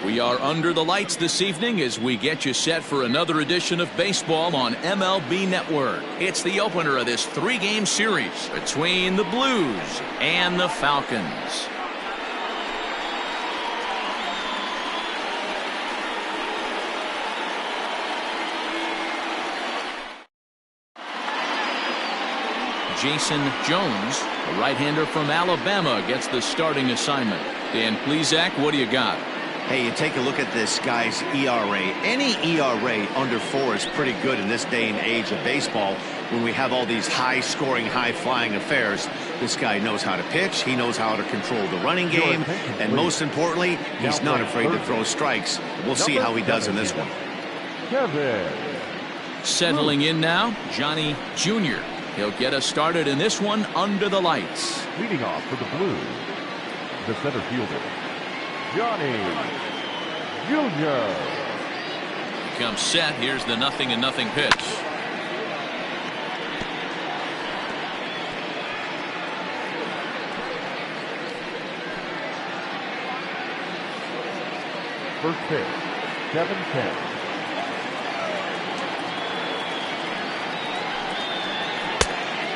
We are under the lights this evening as we get you set for another edition of baseball on MLB Network. It's the opener of this 3-game series between the Blues and the Falcons. Jason Jones, a right-hander from Alabama, gets the starting assignment. Dan Plesac, what do you got? Hey, you take a look at this guy's ERA. Any ERA under 4 is pretty good in this day and age of baseball when we have all these high-scoring, high-flying affairs. This guy knows how to pitch. He knows how to control the running game. And most importantly, he's not afraid to throw strikes. We'll see how he does in this one. Settling in now, Johnny Jr. He'll get us started in this one under the lights. Leading off for the Blues, the center fielder, Johnny Jr. He comes set. Here's the 0-0 pitch. First pitch, 7-10.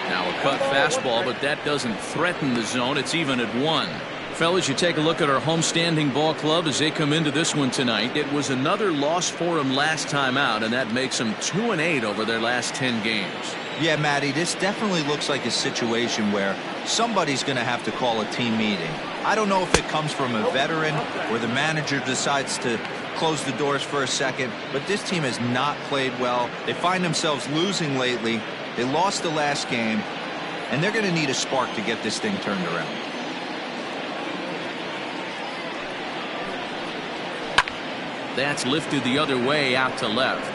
Now a cut fastball, but that doesn't threaten the zone. It's even at 1. Fellas, you take a look at our homestanding ball club as they come into this one tonight. It was another loss for them last time out, and that makes them 2-8 over their last 10 games. Yeah, Matty, this definitely looks like a situation where somebody's going to have to call a team meeting. I don't know if it comes from a veteran or the manager decides to close the doors for a second, but this team has not played well. They find themselves losing lately. They lost the last game, and they're going to need a spark to get this thing turned around. That's lifted the other way out to left.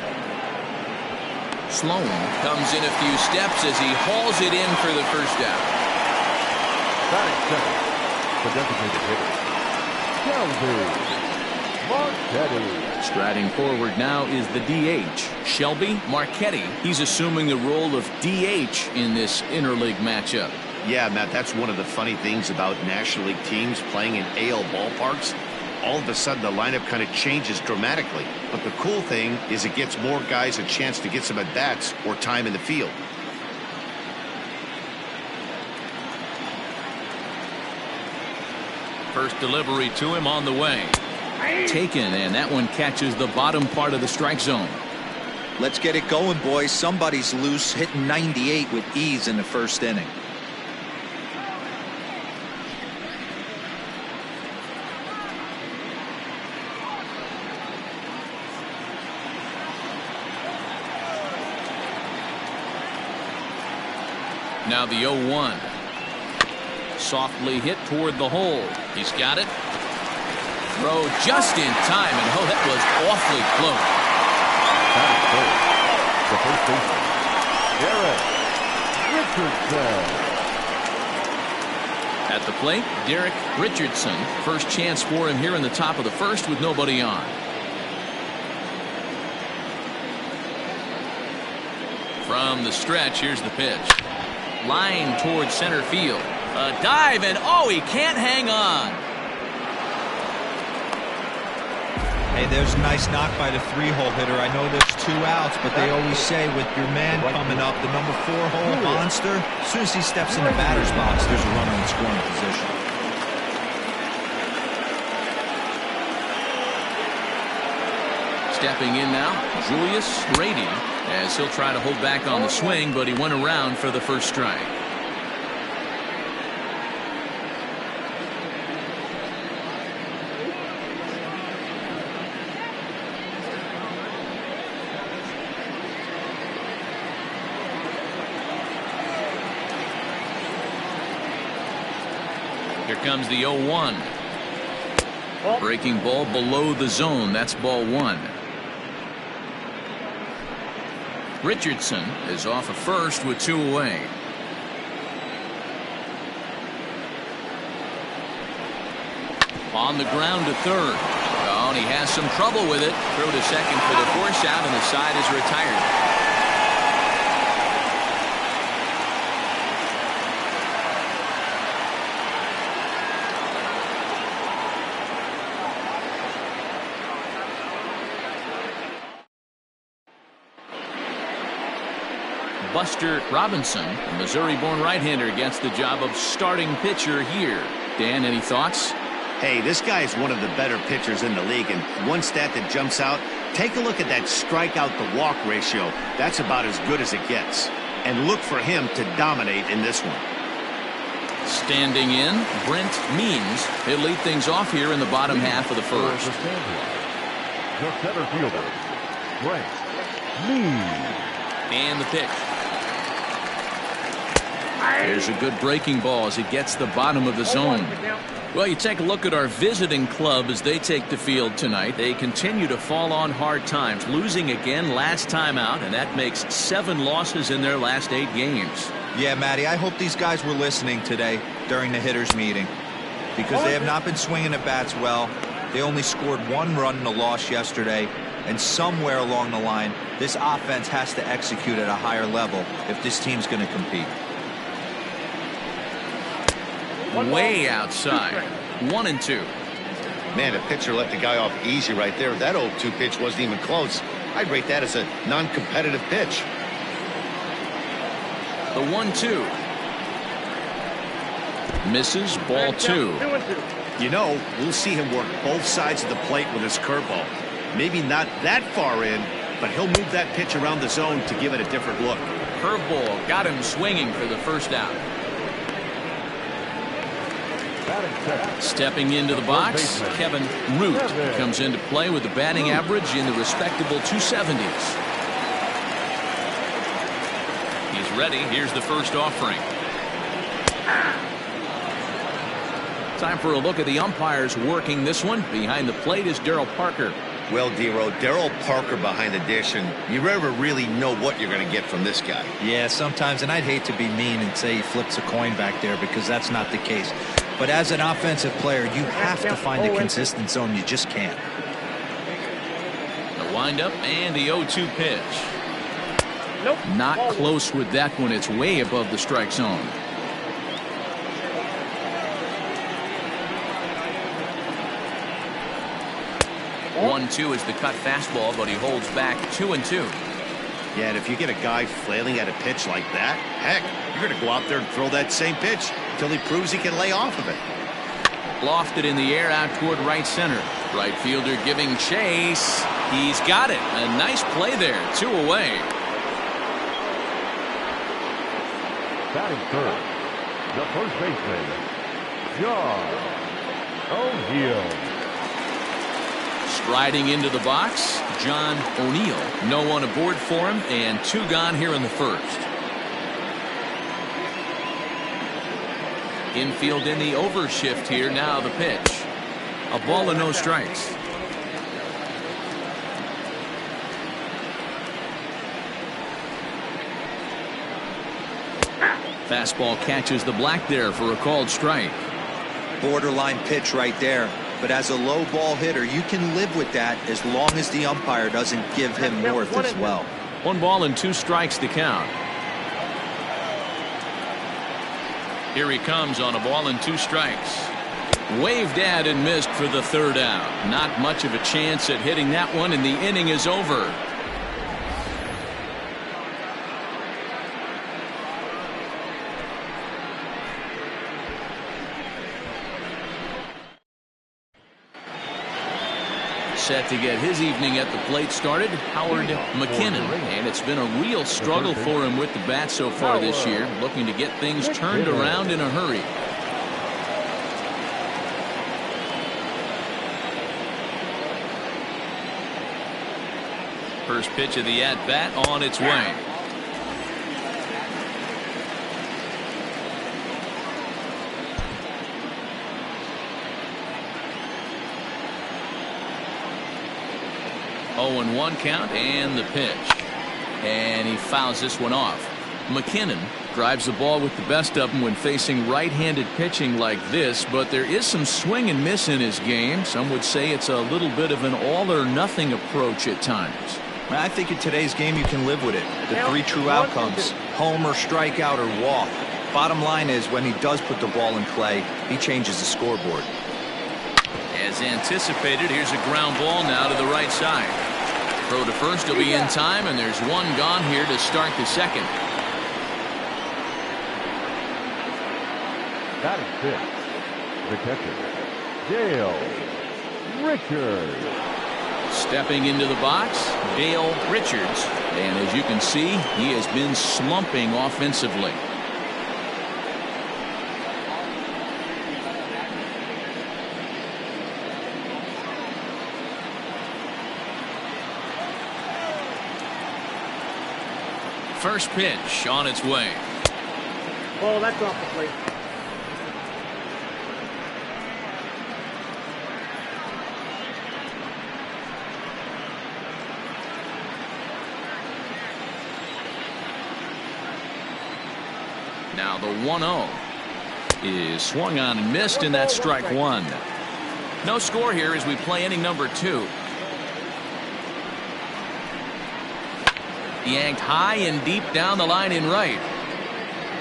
Sloan comes in a few steps as he hauls it in for the first out. Batting second, the designated hitter, Marquetti. Striding forward now is the DH, Shelby Marquetti. He's assuming the role of DH in this interleague matchup. Yeah, Matt, that's one of the funny things about National League teams playing in AL ballparks. All of a sudden, the lineup kind of changes dramatically. But the cool thing is it gets more guys a chance to get some at-bats or time in the field. First delivery to him on the way. Taken, and that one catches the bottom part of the strike zone. Let's get it going, boys. Somebody's loose, hitting 98 with ease in the first inning. Now the 0-1. Softly hit toward the hole. He's got it. Throw just in time, and oh, that was awfully close. That is third. The first baseman, Derek Richardson. At the plate, Derek Richardson. First chance for him here in the top of the first with nobody on. From the stretch, here's the pitch. Line towards center field. A dive, and oh, he can't hang on. Hey, there's a nice knock by the 3-hole hitter. I know there's 2 outs, but they always say with your man coming up, the number 4-hole monster, as soon as he steps in the batter's box, there's a runner in scoring position. Stepping in now, Julius Grady, as he'll try to hold back on the swing, but he went around for the first strike. Here comes the 0-1. Breaking ball below the zone. That's ball 1. Richardson is off of first with 2 away. On the ground to third. Oh, and he has some trouble with it. Throw to second for the force out, and the side is retired. Buster Robinson, a Missouri-born right-hander, gets the job of starting pitcher here. Dan, any thoughts? Hey, this guy is one of the better pitchers in the league, and one stat that jumps out, take a look at that strikeout to walk ratio. That's about as good as it gets. And look for him to dominate in this one. Standing in, Brent Means. He'll lead things off here in the bottom half of the first. The center fielder, Brent Means. And the pitch. There's a good breaking ball as it gets the bottom of the zone. Well, you take a look at our visiting club as they take the field tonight. They continue to fall on hard times, losing again last time out, and that makes 7 losses in their last 8 games. Yeah, Matty, I hope these guys were listening today during the hitters meeting, because they have not been swinging the bats well. They only scored 1 run in a loss yesterday, and somewhere along the line, this offense has to execute at a higher level if this team's going to compete. Way outside. 1-2. Man, the pitcher let the guy off easy right there. That 0-2 pitch wasn't even close. I'd rate that as a non-competitive pitch. The 1-2. Misses, ball 2. You know, we'll see him work both sides of the plate with his curveball. Maybe not that far in, but he'll move that pitch around the zone to give it a different look. Curveball got him swinging for the first out. Stepping into the box, Kevin Root comes into play with the batting average in the respectable 270s. He's ready. Here's the first offering. Time for a look at the umpires working this one. Behind the plate is Darryl Parker. Well, D-Row, Darryl Parker behind the dish, and you never really know what you're going to get from this guy. Yeah, sometimes, and I'd hate to be mean and say he flips a coin back there, because that's not the case. But as an offensive player, you have to find a consistent zone. You just can't. The windup and the 0-2 pitch. Not close with that one. It's way above the strike zone. One, 2 is the cut fastball, but he holds back 2-2. Yeah, and if you get a guy flailing at a pitch like that, heck, you're going to go out there and throw that same pitch until he proves he can lay off of it. Lofted in the air out toward right center. Right fielder giving chase. He's got it. A nice play there. 2 away. Batting third, the first baseman, John O'Neill. Striding into the box, John O'Neill. No one aboard for him, and 2 gone here in the first. Infield in the overshift here. Now the pitch. A ball and no strikes. Fastball catches the black there for a called strike. Borderline pitch right there. But as a low ball hitter, you can live with that as long as the umpire doesn't give him north as well. 1 ball and 2 strikes to count. Here he comes on a ball and 2 strikes. Waved at and missed for the 3rd out. Not much of a chance at hitting that one, and the inning is over. Set to get his evening at the plate started, Howard McKinnon. And it's been a real struggle for him with the bat so far this year, looking to get things turned around in a hurry. First pitch of the at-bat on its way. Oh, and 1 count, and the pitch. And he fouls this one off. McKinnon drives the ball with the best of them when facing right-handed pitching like this, but there is some swing and miss in his game. Some would say it's a little bit of an all-or-nothing approach at times. I think in today's game you can live with it. The 3 true outcomes: homer, strikeout, or walk. Bottom line is, when he does put the ball in play, he changes the scoreboard. As anticipated, here's a ground ball now to the right side. Throw to first will be in time, and there's 1 gone here to start the 2nd. pitch. The catcher, Dale Richards. Stepping into the box, Dale Richards. And as you can see, he has been slumping offensively. First pitch on its way. Oh, that's off the plate. Now the 1-0 is swung on and missed, and that's strike one. No score here as we play inning number 2. Yanked high and deep down the line in right.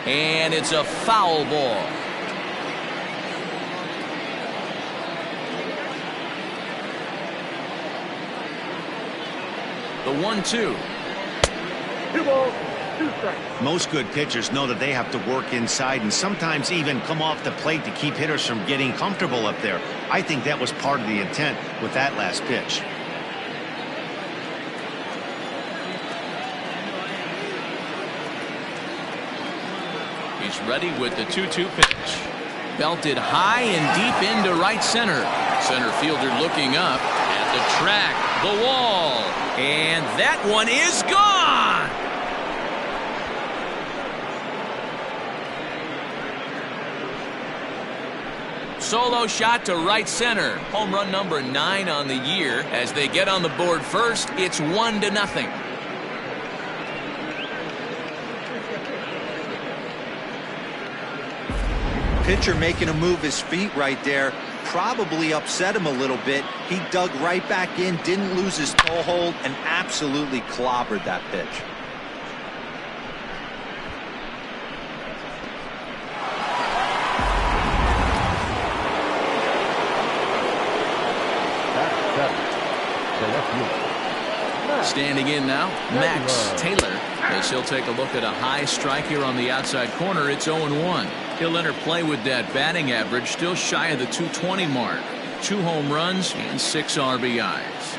And it's a foul ball. The 1-2. 2 balls, 2 strikes. Most good pitchers know that they have to work inside and sometimes even come off the plate to keep hitters from getting comfortable up there. I think that was part of the intent with that last pitch. He's ready with the 2-2 pitch. Belted high and deep into right center. Center fielder looking up at the track, the wall, and that one is gone. Solo shot to right center. Home run number 9 on the year. As they get on the board first, it's 1-0. Pitcher making him move his feet right there probably upset him a little bit. He dug right back in, didn't lose his toe hold, and absolutely clobbered that pitch. Standing in now, Max Taylor, as he'll take a look at a high strike here on the outside corner. It's 0-1. He'll enter play with that batting average still shy of the 220 mark. 2 home runs and 6 RBIs.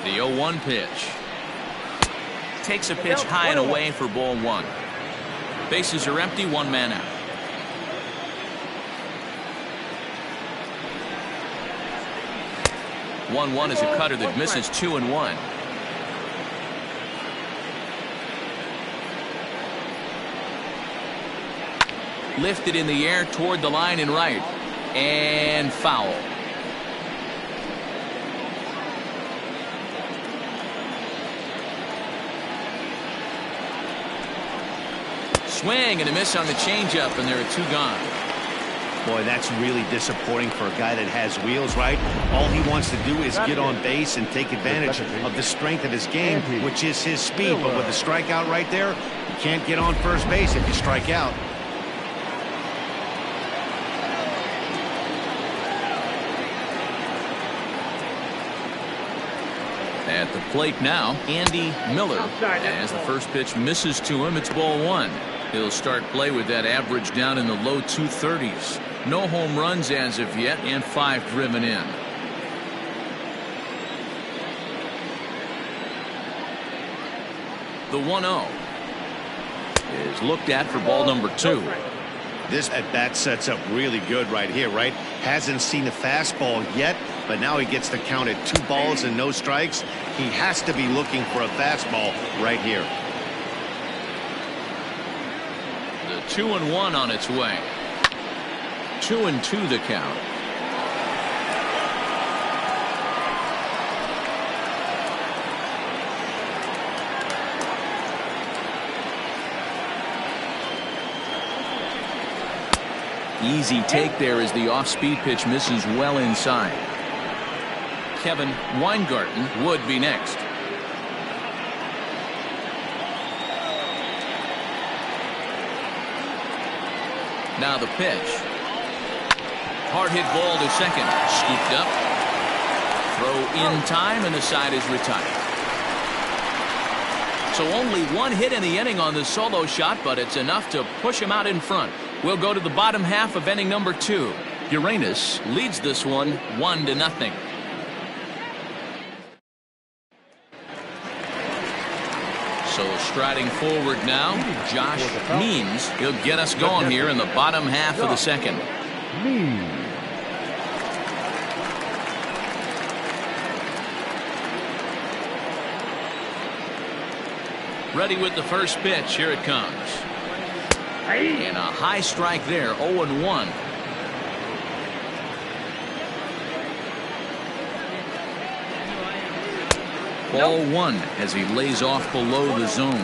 The 0-1 pitch. Takes a pitch high and away for ball 1. Bases are empty, 1 man out. One is a cutter that misses 2-1. Lifted in the air toward the line in right, and foul. Swing and a miss on the changeup, and there are 2 gone. Boy, that's really disappointing for a guy that has wheels, right? All he wants to do is get on base and take advantage of the strength of his game, which is his speed. But with a strikeout right there, you can't get on first base if you strike out. At the plate now, Andy Miller. As the first pitch misses to him, it's ball 1. He'll start play with that average down in the low 230s. No home runs as of yet, and 5 driven in. The 1-0 is looked at for ball number 2. This at bat sets up really good right here, right? Hasn't seen a fastball yet, but now he gets to count at 2 balls and no strikes. He has to be looking for a fastball right here. The 2-1 on its way. 2-2 the count. Easy take there as the off-speed pitch misses well inside. Kevin Weingarten would be next. Now the pitch. Hard hit ball to second. Scooped up. Throw in time, and the side is retired. So only one hit in the inning on this solo shot, but it's enough to push him out in front. We'll go to the bottom half of inning number 2. Uranus leads this one 1-0. So striding forward now, Josh Means. He'll get us going here in the bottom half of the second. Ready with the first pitch. Here it comes. And a high strike there. 0-1. Ball 1 as he lays off below the zone.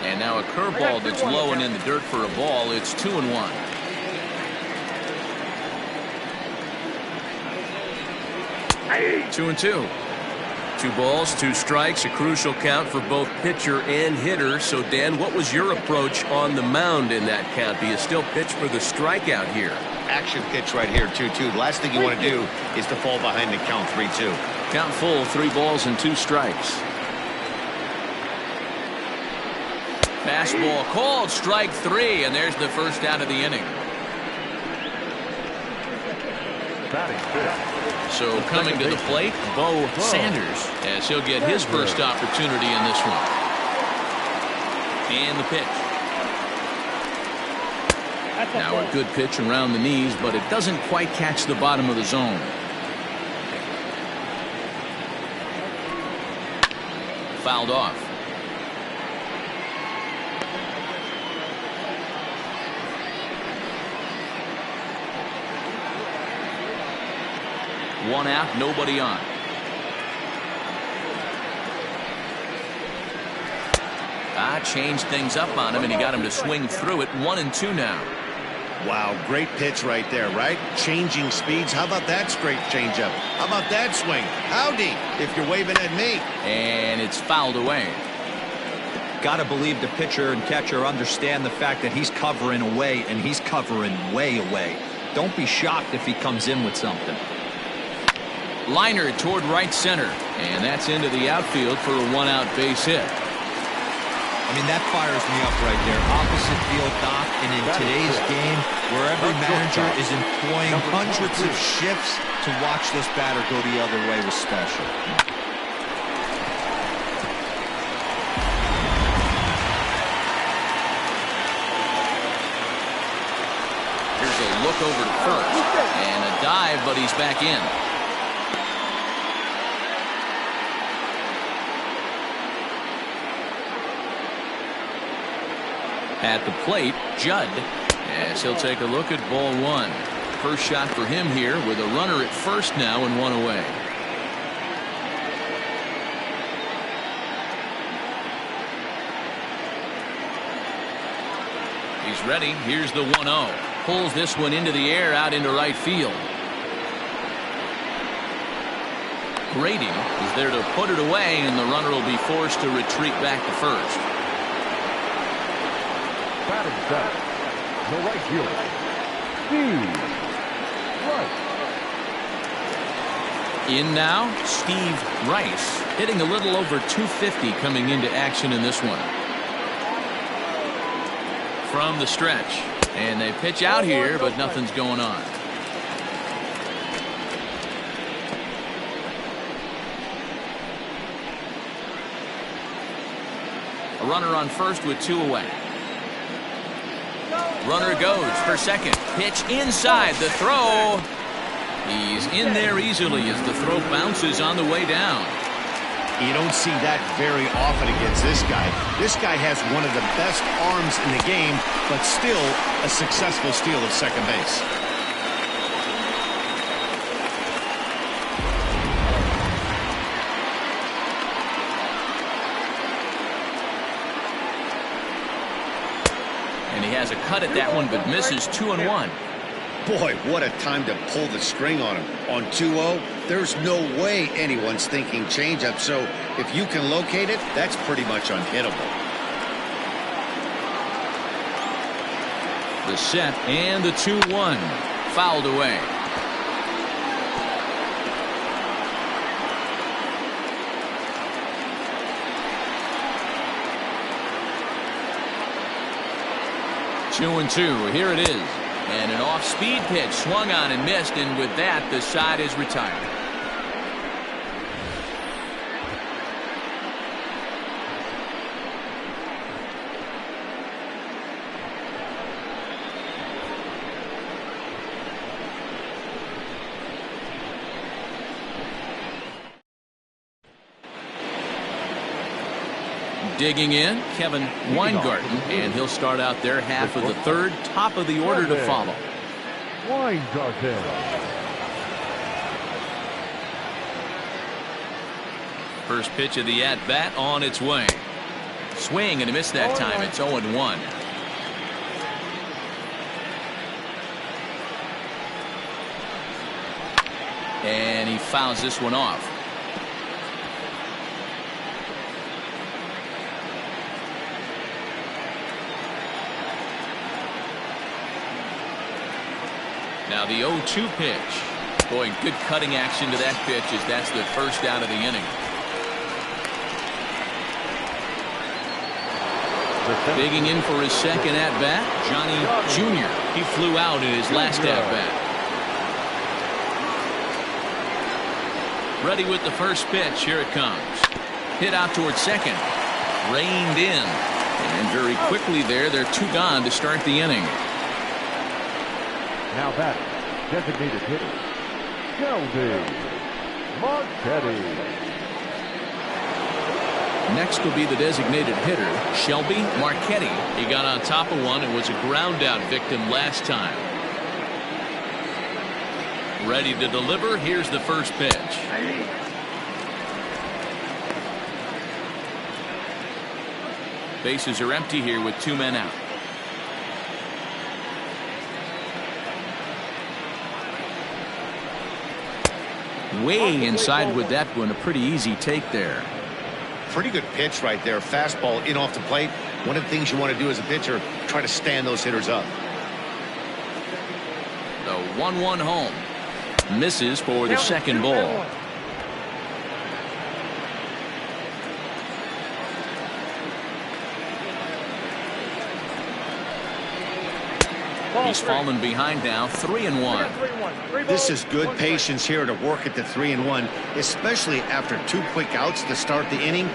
And now a curveball that's low and in the dirt for a ball. It's 2-1. Two and two. 2 balls, 2 strikes, a crucial count for both pitcher and hitter. So, Dan, what was your approach on the mound in that count? Do you still pitch for the strikeout here? Action pitch right here, 2-2. The last thing you want to do is to fall behind and count 3-2. Count full, 3 balls and 2 strikes. Fastball called, strike 3, and there's the first out of the inning. So coming to the plate, Bo Sanders, as he'll get his first opportunity in this one. And the pitch. Now a good pitch around the knees, but it doesn't quite catch the bottom of the zone. Fouled off. One out, nobody on. Changed things up on him, and he got him to swing through it. 1-2 now. Wow, great pitch right there, right? Changing speeds. How about that straight changeup? How about that swing? Howdy, if you're waving at me. And it's fouled away. Got to believe the pitcher and catcher understand the fact that he's covering away, and he's covering way away. Don't be shocked if he comes in with something. Liner toward right center, and that's into the outfield for a 1-out base hit. I mean, that fires me up right there. Opposite field knock, and in today's game, where every manager is employing hundreds of shifts, to watch this batter go the other way was special. Here's a look over to first, and a dive, but he's back in. At the plate, Judd, as he'll take a look at ball 1. First shot for him here with a runner at first now and 1 away. He's ready. Here's the 1-0. Pulls this one into the air out into right field. Grady is there to put it away, and the runner will be forced to retreat back to first. Batting center, the right fielder, Steve Rice. In now, Steve Rice, hitting a little over 250 coming into action in this one. From the stretch, and they pitch out here, but nothing's going on. A runner on first with 2 away. Runner goes for second. Pitch inside. The throw. He's in there easily as the throw bounces on the way down. You don't see that very often against this guy. This guy has one of the best arms in the game, but still a successful steal of second base. He has a cut at that one, but misses. 2-1. Boy, what a time to pull the string on him. On 2-0, there's no way anyone's thinking changeup, so if you can locate it, that's pretty much unhittable. The set and the 2-1. fouled away. Two and two. Here it is. And an off-speed pitch swung on and missed, and with that, the side is retired. Digging in, Kevin Weingarten, and he'll start out their half of the third. Top of the order to follow. Weingarten. First pitch of the at-bat on its way. Swing and a miss that time. It's 0-1. And he fouls this one off. Now the 0-2 pitch. Boy, good cutting action to that pitch as that's the first out of the inning. Digging in for his second at-bat, Johnny Jr. He flew out in his last at-bat. Ready with the first pitch. Here it comes. Hit out towards second. Reined in. And very quickly there, they're two gone to start the inning. Now that designated hitter, Shelby Marquetti. Next will be the designated hitter, Shelby Marquetti. He got on top of one and was a ground out victim last time. Ready to deliver. Here's the first pitch. Bases are empty here with two men out. Way inside with that one. A pretty easy take there. Pretty good pitch right there. Fastball in off the plate. One of the things you want to do as a pitcher, try to stand those hitters up. The 1-1 home. Misses for the second ball. He's fallen behind now, 3-1. This is good patience here to work at the 3-1, especially after two quick outs to start the inning.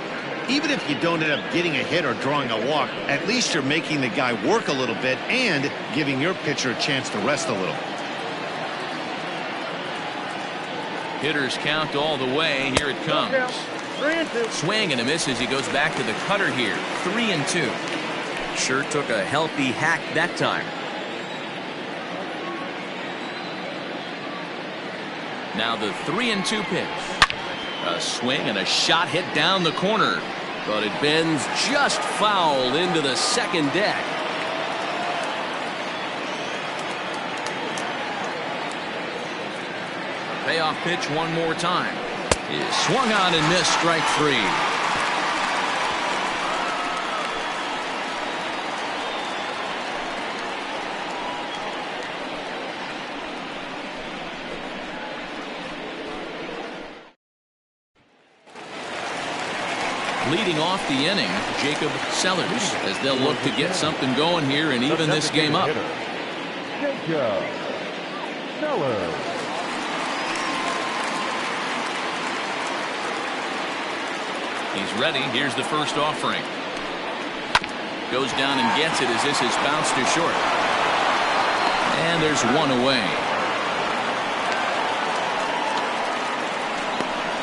Even if you don't end up getting a hit or drawing a walk, at least you're making the guy work a little bit and giving your pitcher a chance to rest a little. Hitters count all the way. Here it comes. Swing and a miss as he goes back to the cutter here. 3-2. Sure took a healthy hack that time. Now the 3-2 pitch. A swing and a shot hit down the corner, but it bends just foul into the second deck. Payoff pitch one more time. Is swung on and missed, strike three. Leading off the inning, Jacob Sellers, as they'll look to get something going here and even this game up. Jacob Sellers. He's ready. Here's the first offering. Goes down and gets it as this is bounced to short. And there's one away.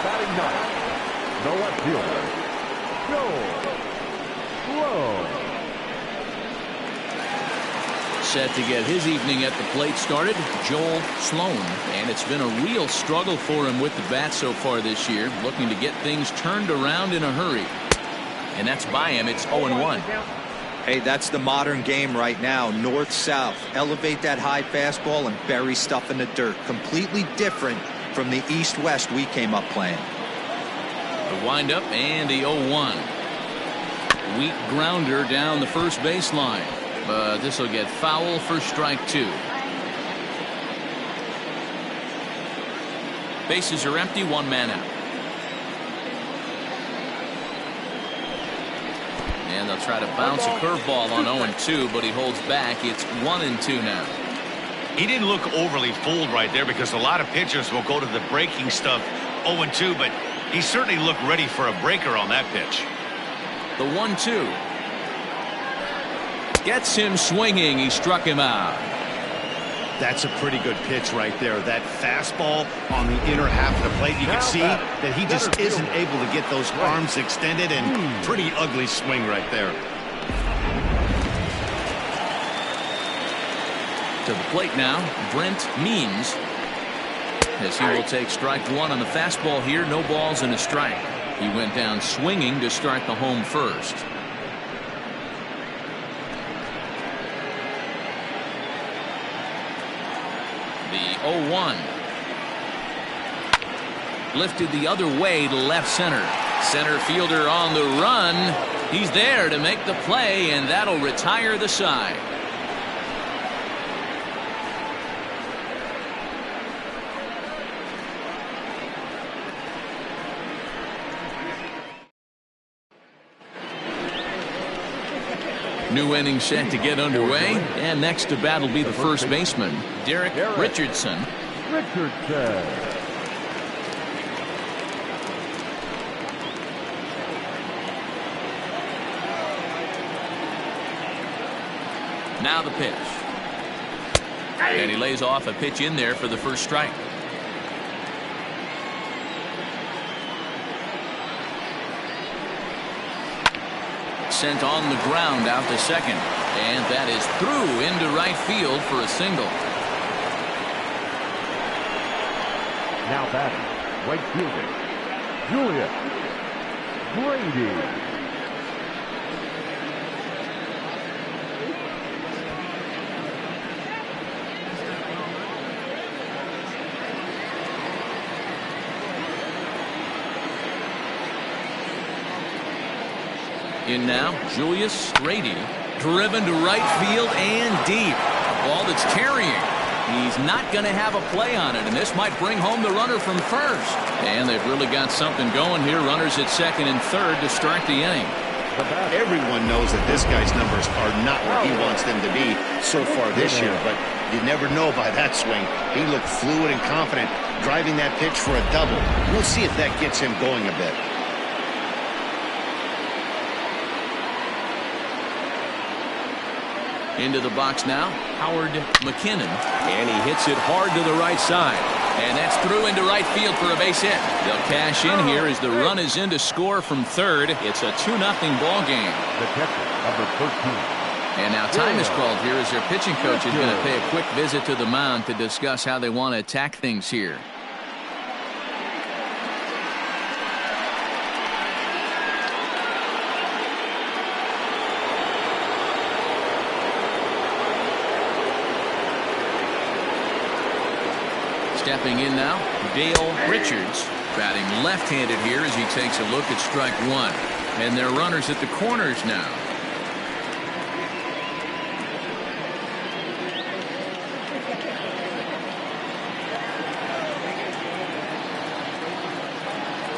Batting ninth, the left fielder, Joel Sloan. Set to get his evening at the plate started, Joel Sloan. And it's been a real struggle for him with the bat so far this year, looking to get things turned around in a hurry. And that's by him. It's 0-1. Hey, that's the modern game right now. North-south. Elevate that high fastball and bury stuff in the dirt. Completely different from the east-west we came up playing. The windup and the 0-1. Weak grounder down the first baseline. But this will get foul for strike two. Bases are empty, one man out. And they'll try to bounce a curveball on 0-2, but he holds back. It's 1-2 now. He didn't look overly fooled right there because a lot of pitchers will go to the breaking stuff 0-2, but he certainly looked ready for a breaker on that pitch. The 1-2. Gets him swinging. He struck him out. That's a pretty good pitch right there. That fastball on the inner half of the plate. You can see that he just isn't able to get those arms extended, and pretty ugly swing right there. To the plate now, Brent Means, as he will take strike one on the fastball here. No balls and a strike. He went down swinging to start the home first. The 0-1. Lifted the other way to left center. Center fielder on the run. He's there to make the play, and that'll retire the side. New inning set to get underway, and next to bat will be the first baseman, Derek Richardson. Now the pitch. And he lays off a pitch in there for the first strike. Sent on the ground out to second, and that is through into right field for a single. Now batting, right fielder, Julius Brady. In now, Julius Brady, driven to right field and deep. A ball that's carrying. He's not going to have a play on it, and this might bring home the runner from first. And they've really got something going here. Runners at second and third to start the inning. Everyone knows that this guy's numbers are not where he wants them to be so far this year, but you never know by that swing. He looked fluid and confident, driving that pitch for a double. We'll see if that gets him going a bit. Into the box now, Howard McKinnon, and he hits it hard to the right side. And that's through into right field for a base hit. They'll cash in here as the run is in to score from third. It's a 2-0 ball game. The catcher, number 13. And now time is called here as their pitching coach is going to pay a quick visit to the mound to discuss how they want to attack things here. Stepping in now, Dale Richards, batting left-handed here as he takes a look at strike one. And they're runners at the corners now.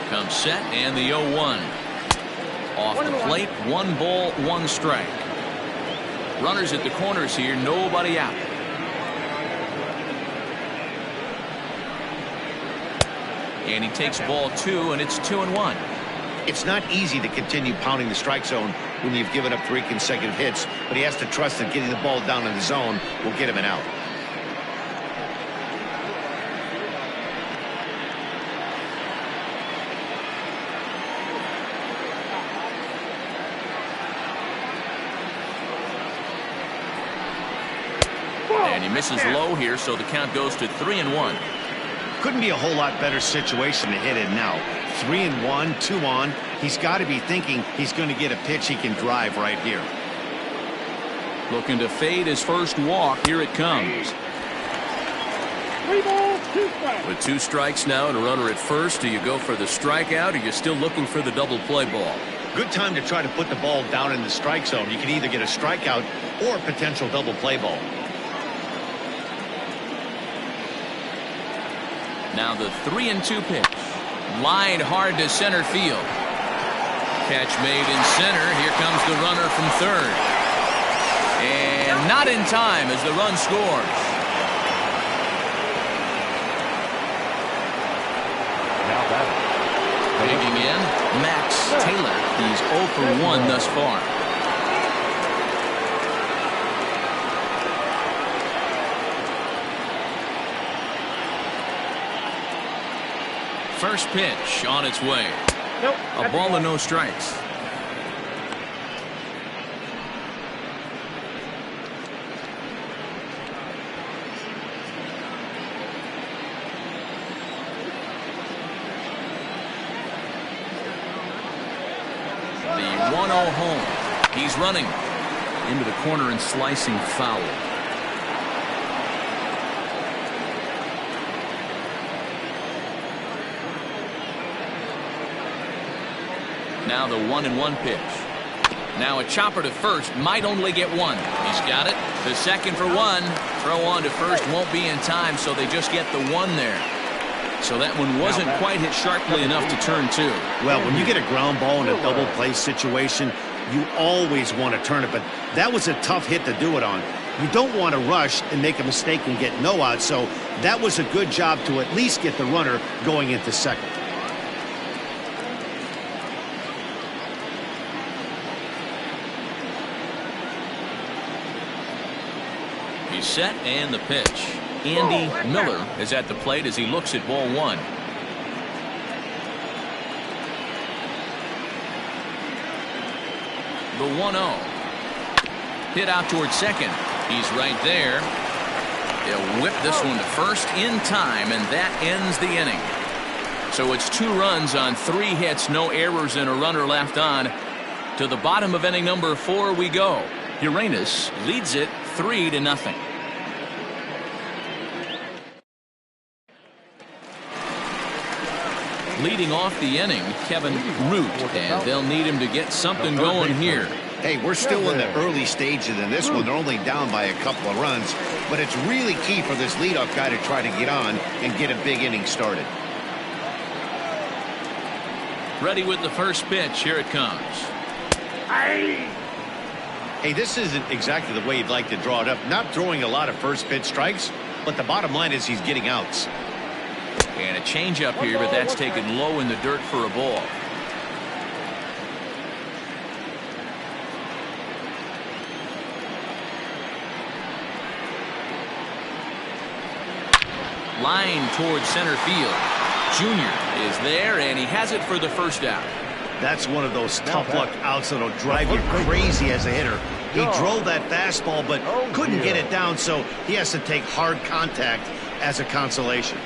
Comes set, and the 0-1. Off the plate, 1 ball, 1 strike. Runners at the corners here, nobody out. And he takes ball 2, and it's 2-1. It's not easy to continue pounding the strike zone when you've given up 3 consecutive hits, but he has to trust that getting the ball down in the zone will get him an out. And he misses low here, so the count goes to 3-1. Couldn't be a whole lot better situation to hit in now. 3-1, 2 on. He's got to be thinking he's going to get a pitch he can drive right here. Looking to fade his first walk. Here it comes. 3 balls, 2 strikes. With 2 strikes now and a runner at first, do you go for the strikeout, or are you still looking for the double play ball? Good time to try to put the ball down in the strike zone. You can either get a strikeout or a potential double play ball. Now the 3-2 pitch. Lined hard to center field. Catch made in center. Here comes the runner from third. And not in time as the run scores. Now batting. Digging in, Max Taylor. He's 0 for 1 thus far. First pitch on its way. Nope. A ball and no strikes. The 1-0 home. He's running into the corner and slicing foul. Now the 1-1 pitch. Now a chopper to first, might only get one. He's got it. The second for one. Throw on to first won't be in time, so they just get the one there. So that one wasn't quite hit sharply enough to turn two. Well, when you get a ground ball in a double play situation, you always want to turn it, but that was a tough hit to do it on. You don't want to rush and make a mistake and get no out, so that was a good job to at least get the runner going into second. He's set and the pitch. Andy Miller is at the plate as he looks at ball one. The 1-0. Hit out towards second. He's right there. He'll whip this one to first in time, and that ends the inning. So it's 2 runs on 3 hits, no errors, and a runner left on. To the bottom of inning number 4 we go. Uranus leads it 3-0. Leading off the inning, Kevin Root, and they'll need him to get something going here. Hey, we're still in the early stages in this one. They're only down by a couple of runs, but it's really key for this leadoff guy to try to get on and get a big inning started. Ready with the first pitch. Here it comes. Hey, this isn't exactly the way you'd like to draw it up. Not throwing a lot of first pitch strikes, but the bottom line is he's getting outs. And a changeup here, but that's taken low in the dirt for a ball. Line towards center field. Junior is there, and he has it for the first out. That's one of those tough luck outs that'll drive you crazy as a hitter. He drove that fastball, but couldn't get it down, so he has to take hard contact as a consolation.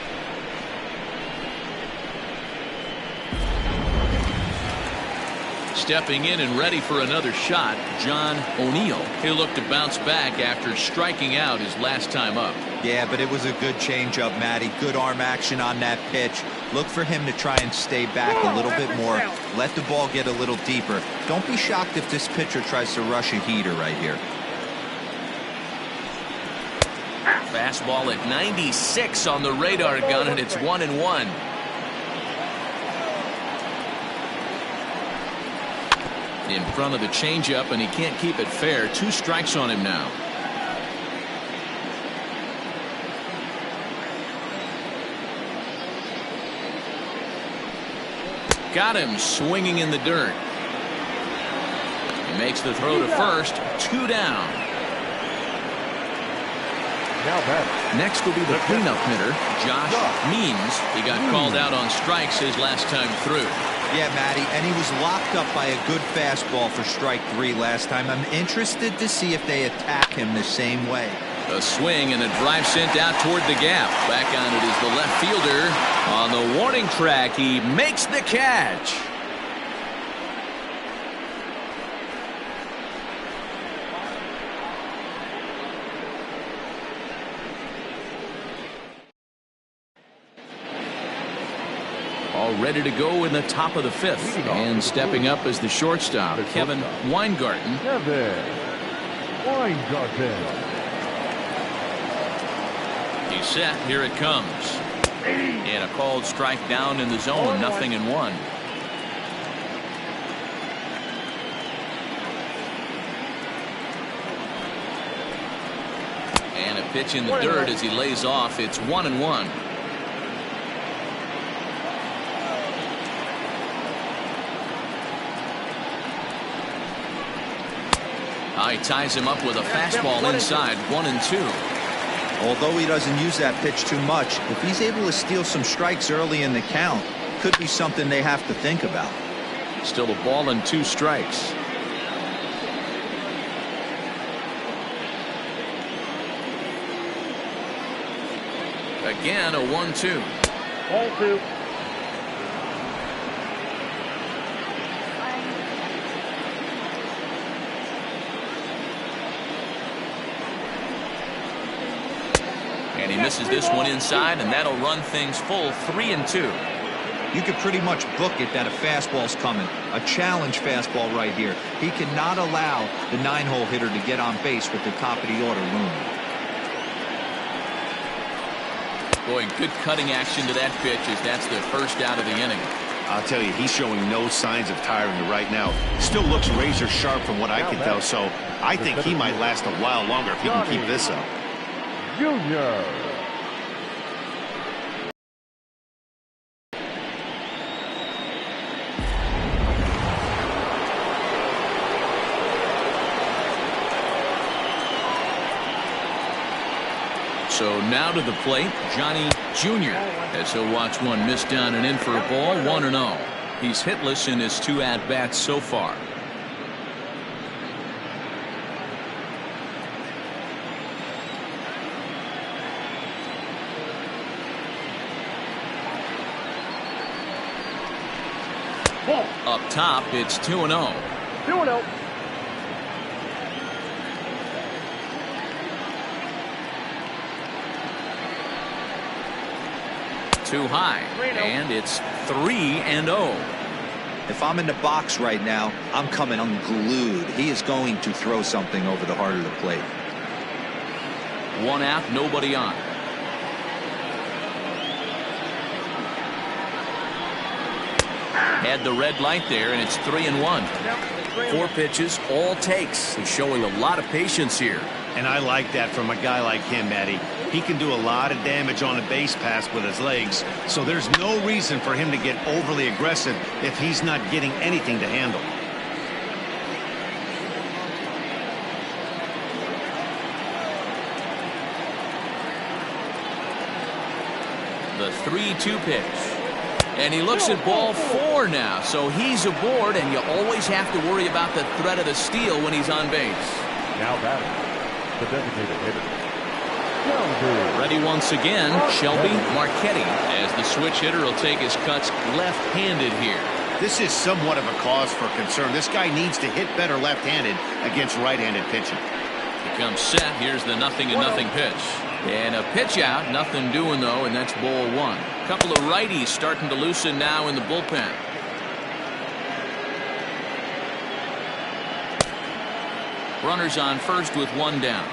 Stepping in and ready for another shot, John O'Neill. He'll look to bounce back after striking out his last time up. Yeah, but it was a good changeup, Matty. Good arm action on that pitch. Look for him to try and stay back a little bit more. Let the ball get a little deeper. Don't be shocked if this pitcher tries to rush a heater right here. Fastball at 96 on the radar gun, and it's 1-1. In front of the changeup, and he can't keep it fair. 2 strikes on him now. Got him swinging in the dirt. He makes the throw to first. 2 down. Next will be the cleanup hitter, Josh Means. He got called out on strikes his last time through. Yeah, Matty, and he was locked up by a good fastball for strike 3 last time. I'm interested to see if they attack him the same way. A swing and a drive sent out toward the gap. Back on it is the left fielder. On the warning track, he makes the catch. All ready to go in the top of the 5th. And stepping up as the shortstop, Kevin Weingarten. He's set. Here it comes. And a called strike down in the zone, 0-1. And a pitch in the dirt as he lays off. It's 1-1. He ties him up with a fastball inside, 1-2. Although he doesn't use that pitch too much, if he's able to steal some strikes early in the count, could be something they have to think about. Still a ball and 2 strikes. Again, a 1-2. Ball 2. And he misses this one inside, and that'll run things full, 3-2. You could pretty much book it that a fastball's coming. A challenge fastball right here. He cannot allow the 9-hole hitter to get on base with the top of the order looming. Boy, good cutting action to that pitch as that's the first out of the inning. I'll tell you, he's showing no signs of tiring right now. Still looks razor sharp from what I can tell, so I think he might last a while longer if he can keep this up. Junior. So now to the plate, Johnny Jr. as he'll watch one miss down and in for a ball, 1-0. He's hitless in his 2 at-bats so far. Ball. Up top, it's 2-0. 2-0. Too high, and it's 3-0. If I'm in the box right now, I'm coming unglued. He is going to throw something over the heart of the plate. 1 out, nobody on. Had the red light there, and it's 3-1. 4 pitches, all takes. He's showing a lot of patience here. And I like that from a guy like him, Matty. He can do a lot of damage on a base pass with his legs, so there's no reason for him to get overly aggressive if he's not getting anything to handle. The 3-2 pitch. And he looks at ball 4 now, so he's aboard, and you always have to worry about the threat of the steal when he's on base. Now batting, the designated hitter. Ready once again, Shelby Marchetti, as the switch hitter will take his cuts left-handed here. This is somewhat of a cause for concern. This guy needs to hit better left-handed against right-handed pitching. He comes set. Here's the 0-0 pitch. And a pitch out, nothing doing though, and that's ball 1. A couple of righties starting to loosen now in the bullpen. Runners on first with 1 down.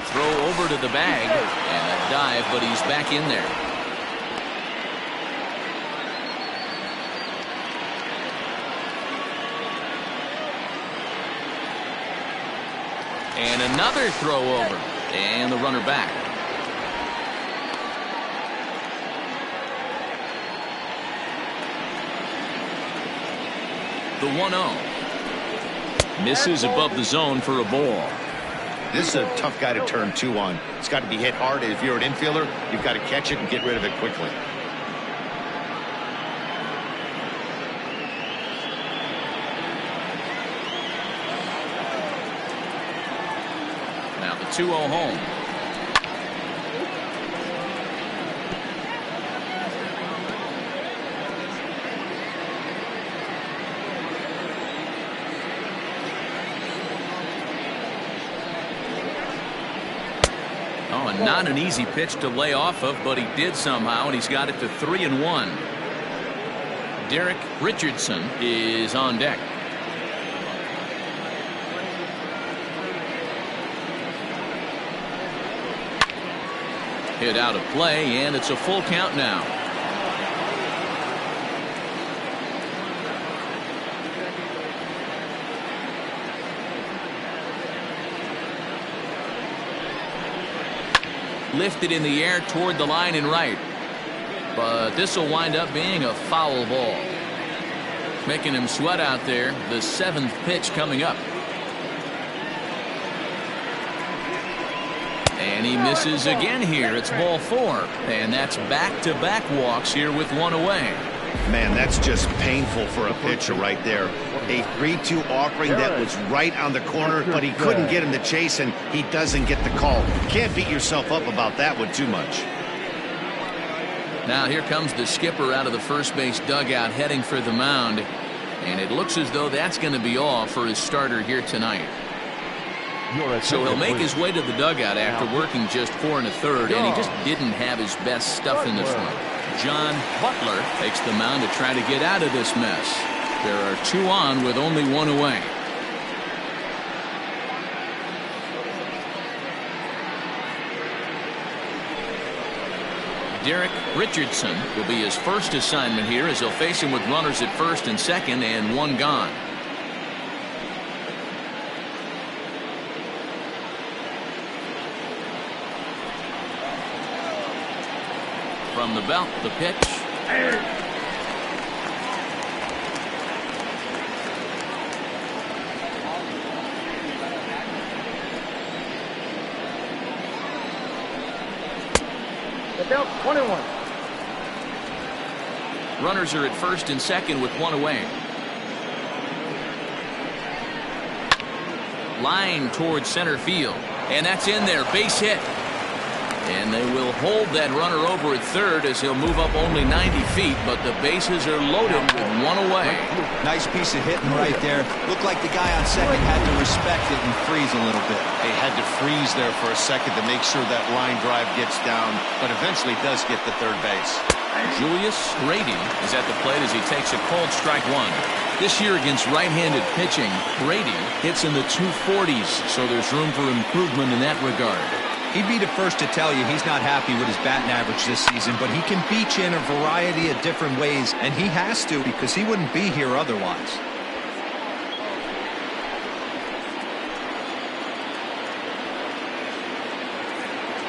Throw over to the bag, and a dive, but he's back in there. And another throw over, and the runner back. The 1-0. Misses above the zone for a ball. This is a tough guy to turn 2 on. It's got to be hit hard. If you're an infielder, you've got to catch it and get rid of it quickly. Now the 2-0 home. Not an easy pitch to lay off of, but he did somehow, and he's got it to 3-1. Derek Richardson is on deck. Hit out of play, and it's a full count now. Lifted in the air toward the line and right. But this will wind up being a foul ball. Making him sweat out there. The 7th pitch coming up. And he misses again here. It's ball 4. And that's back-to-back walks here with one away. Man, that's just painful for a pitcher right there. A 3-2 offering that was right on the corner, but he couldn't get him to chase, and he doesn't get the call. Can't beat yourself up about that one too much. Now here comes the skipper out of the first base dugout heading for the mound. And it looks as though that's going to be all for his starter here tonight. So he'll make his way to the dugout after working just 4 1/3, and he just didn't have his best stuff in this one. John Butler takes the mound to try to get out of this mess. There are 2 on with only 1 away. Derek Richardson will be his first assignment here as he'll face him with runners at first and second and 1 gone. From the belt, the pitch. Down 21. Runners are at first and second with 1 away. Line towards center field, and that's in there. Base hit. And they will hold that runner over at third as he'll move up only 90 feet, but the bases are loaded with 1 away. Nice piece of hitting right there. Looked like the guy on second had to respect it and freeze a little bit. They had to freeze there for a second to make sure that line drive gets down, but eventually does get to third base. Julius Grady is at the plate as he takes a called strike 1. This year against right-handed pitching, Grady hits in the 240s, so there's room for improvement in that regard. He'd be the first to tell you he's not happy with his batting average this season, but he can beat you in a variety of different ways, and he has to because he wouldn't be here otherwise.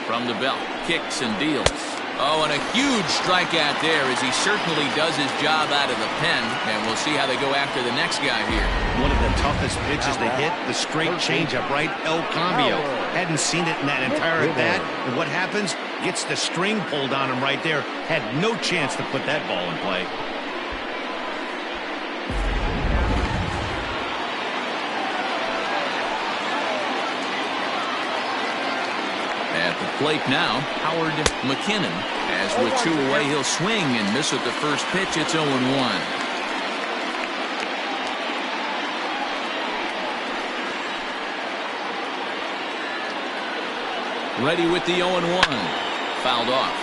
From the belt, kicks and deals. Oh, and a huge strikeout there as he certainly does his job out of the pen, and we'll see how they go after the next guy here. One of the toughest pitches to hit, the straight changeup, right? El Cambio. Hadn't seen it in that entire at bat, and what happens? Gets the string pulled on him right there. Had no chance to put that ball in play. At the plate now, Howard McKinnon. As with 2 away, he'll swing and miss at the first pitch. It's 0-1. Ready with the 0-1. Fouled off.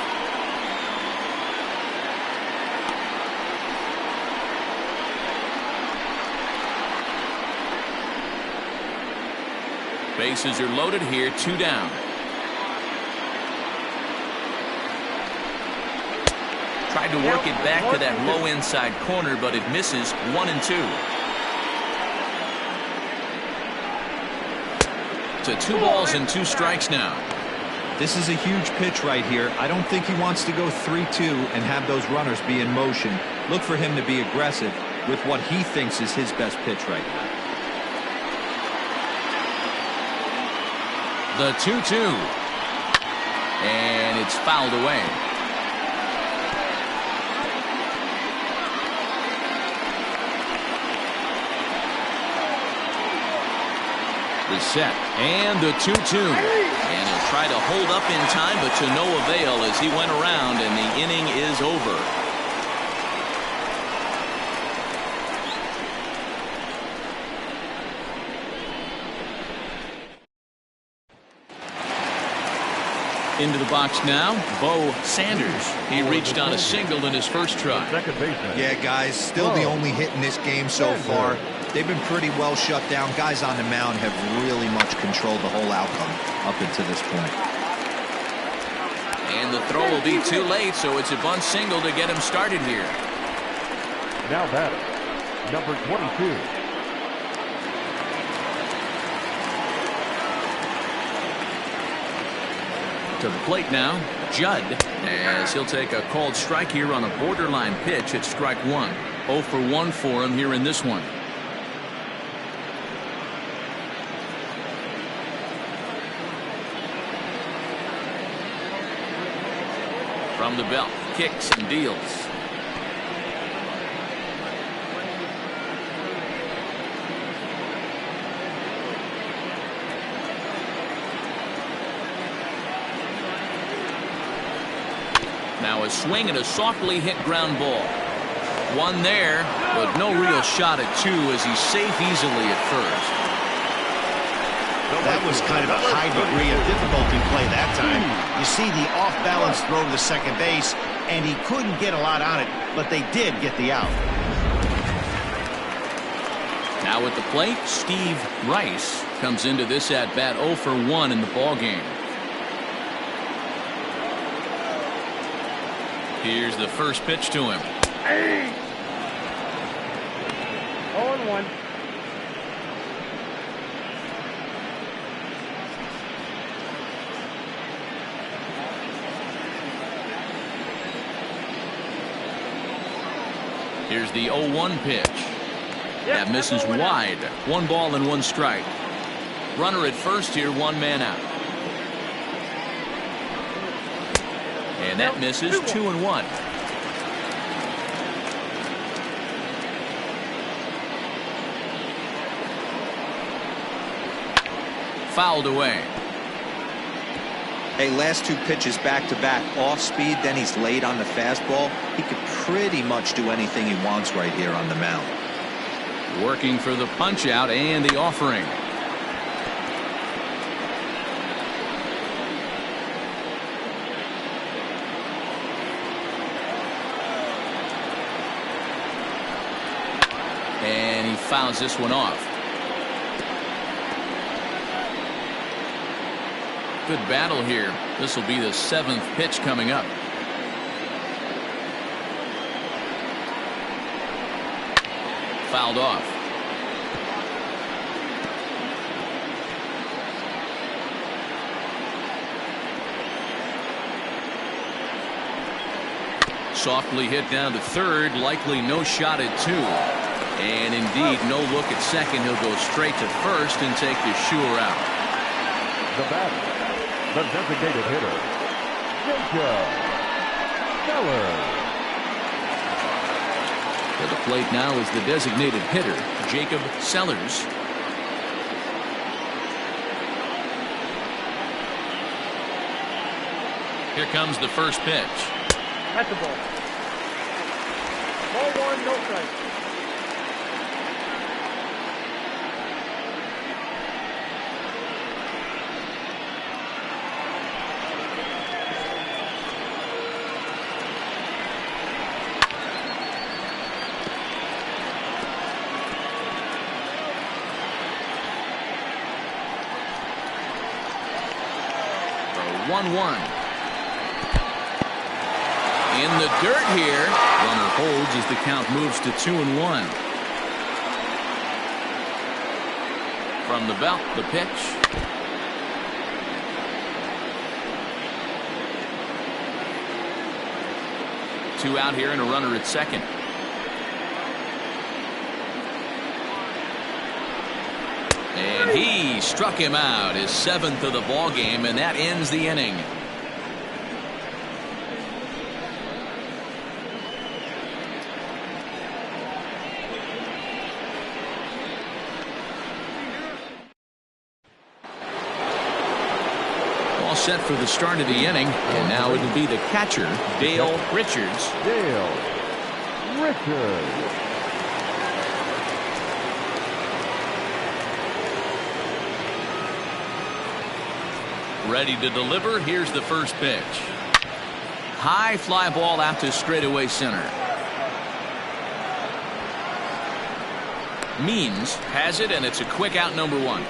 Bases are loaded here, 2 down. Tried to work it back to that low inside corner, but it misses. 1-2. To 2 balls and 2 strikes now. This is a huge pitch right here. I don't think he wants to go 3-2 and have those runners be in motion. Look for him to be aggressive with what he thinks is his best pitch right now. The 2-2. And it's fouled away. The set and the 2-2, and he'll try to hold up in time, but to no avail as he went around, and the inning is over. Into the box now, Bo Sanders. He reached on a single in his first try. Yeah, guys, still the only hit in this game so far. They've been pretty well shut down. Guys on the mound have really much controlled the whole outcome up until this point. And the throw will be too late, so it's a bunt single to get him started here. Now batter, number 22. To the plate now, Judd, as he'll take a called strike here on a borderline pitch at strike one. 0 for 1 for him here in this one. From the belt, kicks and deals. Now a swing and a softly hit ground ball. One there, but no real shot at two as he's safe easily at first. That was kind of a high degree of difficulty play that time. You see the off-balance throw to the second base, and he couldn't get a lot on it, but they did get the out. Now at the plate, Steve Rice comes into this at-bat 0 for 1 in the ballgame. Here's the first pitch to him. 0-1. Here's the 0-1 pitch. That misses wide. 1 ball and 1 strike. Runner at first here, 1 man out. And that misses 2-1. Fouled away. Hey, last 2 pitches back to back, off speed, then he's late on the fastball. He could pretty much do anything he wants right here on the mound. Working for the punch out and the offering. And he fouls this one off. Good battle here. This will be the 7th pitch coming up. Fouled off. Softly hit down to third, likely no shot at 2. And indeed, no look at second. He'll go straight to first and take the sure out. The batter, the designated hitter, Jacob Sellers. To the plate now is the designated hitter, Jacob Sellers. Here comes the first pitch. That's the ball. Ball 1, no strike. For 1-1. In the dirt here. Runner holds as the count moves to 2-1. From the belt, the pitch. Two out here and a runner at second. And he struck him out, his 7th of the ball game, and that ends the inning. All set for the start of the inning, and now it'll be the catcher, Dale Richards. Dale Richards. Ready to deliver. Here's the first pitch. High fly ball out to straightaway center. Means has it, and it's a quick out, number 1.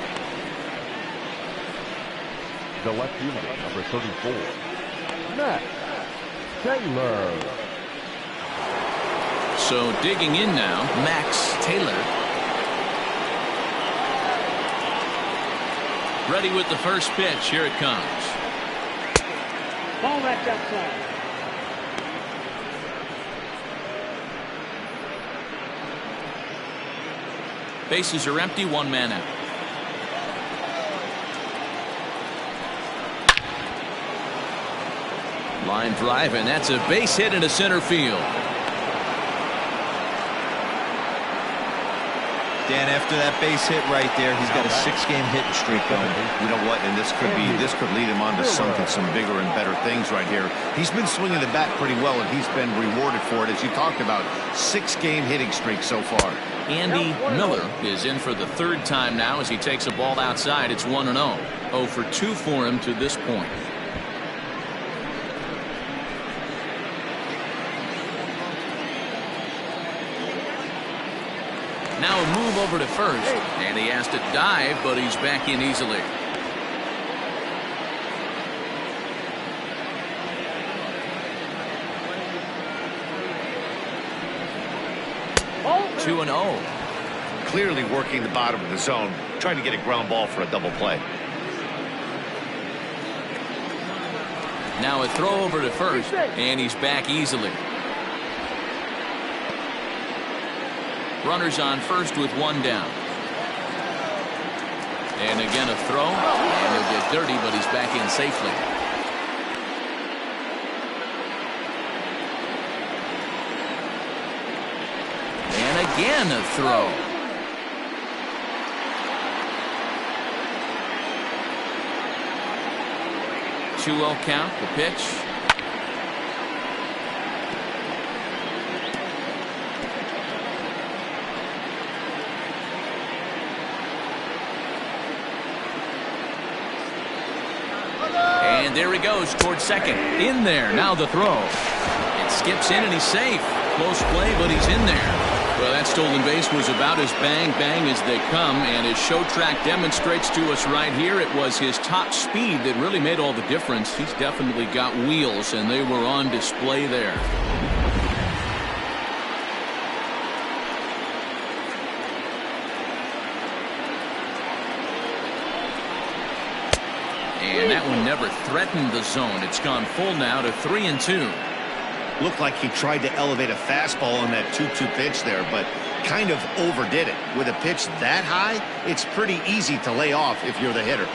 The left fielder, number 34, Max Taylor. So digging in now, Max Taylor. Ready with the first pitch. Here it comes. Ball that's outside. Bases are empty, one man out. Line drive, and that's a base hit into center field. Dan, after that base hit right there, he's got a 6-game hitting streak going. You know what? And this could lead him on to something, some bigger and better things right here. He's been swinging the bat pretty well, and he's been rewarded for it, as you talked about. 6-game hitting streak so far. Andy Miller is in for the third time now as he takes a ball outside. It's 1-0. 0 for 2 for him to this point. Now a move over to first, and he has to dive, but he's back in easily. Ball 2-0. Clearly working the bottom of the zone, trying to get a ground ball for a double play. Now a throw over to first, and he's back easily. Runners on first with 1 down. And again a throw, and he'll get dirty, but he's back in safely. And again a throw. Two-0 count, the pitch. And there he goes towards second. In there. Now the throw. It skips in and he's safe. Close play, but he's in there. Well, that stolen base was about as bang as they come, and his show track demonstrates to us right here it was his top speed that really made all the difference. He's definitely got wheels, and they were on display there. And that one never threatened the zone. It's gone full now to 3-2. Looked like he tried to elevate a fastball on that 2-2 pitch there, but kind of overdid it. With a pitch that high, it's pretty easy to lay off if you're the hitter.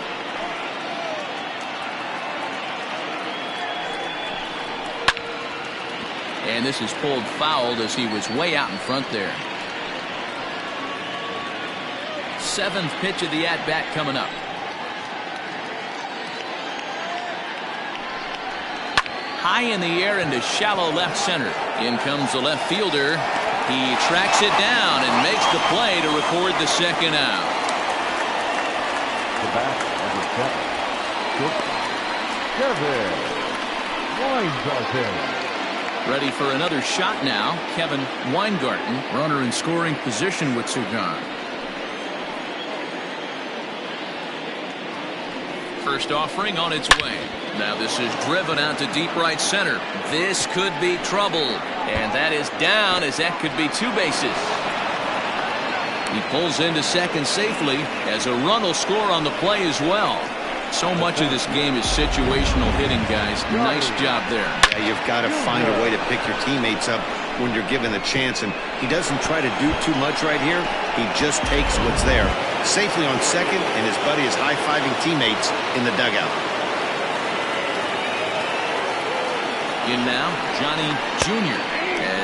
And this is pulled fouled as he was way out in front there. 7th pitch of the at-bat coming up. High in the air into shallow left center. In comes the left fielder. He tracks it down and makes the play to record the second out. The bat, number 7, Kevin Weingarten. Ready for another shot now. Kevin Weingarten, runner in scoring position with Sugan. First offering on its way. Now this is driven out to deep right center. This could be trouble. And that is down, as that could be 2 bases. He pulls into second safely as a run will score on the play as well. So much of this game is situational hitting, guys. Nice job there. Yeah, you've got to find a way to pick your teammates up when you're given the chance, and he doesn't try to do too much right here. He just takes what's there. Safely on second, and his buddy is high-fiving teammates in the dugout. In now, Johnny Jr.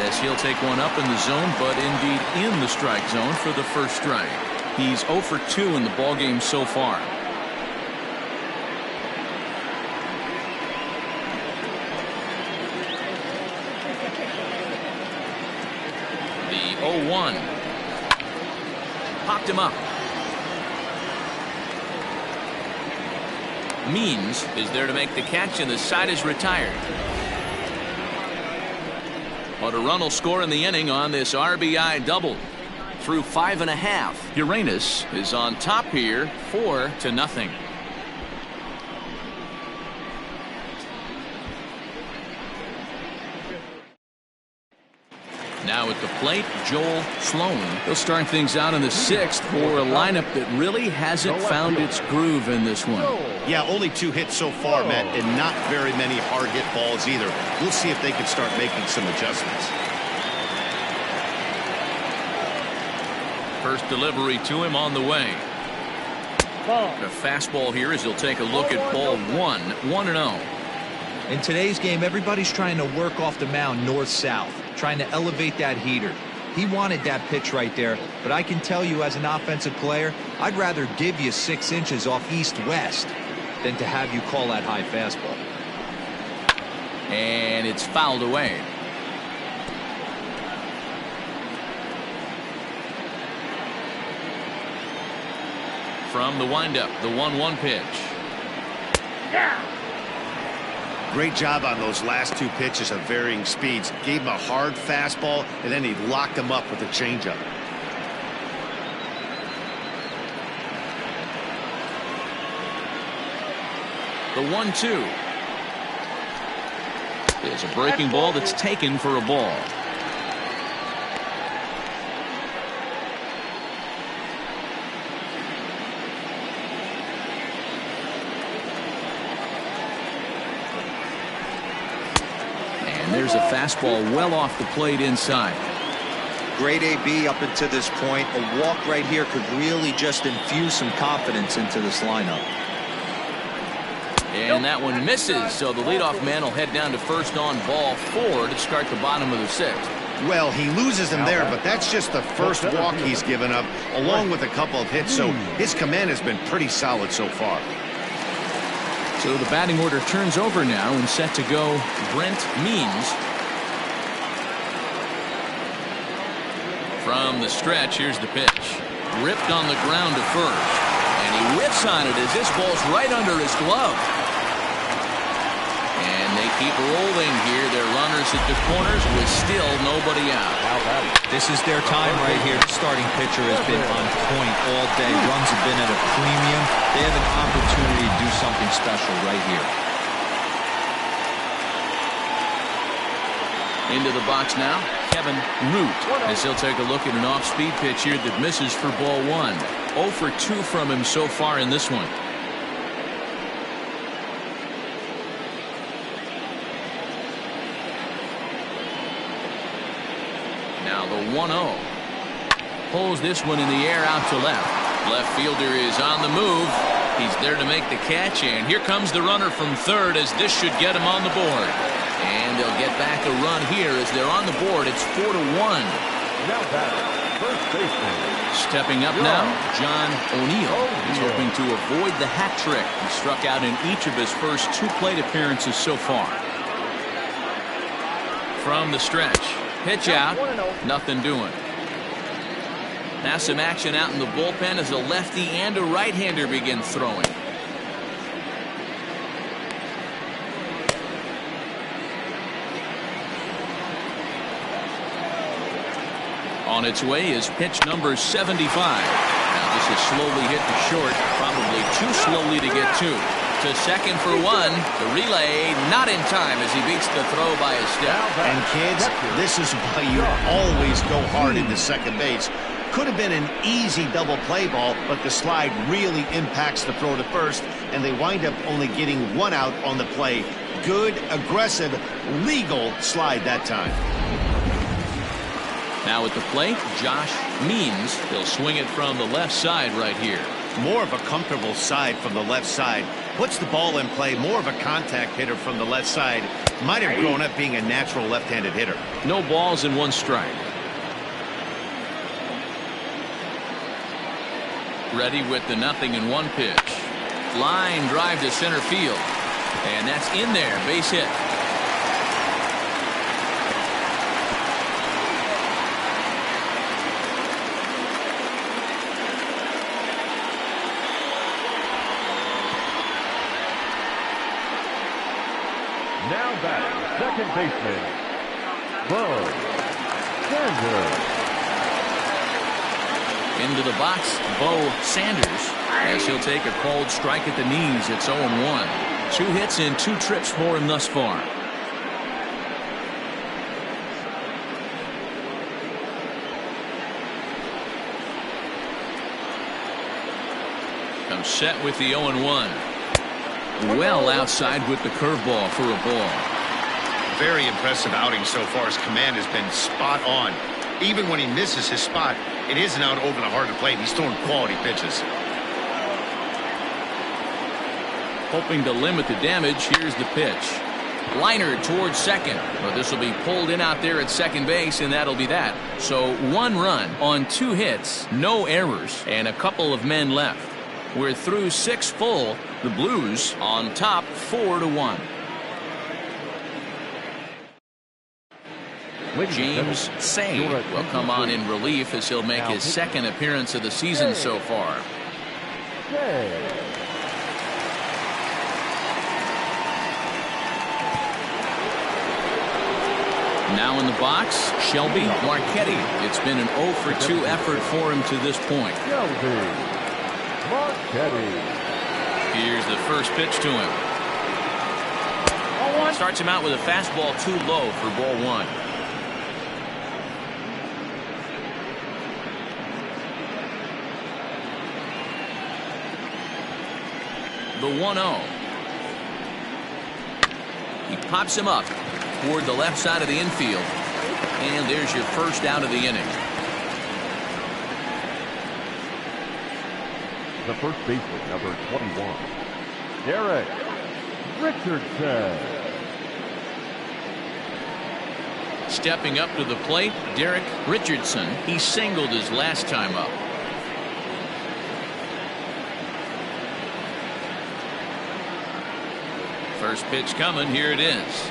as he'll take one up in the zone, but indeed in the strike zone for the first strike. He's 0 for 2 in the ballgame so far. The 0-1. Popped him up. Means is there to make the catch, and the side is retired. But a run will score in the inning on this RBI double. Through 5.5. Uranus is on top here, 4-0. the plate, Joel Sloan. He'll start things out in the 6th for a lineup that really hasn't found its groove in this one. Yeah, only 2 hits so far, Matt, and not very many hard hit balls either. We'll see if they can start making some adjustments. First delivery to him on the way. A fastball here as he'll take a look at ball 1, 1-0. In today's game, everybody's trying to work off the mound north-south, trying to elevate that heater. He wanted that pitch right there, but I can tell you as an offensive player, I'd rather give you 6 inches off east-west than to have you call that high fastball. And it's fouled away. From the windup, the 1-1 pitch. Great job on those last 2 pitches of varying speeds. Gave him a hard fastball, and then he locked him up with a changeup. The 1-2. It's a breaking ball that's taken for a ball. There's a fastball well off the plate inside. Great AB up until this point. A walk right here could really just infuse some confidence into this lineup. And that one misses, so the leadoff man will head down to first on ball 4 to start the bottom of the 6th. Well, he loses him there, but that's just the first walk he's given up, along with a couple of hits, so his command has been pretty solid so far. So the batting order turns over now and set to go Brent Means. From the stretch, here's the pitch. Ripped on the ground to first. And he whiffs on it as this ball's right under his glove. And they keep rolling here. Their runners at the corners with still nobody out. This is their time right here. The starting pitcher has been on point all day. Runs have been at a premium. They have an opportunity to do something special right here. Into the box now, Kevin Root, as he'll take a look at an off-speed pitch here that misses for ball 1. 0 for 2 from him so far in this one. Now the 1-0. Pulls this one in the air out to left. Left fielder is on the move. He's there to make the catch, and here comes the runner from third as this should get him on the board. And they'll get back a run here as they're on the board. It's 4-1. Now batter, first baseman. Stepping up now, John O'Neill. He's hoping to avoid the hat trick. He struck out in each of his first 2 plate appearances so far. From the stretch. Pitch out. Nothing doing. Now some action out in the bullpen as a lefty and a right-hander begin throwing. On its way is pitch number 75. Now this is slowly hit to short, probably too slowly to get to second for 1. The relay not in time as he beats the throw by a step. And kids, this is why you always go hard into second base. Could have been an easy double play ball, but the slide really impacts the throw to first, and they wind up only getting 1 out on the play. Good, aggressive, legal slide that time. Now at the plate, Josh Means. He'll swing it from the left side right here. More of a comfortable side from the left side. Puts the ball in play. More of a contact hitter from the left side. Might have grown up being a natural left-handed hitter. No balls and 1 strike. Ready with the 0-1 pitch. Line drive to center field. And that's in there. Base hit. Now back, second baseman, Bo Sanders. Into the box, Bo Sanders, as he'll take a cold strike at the knees. It's 0-1. 2 hits and 2 trips for him thus far. Comes set with the 0-1. Well outside with the curveball for a ball. Very impressive outing so far. His command has been spot on. Even when he misses his spot, it isn't out over the heart of the plate. He's throwing quality pitches. Hoping to limit the damage. Here's the pitch. Liner towards second. But this will be pulled in out there at second base, and that'll be that. So 1 run on 2 hits, no errors, and a couple of men left. We're through 6 full. The Blues on top 4-1. James Say will come on in relief as he'll make his second appearance of the season so far. Now in the box, Shelby Marchetti. It's been an 0-for-2 effort for him to this point. Here's the first pitch to him. Starts him out with a fastball too low for ball 1. The 1-0. He pops him up toward the left side of the infield. And there's your first out of the inning. The first baseman, number 21, Derek Richardson. Stepping up to the plate, Derek Richardson. He singled his last time up. First pitch coming. Here it is.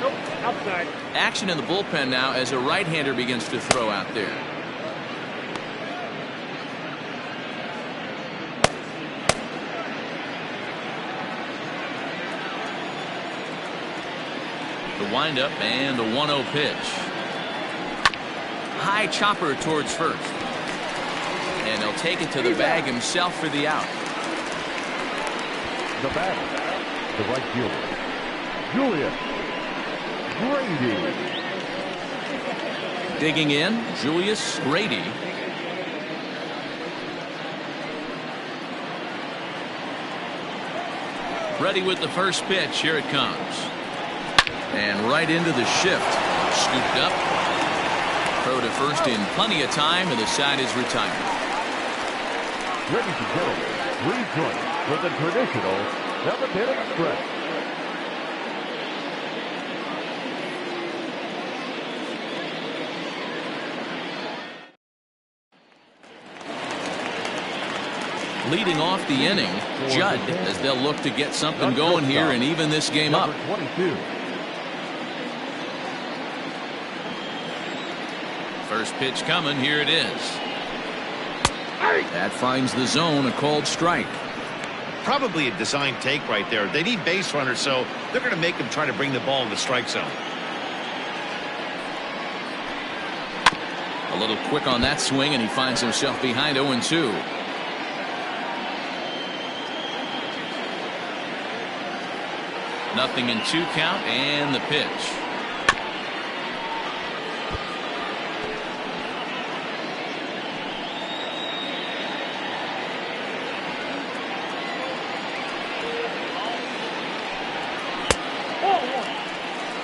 Nope, outside. Action in the bullpen now as a right-hander begins to throw out there. The windup and the 1-0 pitch. High chopper towards first. And he'll take it to the bag himself for the out. The batter, the right fielder, Julius Grady. Digging in, Julius Grady. Ready with the first pitch. Here it comes. And right into the shift. Scooped up. Throw to first in plenty of time, and the side is retired. Ladies and gentlemen, please join us for the traditional 7-inning stretch. Leading off the inning, Judd, as they'll look to get something going here and even this game up. 22. First pitch coming. Here it is. That finds the zone, a called strike. Probably a design take right there. They need base runners, so they're going to make them try to bring the ball in the strike zone. A little quick on that swing, and he finds himself behind 0-2. Nothing in 2 count, and the pitch.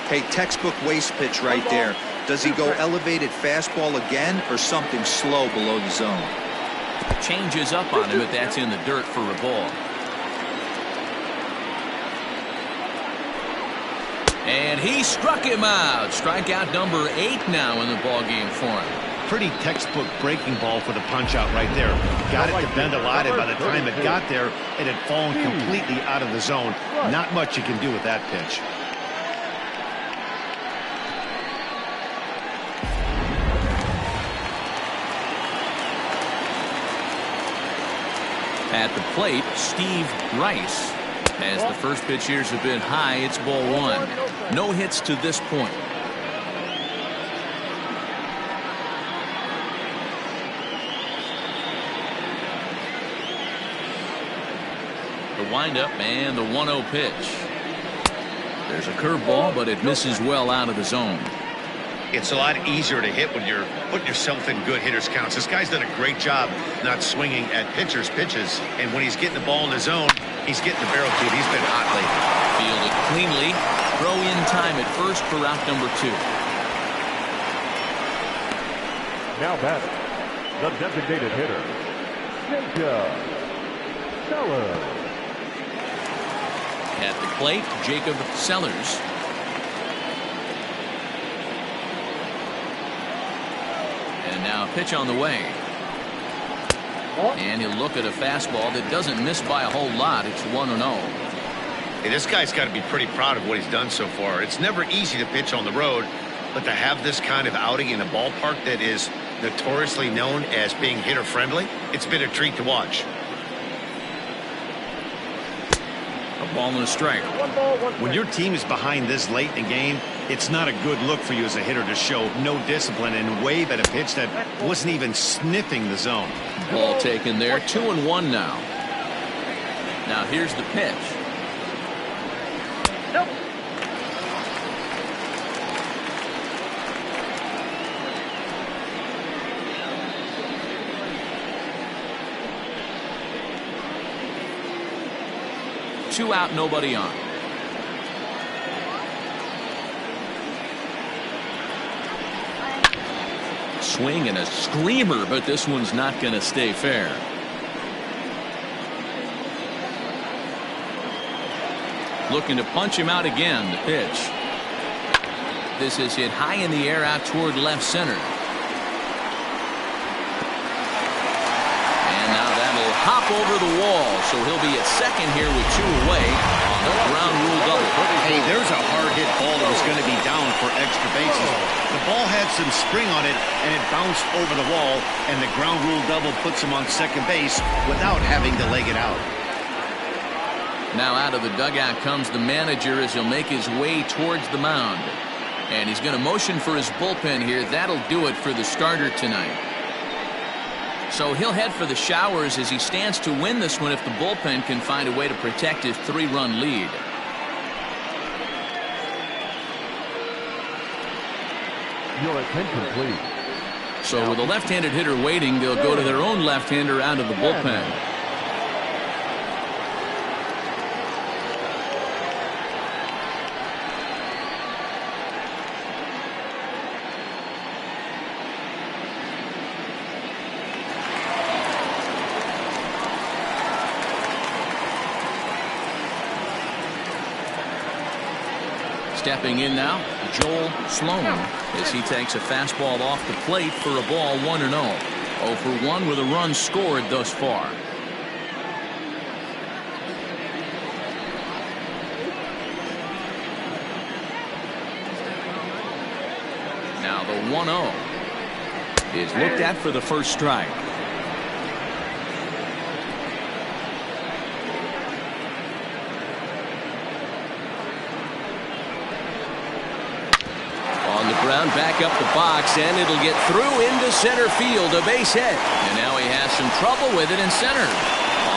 Hey, textbook waste pitch right there. Does he go elevated fastball again or something slow below the zone? Changes up on him, but that's in the dirt for a ball. And he struck him out. Strikeout number 8 now in the ballgame for him. Pretty textbook breaking ball for the punch out right there. Got it to bend a lot, and by the time it got there, it had fallen completely out of the zone. Not much you can do with that pitch. At the plate, Steve Rice. As the first pitch here's a bit high, it's ball 1. No hits to this point. The windup and the 1-0 pitch. There's a curveball, but it misses well out of the zone. It's a lot easier to hit when you're putting yourself in good hitters counts. This guy's done a great job not swinging at pitchers' pitches, and when he's getting the ball in his zone, he's getting the barrel to it. He's been hot lately. Fielded cleanly. Throw in time at first for out number 2. Now batting, the designated hitter, Jacob Sellers. At the plate, Jacob Sellers. And now a pitch on the way. And he'll look at a fastball that doesn't miss by a whole lot. It's 1-0. Hey, this guy's got to be pretty proud of what he's done so far. It's never easy to pitch on the road, but to have this kind of outing in a ballpark that is notoriously known as being hitter friendly, it's been a treat to watch. A ball and a strike. When your team is behind this late in the game, it's not a good look for you as a hitter to show no discipline and wave at a pitch that wasn't even sniffing the zone. Ball taken there. 2-1 now. Now here's the pitch. Nope. Two out, nobody on. Swing and a screamer, but this one's not going to stay fair. Looking to punch him out again. The pitch. This is hit high in the air out toward left center. And now that'll hop over the wall, so he'll be at second here with 2 away on the ground rule double. Hey, there's a hard hit ball that was going to be down for extra bases. The ball had some spring on it, and it bounced over the wall, and the ground rule double puts him on second base without having to leg it out. Now out of the dugout comes the manager as he'll make his way towards the mound. And he's going to motion for his bullpen here. That'll do it for the starter tonight. So he'll head for the showers as he stands to win this one if the bullpen can find a way to protect his 3-run lead. Your attention, please. So with a left-handed hitter waiting, they'll go to their own left-hander out of the bullpen. Stepping in now, Joel Sloan, as he takes a fastball off the plate for a ball 1-0. 0 for 1 with a run scored thus far. Now the 1-0 is looked at for the first strike. Ground back up the box, and it'll get through into center field, a base hit. And now he has some trouble with it in center.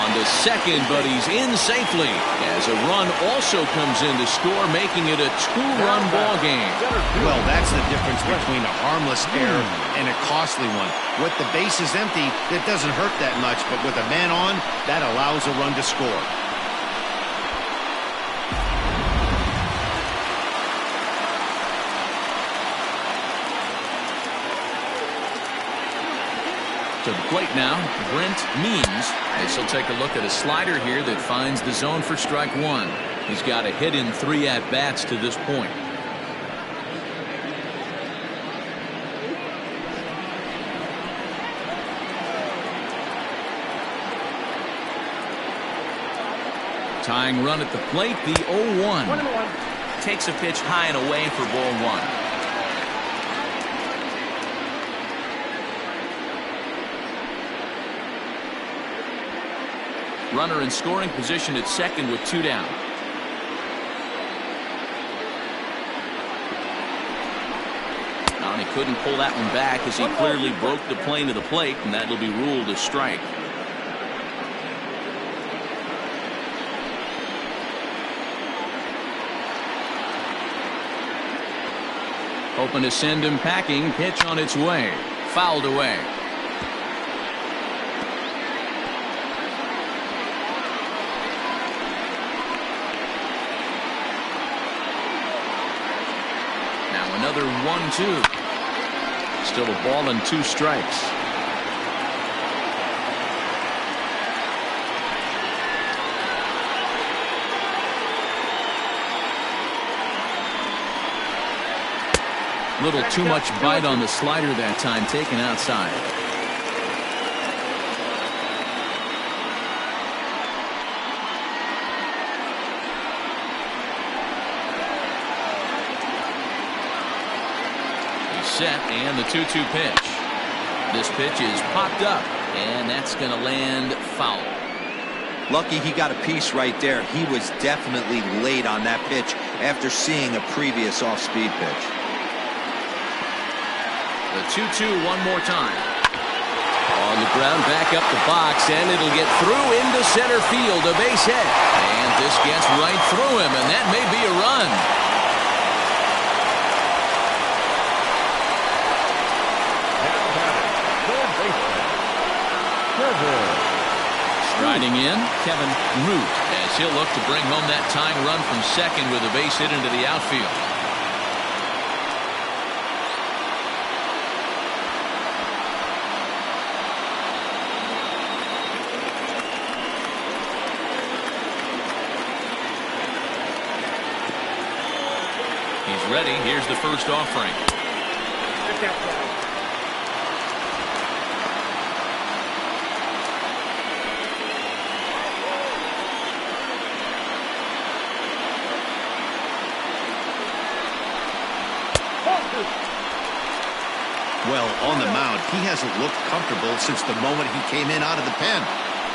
On to second, but he's in safely as a run also comes in to score, making it a 2-run ball game. Well, that's the difference between a harmless error and a costly one. With the bases empty, it doesn't hurt that much, but with a man on, that allows a run to score. To the plate now, Brent Means, as he'll take a look at a slider here that finds the zone for strike 1. He's got a hit in 3 at-bats to this point. Tying run at the plate, the 0-1. Takes a pitch high and away for ball 1. Runner in scoring position at second with 2 down. And he couldn't pull that one back as he clearly broke the plane of the plate, and that'll be ruled a strike. Hoping to send him packing. Pitch on its way. Fouled away. Now another 1-2. Still a ball and 2 strikes. Little too much bite on the slider that time, taken outside. He's set, and the 2-2 pitch. This pitch is popped up, and that's going to land foul. Lucky he got a piece right there. He was definitely late on that pitch after seeing a previous off-speed pitch. The 2-2 one more time. On the ground, back up the box, and it'll get through into center field, a base hit. And this gets right through him, and that may be a run. Striding in, Kevin Root, as he'll look to bring home that tying run from second with a base hit into the outfield. He's ready. Here's the first offering. Well, on the mound, he hasn't looked comfortable since the moment he came in out of the pen.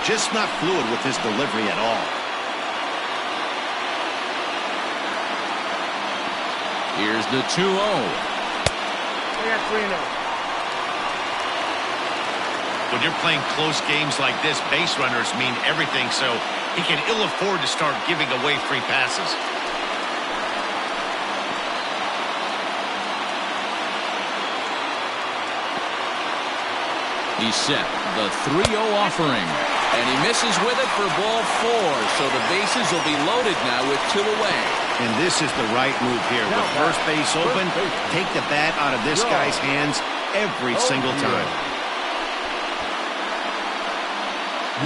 Just not fluid with his delivery at all. Here's the 2-0. We got 3-0. When you're playing close games like this, base runners mean everything, so he can ill afford to start giving away free passes. He's set. The 3-0 offering. And he misses with it for ball 4. So the bases will be loaded now with 2 away. And this is the right move here. With first base open, take the bat out of this guy's hands every single time.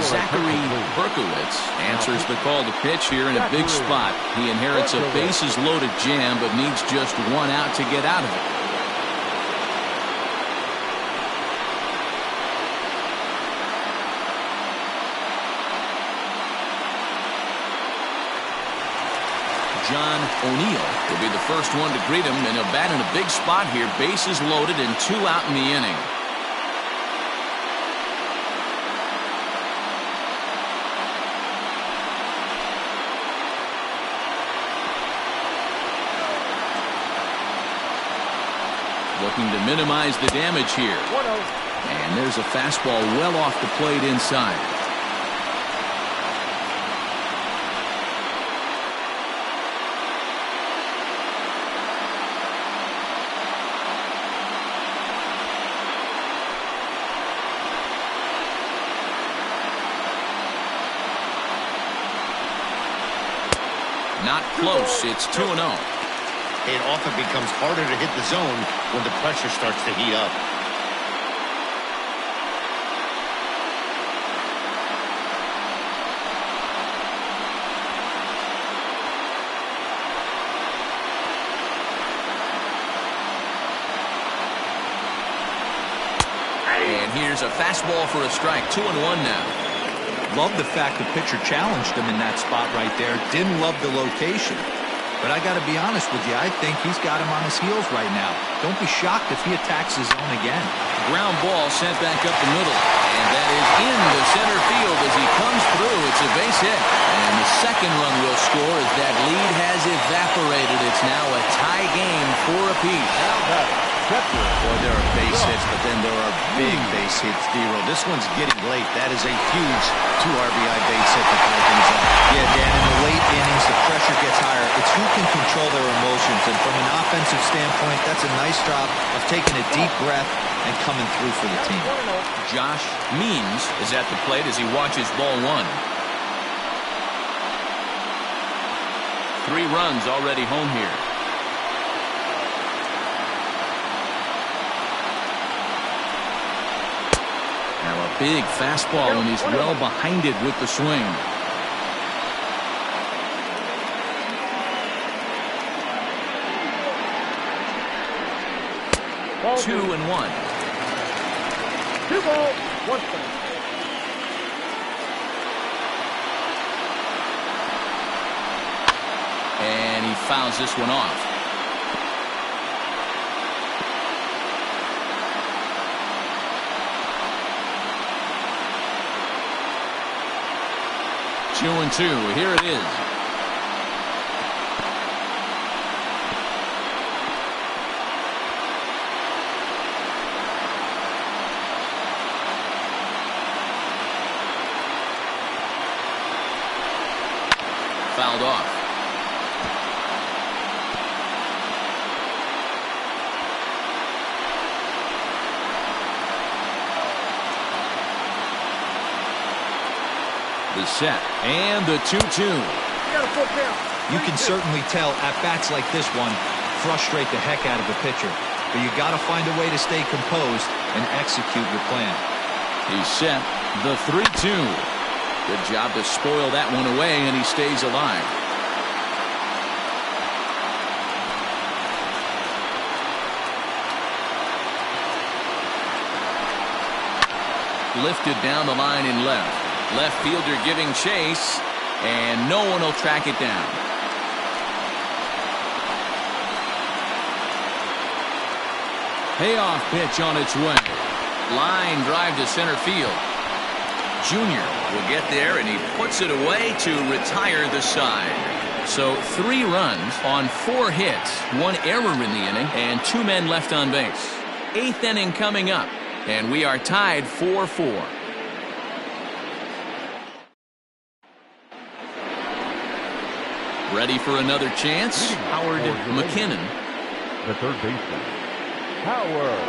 Zachary Berkowitz answers the call to pitch here in a big spot. He inherits a bases loaded jam, but needs just 1 out to get out of it. John O'Neill will be the first one to greet him, and he'll bat in a big spot here. Bases loaded and 2 out in the inning. Looking to minimize the damage here. And there's a fastball well off the plate inside. Not close. It's 2-0. It often becomes harder to hit the zone when the pressure starts to heat up. And here's a fastball for a strike. 2-1 now. Love the fact the pitcher challenged him in that spot right there. Didn't love the location. But I got to be honest with you, I think he's got him on his heels right now. Don't be shocked if he attacks his zone again. Ground ball sent back up the middle. And that is into center field as he comes through. It's a base hit. And the second run will score as that lead has evaporated. It's now a tie game for apiece. Boy, there are base hits, but then there are big base hits, D-Roll. This one's getting late. That is a huge 2 RBI base hit to tie things up. Yeah, Dan, in the late innings, the pressure gets higher. It's who can control their emotions. And from an offensive standpoint, that's a nice job of taking a deep breath and coming through for the team. Josh Means is at the plate as he watches ball one. 3 runs already home here. Now a big fastball, and he's well behind it with the swing. Ball 2-1. 2 balls, 1 strike. And he fouls this one off. Two and 2. Here it is. Fouled off. The set and the 2-2. You got a full count. You can certainly tell at-bats like this one frustrate the heck out of a pitcher. But you got to find a way to stay composed and execute your plan. He's set. The 3-2. Good job to spoil that one away, and he stays alive. Lifted down the line in left. Left fielder giving chase, and no one will track it down. Payoff pitch on its way. Line drive to center field. Junior will get there, and he puts it away to retire the side. So 3 runs on 4 hits, 1 error in the inning, and 2 men left on base. 8th inning coming up, and we are tied 4-4. Ready for another chance? Howard McKinnon. The third baseman, Howard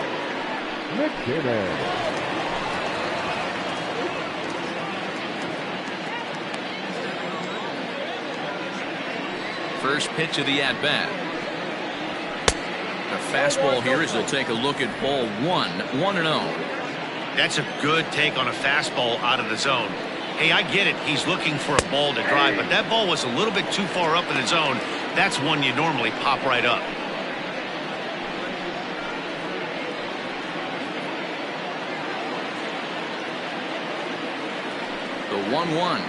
McKinnon. First pitch of the at-bat. A fastball here as they'll take a look at ball 1, 1-0. That's a good take on a fastball out of the zone. Hey, I get it. He's looking for a ball to drive, but that ball was a little bit too far up in the zone. That's one you normally pop right up. The 1-1.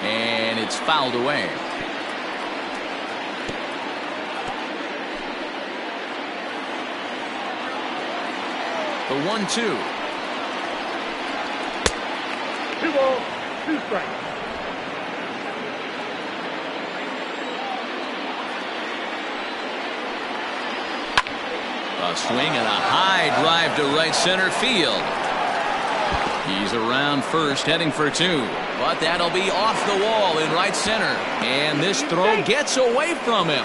And it's fouled away. The 1-2. 2 balls, 2 strikes. A swing and a high drive to right center field. He's around first, heading for 2. But that'll be off the wall in right center. And this throw gets away from him.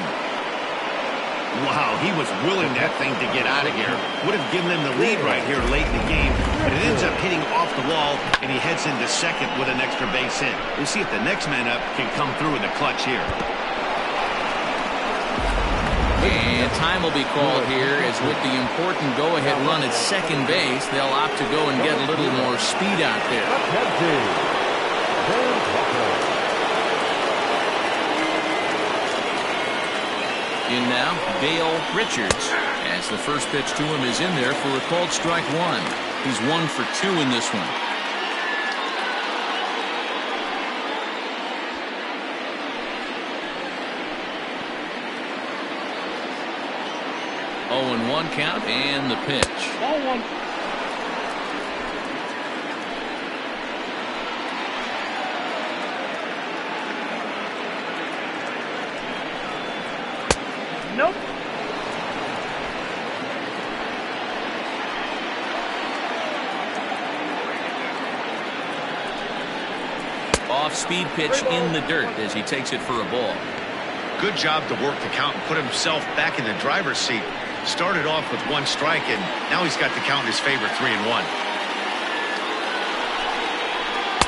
Wow, he was willing that thing to get out of here. Would have given them the lead right here late in the game. But it ends up hitting off the wall, and he heads into second with an extra base hit. We'll see if the next man up can come through with a clutch here. And time will be called here as with the important go-ahead run at second base, they'll opt to go and get a little more speed out there. In now, Dale Richards, as the first pitch to him is in there for a called strike 1. He's 1 for 2 in this one. 0-1 count and the pitch. Ball 1. Nope. Off-speed pitch in the dirt as he takes it for a ball. Good job to work the count and put himself back in the driver's seat. Started off with 1 strike, and now he's got the count in his favor, 3-1.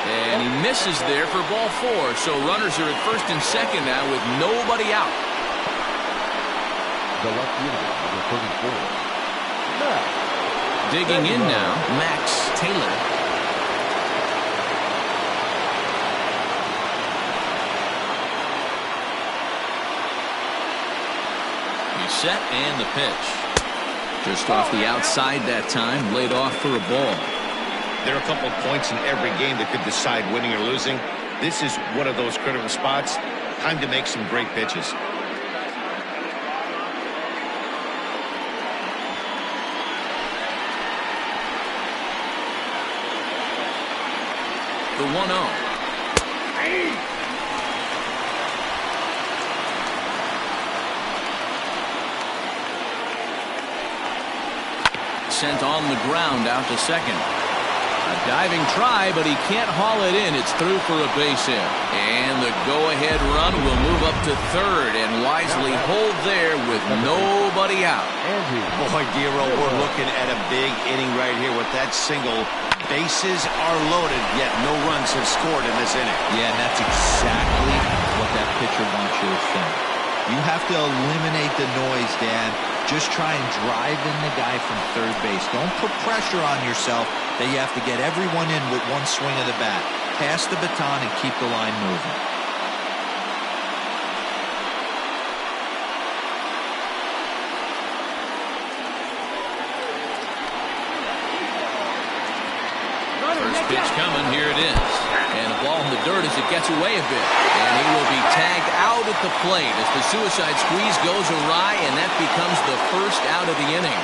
And he misses there for ball 4. So runners are at first and second now with nobody out. The left fielder, number 34. Digging in now, Max Taylor. He's set and the pitch. Just off the outside that time, laid off for a ball. There are a couple of points in every game that could decide winning or losing. This is one of those critical spots. Time to make some great pitches. The 1-0. Sent on the ground out to second. A diving try, but he can't haul it in. It's through for a base hit. And the go-ahead run will move up to third and wisely hold there with nobody out. Boy, Giro, we're looking at a big inning right here with that single. Bases are loaded, yet no runs have scored in this inning. Yeah, and that's exactly what that pitcher wants you to think. You have to eliminate the noise, Dan. Just try and drive in the guy from third base. Don't put pressure on yourself that you have to get everyone in with 1 swing of the bat. Pass the baton and keep the line moving. First pitch coming, here it is. And a ball in the dirt as it gets away a bit. And he will be tagged out at the plate as the suicide squeeze goes awry, and that becomes the first out of the inning.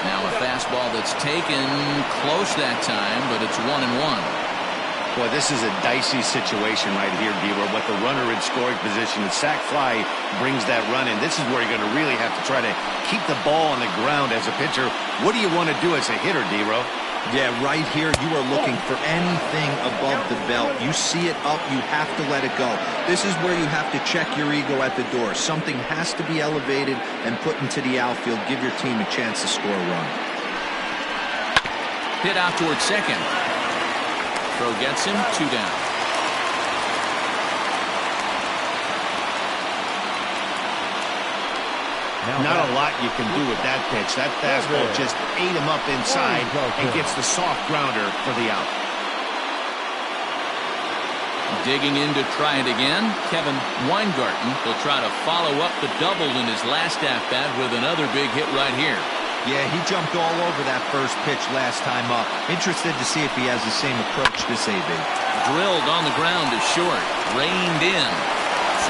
Now a fastball that's taken close that time, but it's 1-1. Boy, this is a dicey situation right here, Giro. But the runner in scoring position, the sac fly brings that run in. This is where you're going to really have to try to keep the ball on the ground as a pitcher. What do you want to do as a hitter, Giro? Yeah, right here, you are looking for anything above the belt. You see it up, you have to let it go. This is where you have to check your ego at the door. Something has to be elevated and put into the outfield. Give your team a chance to score a run. Hit out towards second. Throw gets him, 2 down. Not a lot you can do with that pitch. That fastball just ate him up inside and gets the soft grounder for the out. Digging in to try it again, Kevin Weingarten will try to follow up the double in his last at-bat with another big hit right here. Yeah, he jumped all over that first pitch last time up. Interested to see if he has the same approach this AB. Drilled on the ground to short. Reined in.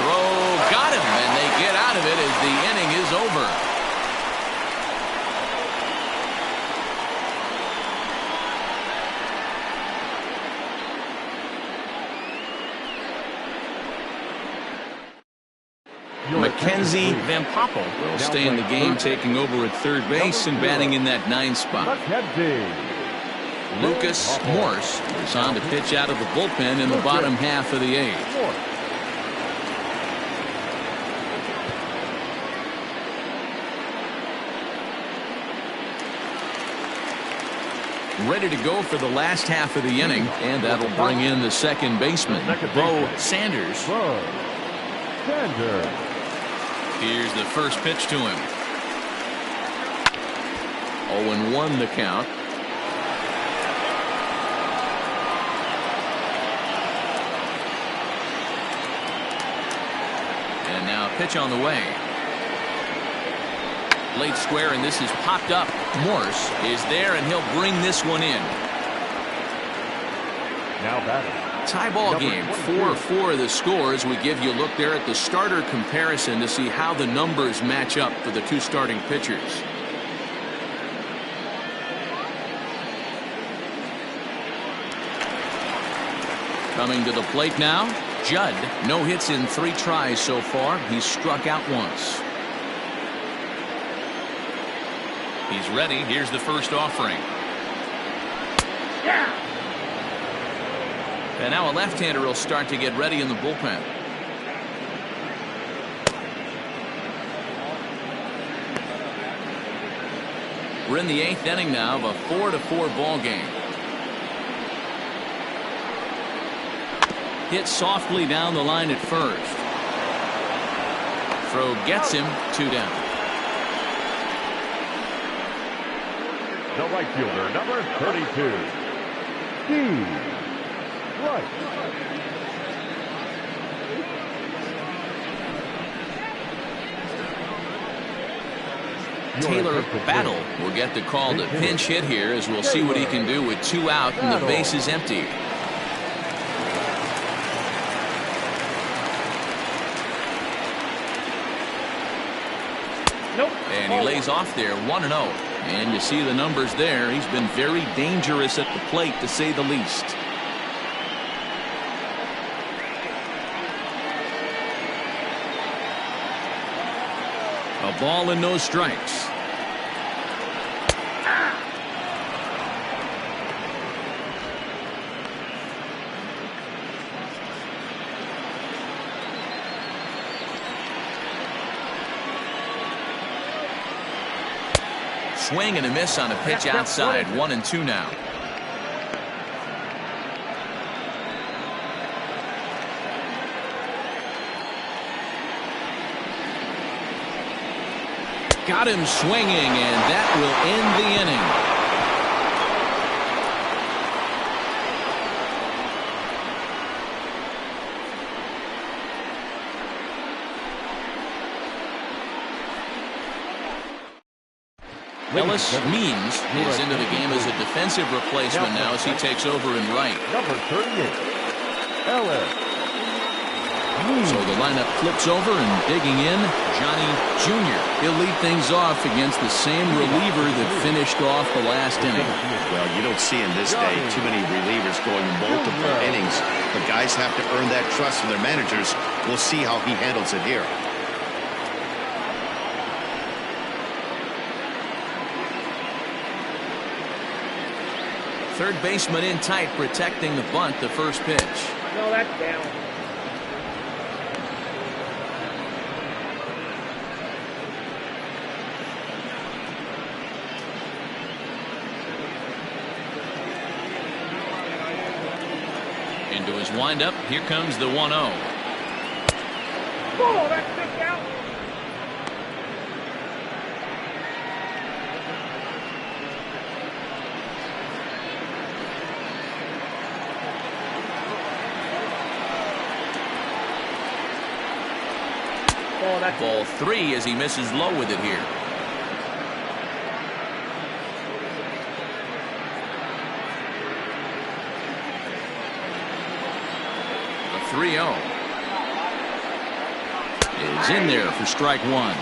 Throw got him, and they get out of it as the inning is over. Mackenzie Van Poppel will stay in the game, taking over at third base and batting in that 9 spot. Lucas Morse is on to pitch out of the bullpen in the bottom half of the 8th. Ready to go for the last half of the inning, and that'll bring in the second baseman, Bo Sanders. Here's the first pitch to him. 0-1 the count. And now a pitch on the way. Late square, and this is popped up. Morse is there, and he'll bring this one in. Now batting. Tie ball game, 4-4 the score as we give you a look there at the starter comparison to see how the numbers match up for the two starting pitchers. Coming to the plate now, Judd. No hits in 3 tries so far. He's struck out once. He's ready. Here's the first offering. Yeah. And now a left-hander will start to get ready in the bullpen. We're in the 8th inning now of a 4-4 ball game. Hit softly down the line at first. Throw gets him, 2 down. The right fielder, number 32. Steve Right. Taylor Battle will get the call to pinch hit here, as we'll see what he can do with 2 out and the base is empty. Nope. And he lays off there, 1-0. And you see the numbers there. He's been very dangerous at the plate, to say the least. A ball and no strikes. Swing and a miss on a pitch outside. 1-2 now. Got him swinging, and that will end the inning. Ellis Means is into the game as a defensive replacement now as he takes over in right. Number 38, Ellis. So the lineup flips over, and digging in, Johnny Jr. He'll lead things off against the same reliever that finished off the last inning. Well, you don't see in this day too many relievers going multiple innings, but guys have to earn that trust from their managers. We'll see how he handles it here. Third baseman in tight, protecting the bunt, the first pitch. No, that's down. Into his windup, here comes the 1-0. Oh, that's kicked out. Oh, that's Ball 3 as he misses low with it here. The 3-0 is in there for strike 1.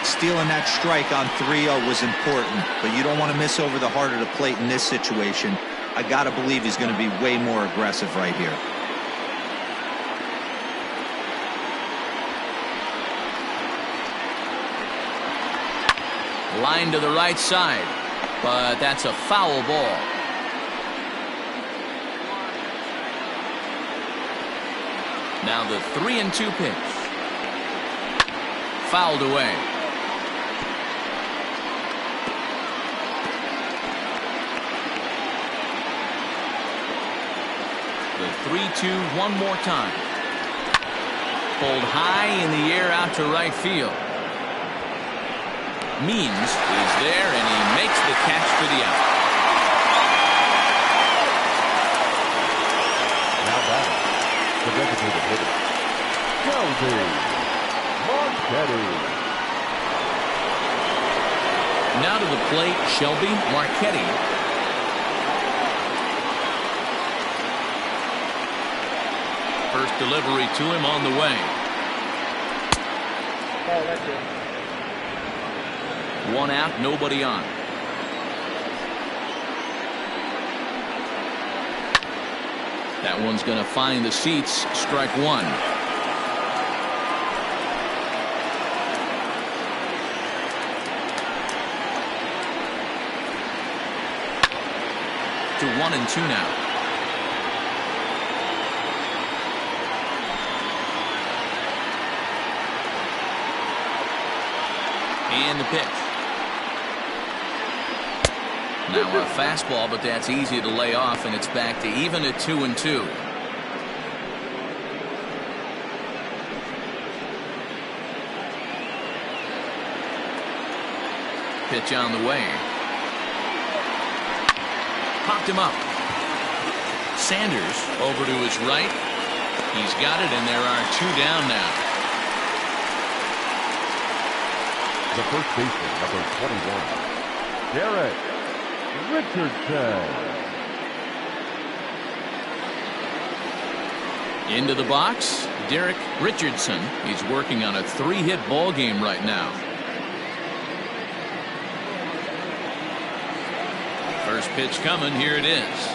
Stealing that strike on 3-0 was important, but you don't want to miss over the heart of the plate in this situation. I got to believe he's going to be way more aggressive right here. Line to the right side, but that's a foul ball. Now the 3-2 pitch. Fouled away. The 3-2 one more time. Pulled high in the air out to right field. Means is there, and he makes the catch for the out. Now batting, the designated hitter, Josie Marchetti. Now to the plate, Shelby Marchetti. First delivery to him on the way. Oh, that's it. One out, nobody on. That one's going to find the seats. Strike one. To 1-2 now. And the pitch. Now a fastball, but that's easy to lay off, and it's back to even at 2-2. Pitch on the way. Popped him up. Sanders over to his right. He's got it, and there are two down now. The first baseman, number 21, Derek Richardson. Into the box, Derek Richardson. He's working on a 3-hit ball game right now. First pitch coming. Here it is.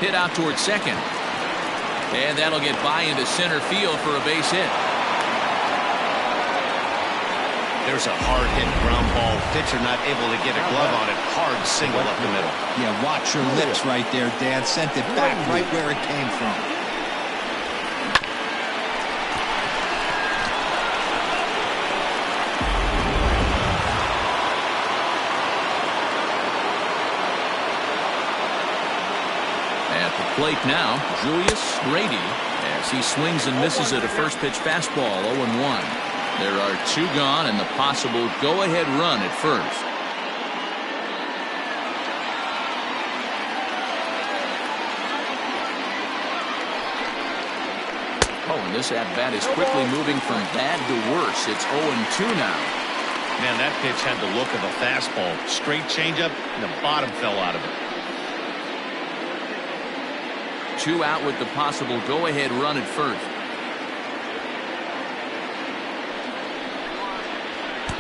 Hit out towards second. And that'll get by into center field for a base hit. There's a hard hit ground ball. Pitcher not able to get a glove on it. Hard single up the middle. Yeah, watch your lips right there, Dan. Sent it back right where it came from. Plate now, Julius Grady, as he swings and misses at a first pitch fastball. 0-1. There are two gone and the possible go-ahead run at first. Oh, and this at-bat is quickly moving from bad to worse. It's 0-2 now. Man, that pitch had the look of a fastball. Straight changeup, and the bottom fell out of it. Two out with the possible go-ahead run at first.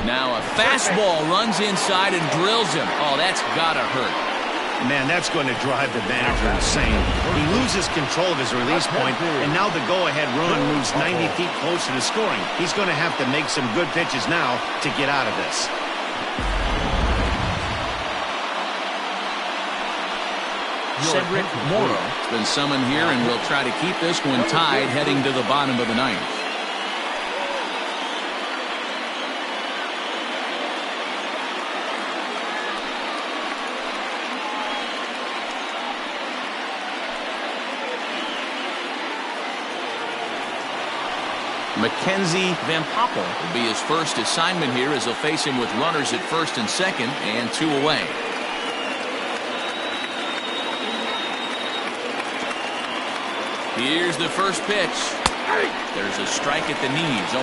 Now a fastball runs inside and drills him. Oh, that's gotta hurt. Man, that's going to drive the manager insane. He loses control of his release point, and now the go-ahead run moves 90 feet closer to scoring. He's going to have to make some good pitches now to get out of this. Cedric Morrow has been summoned here and will try to keep this one tied heading to the bottom of the ninth. Mackenzie Van Poppel will be his first assignment here as he'll face him with runners at first and second and two away. Here's the first pitch. There's a strike at the knees, 0-1.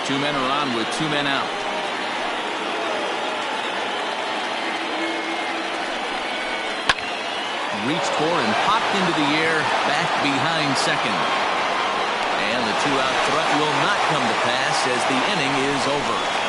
Two men are on with two men out. Reached for and popped into the air back behind second. And the two-out threat will not come to pass as the inning is over.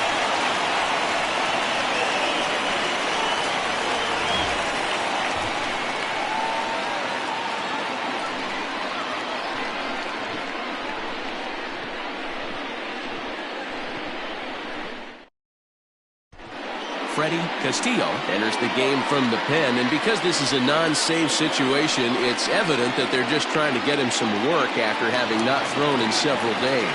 Freddie Castillo enters the game from the pen, and because this is a non-save situation, it's evident that they're just trying to get him some work after having not thrown in several days.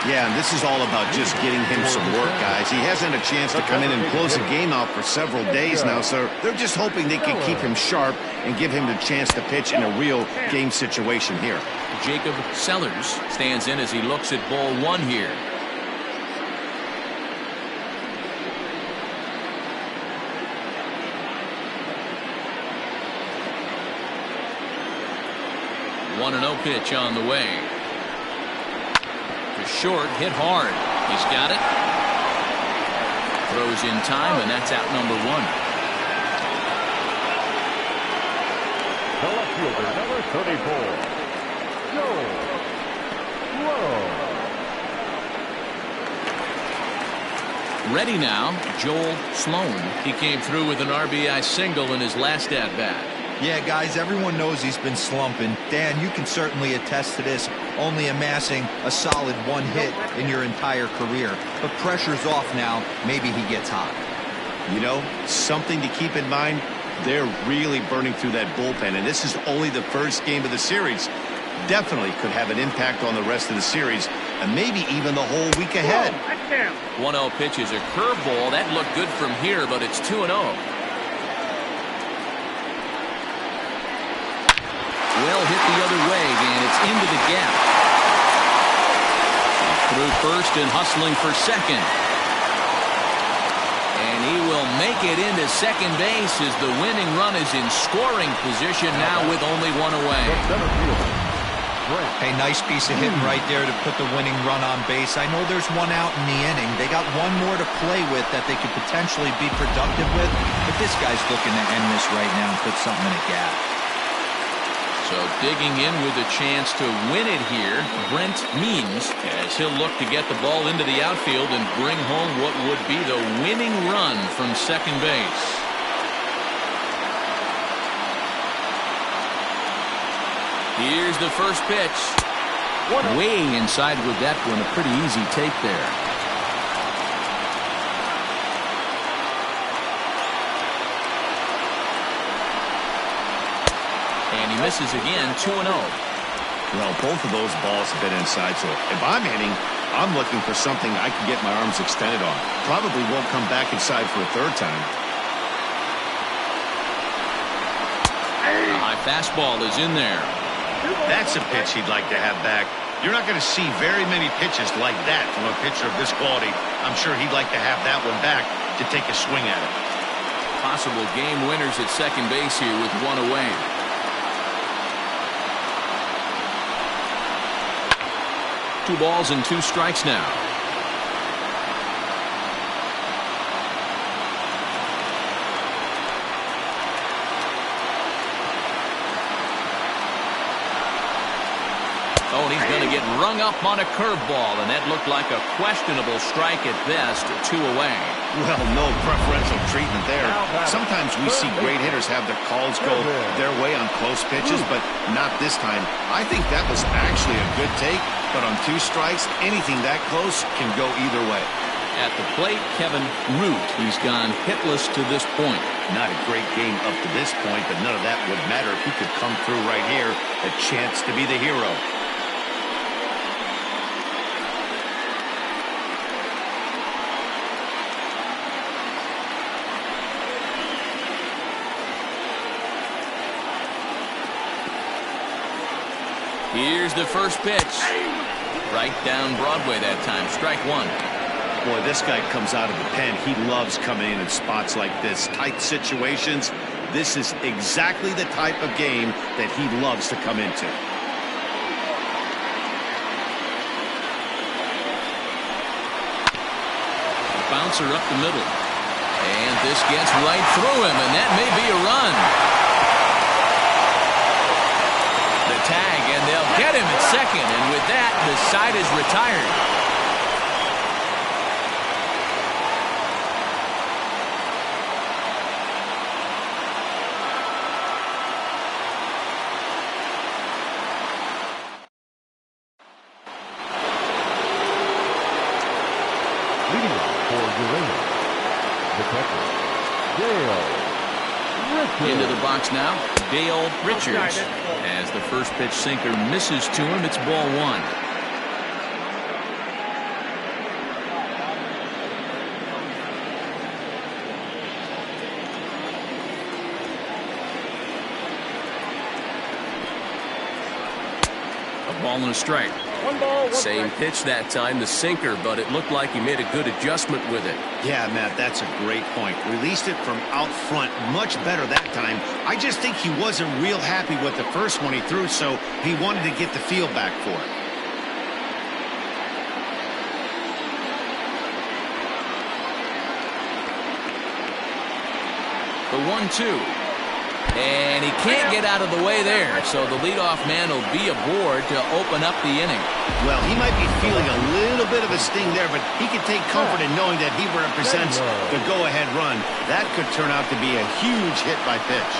Yeah, and this is all about just getting him some work, guys. He hasn't had a chance to come in and close the game out for several days now, so they're just hoping they can keep him sharp and give him the chance to pitch in a real game situation here. Jacob Sellers stands in as he looks at ball one here. 1-0 pitch on the way. To short, hit hard. He's got it. Throws in time, and that's out number 1. The left fielder, number 34, Joe Whoa. Ready now, Joel Sloan. He came through with an RBI single in his last at-bat. Yeah, guys, everyone knows he's been slumping. Dan, you can certainly attest to this, only amassing a solid 1 hit in your entire career. But pressure's off now. Maybe he gets hot. You know, something to keep in mind, they're really burning through that bullpen, and this is only the first game of the series. Definitely could have an impact on the rest of the series, and maybe even the whole week ahead. 1-0 pitch is a curveball. That looked good from here, but it's 2-0. Well hit the other way, and it's into the gap. Through first and hustling for second. And he will make it into second base as the winning run is in scoring position now with only 1 away. Hey, nice piece of hitting right there to put the winning run on base. I know there's 1 out in the inning. They got 1 more to play with that they could potentially be productive with. But this guy's looking to end this right now and put something in a gap. So digging in with a chance to win it here, Brent Means, as he'll look to get the ball into the outfield and bring home what would be the winning run from second base. Here's the first pitch. Way inside with that one. A pretty easy take there. And he misses again. 2-0. Well, both of those balls have been inside, so if I'm hitting, I'm looking for something I can get my arms extended on. Probably won't come back inside for a 3rd time. A high fastball is in there. That's a pitch he'd like to have back. You're not going to see very many pitches like that from a pitcher of this quality. I'm sure he'd like to have that one back to take a swing at it. Possible game winners at second base here with 1 away. Two balls and 2 strikes now. Oh, and he's going to get rung up on a curveball, and that looked like a questionable strike at best. 2 away. Well, no preferential treatment there. Sometimes we see great hitters have their calls go their way on close pitches, but not this time. I think that was actually a good take, but on 2 strikes, anything that close can go either way. At the plate, Kevin Root. He's gone hitless to this point. Not a great game up to this point, but none of that would matter if he could come through right here. A chance to be the hero. Here's the first pitch. Right down Broadway that time. Strike 1. Boy, this guy comes out of the pen. He loves coming in spots like this. Tight situations. This is exactly the type of game that he loves to come into. A bouncer up the middle. And this gets right through him, and that may be a run. The tag, and they'll get him at second, and with that, the side is retired. Leading off for Urania, the catcher, Dale Richards. Into the box now, Dale Richards. As the first pitch sinker misses to him, it's ball 1. A ball and a strike. One ball, one Same strike. pitch that time, the sinker, but it looked like he made a good adjustment with it. Yeah, Matt, that's a great point. Released it from out front much better that time. I just think he wasn't real happy with the first one he threw, so he wanted to get the feel back for it. The 1-2. And he can't get out of the way there, so the leadoff man will be aboard to open up the inning. Well, he might be feeling a little bit of a sting there, but he can take comfort in knowing that he represents the go-ahead run. That could turn out to be a huge hit by pitch.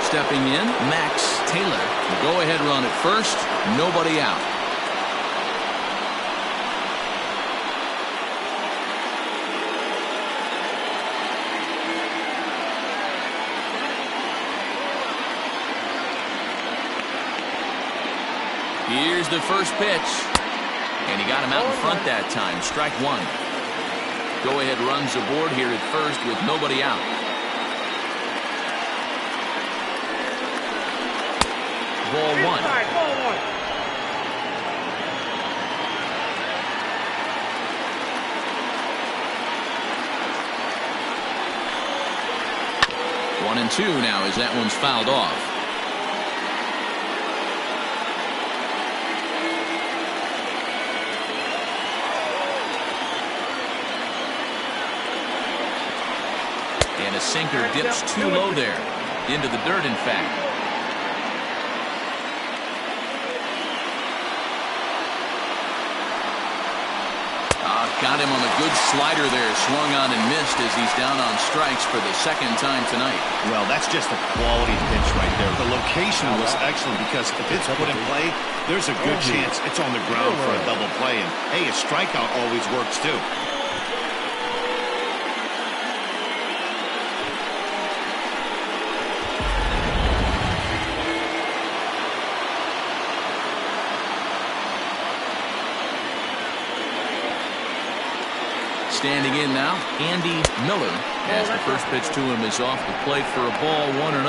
Stepping in, Max Taylor. The go-ahead run at first, nobody out. Here's the first pitch. And he got him out in front that time. Strike one. Go-ahead runs aboard here at first with nobody out. Ball one. Inside, ball one. One and two now as that one's fouled off. And a sinker dips too low there. Into the dirt, in fact. Got him on a good slider there. Swung on and missed as he's down on strikes for the second time tonight. Well, that's just a quality pitch right there. The location was excellent because if it's put in play, there's a good chance it's on the ground for a double play. And, hey, a strikeout always works, too. Standing in now, Andy Miller, as the first pitch to him is off the plate for a ball 1-0.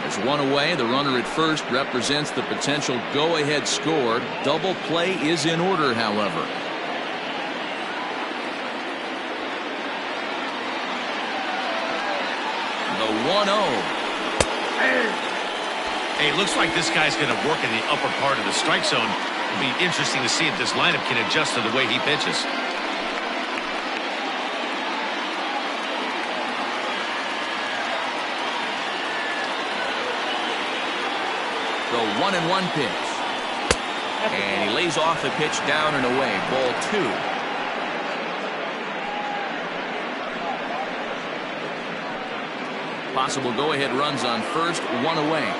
There's one away. The runner at first represents the potential go-ahead score. Double play is in order, however. The 1-0. Hey, it looks like this guy's going to work in the upper part of the strike zone. It'll be interesting to see if this lineup can adjust to the way he pitches. The 1-1 pitch. And he lays off the pitch down and away. Ball two. Possible go-ahead runs on first, one away.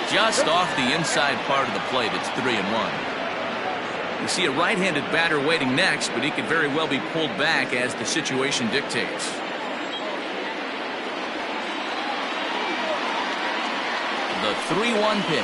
Just off the inside part of the plate. It's 3-1. You see a right-handed batter waiting next, but he could very well be pulled back as the situation dictates. The 3-1 pitch.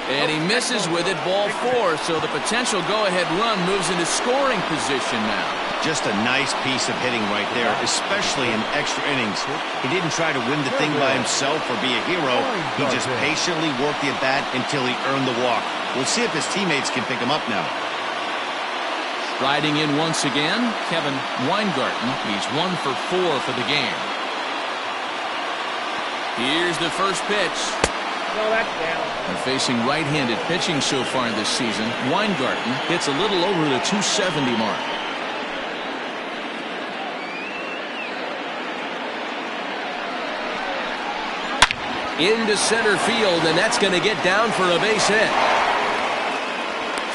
And he misses with it, ball four, so the potential go-ahead run moves into scoring position now. Just a nice piece of hitting right there, especially in extra innings. He didn't try to win the thing by himself or be a hero. He just patiently worked the at-bat until he earned the walk. We'll see if his teammates can pick him up now. Riding in once again, Kevin Weingarten. He's 1 for 4 for the game. Here's the first pitch. No, that's down. And facing right-handed pitching so far this season, Weingarten hits a little over the 270 mark. Into center field, and that's going to get down for a base hit.